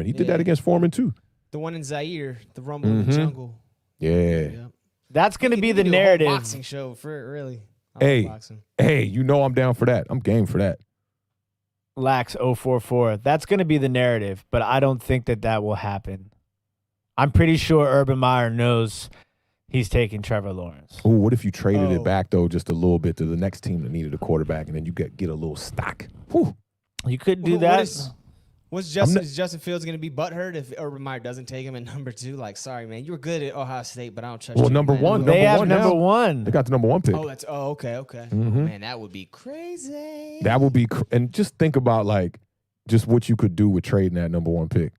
He did that against Foreman, too. The one in Zaire, the Rumble in the Jungle. Yeah. Yep. That's going to be the do narrative. A whole boxing show for it, really. Hey, you know I'm down for that. I'm game for that. Lax 044. That's going to be the narrative, but I don't think that will happen. I'm pretty sure Urban Meyer knows he's taking Trevor Lawrence. Ooh, what if you traded it back, though, just a little bit to the next team that needed a quarterback, and then you get a little stock? Whew. You could do that. Is Justin Fields going to be butthurt if Urban Meyer doesn't take him at number 2? Like, sorry, man, you were good at Ohio State, but I don't trust you. Well, number one. They have now. number 1. They got the number 1 pick. Okay. Mm-hmm. Man, that would be crazy. That would be, and just think about like just what you could do with trading that number 1 pick.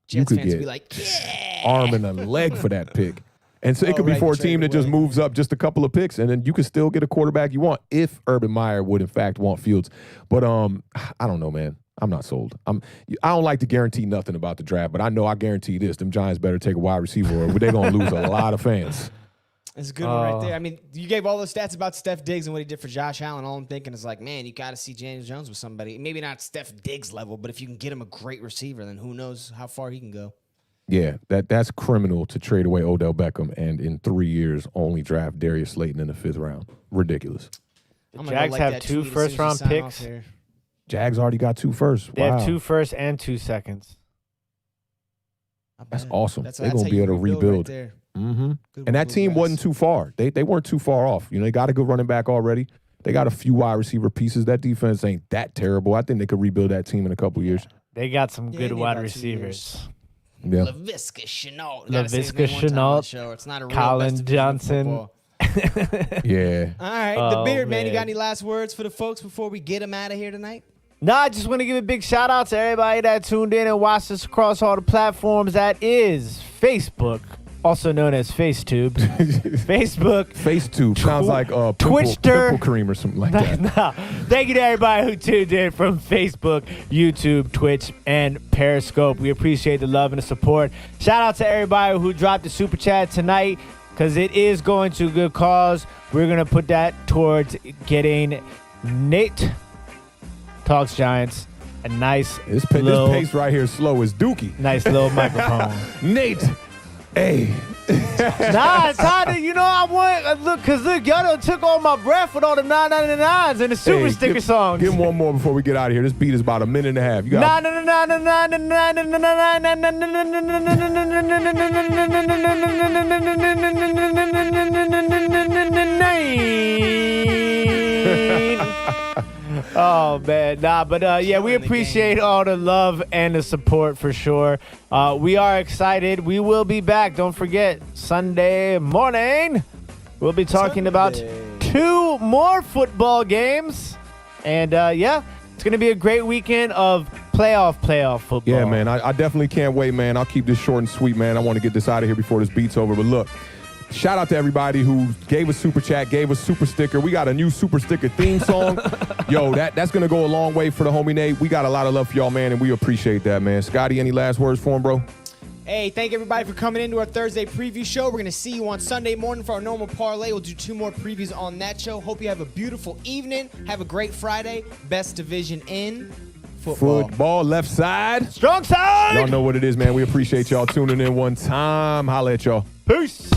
Jets you could fans get would be like, yeah, arm and a leg for that pick. And so it could be for a team that just moves up just a couple of picks, and then you could still get a quarterback you want if Urban Meyer would in fact want Fields. But I don't know, man. I'm not sold. I don't like to guarantee nothing about the draft, but I know I guarantee this: them Giants better take a wide receiver, or they're gonna lose a lot of fans. It's a good one right there. I mean, you gave all those stats about Steph Diggs and what he did for Josh Allen. All I'm thinking is like, man, you got to see James Jones with somebody. Maybe not Steph Diggs level, but if you can get him a great receiver, then who knows how far he can go. Yeah, that's criminal to trade away Odell Beckham and in 3 years only draft Darius Slayton in the 5th round. Ridiculous. The Jags have 2 first-round picks. Jags already got 2 firsts. They have 2 firsts and 2 seconds. That's awesome. They're going to be able to rebuild. Right and that team wasn't too far. They weren't too far off. You know, they got a good running back already. They got a few wide receiver pieces. That defense ain't that terrible. I think they could rebuild that team in a couple years. They got some good wide receivers. Yeah. LaVisca Chenault. It's not a real Colin Johnson. Yeah. All right. The Beard, man. You got any last words for the folks before we get them out of here tonight? No, I just want to give a big shout out to everybody that tuned in and watched us across all the platforms. That is Facebook, also known as FaceTube. Facebook. FaceTube. Sounds like pimple cream or something like that. No. Thank you to everybody who tuned in from Facebook, YouTube, Twitch, and Periscope. We appreciate the love and the support. Shout out to everybody who dropped the super chat tonight, because it is going to a good cause. We're going to put that towards getting Nate Talks Giants a nice this pace right here slow as Dookie. Nice little microphone. Nate, hey. Nah, it's hard to, I want, look, y'all done took all my breath with all the 999s and the super sticker songs. Give him one more before we get out of here. This beat is about a minute and a half. You got Oh, man. We appreciate all the love and the support for sure. We are excited. We will be back. Don't forget, Sunday morning, we'll be talking about 2 more football games. And, it's going to be a great weekend of playoff football. Yeah, man. I definitely can't wait, man. I'll keep this short and sweet, man. I want to get this out of here before this beat's over. But look, shout out to everybody who gave us super chat, gave us super sticker. We got a new super sticker theme song. Yo, that's going to go a long way for the homie Nate. We got a lot of love for y'all, man, and we appreciate that, man. Scotty, any last words for him, bro? Hey, thank everybody for coming into our Thursday preview show. We're going to see you on Sunday morning for our normal parlay. We'll do 2 more previews on that show. Hope you have a beautiful evening. Have a great Friday. Best division in football. Left side. Strong side. Y'all know what it is, man. We appreciate y'all tuning in one time. Holla at y'all. Peace.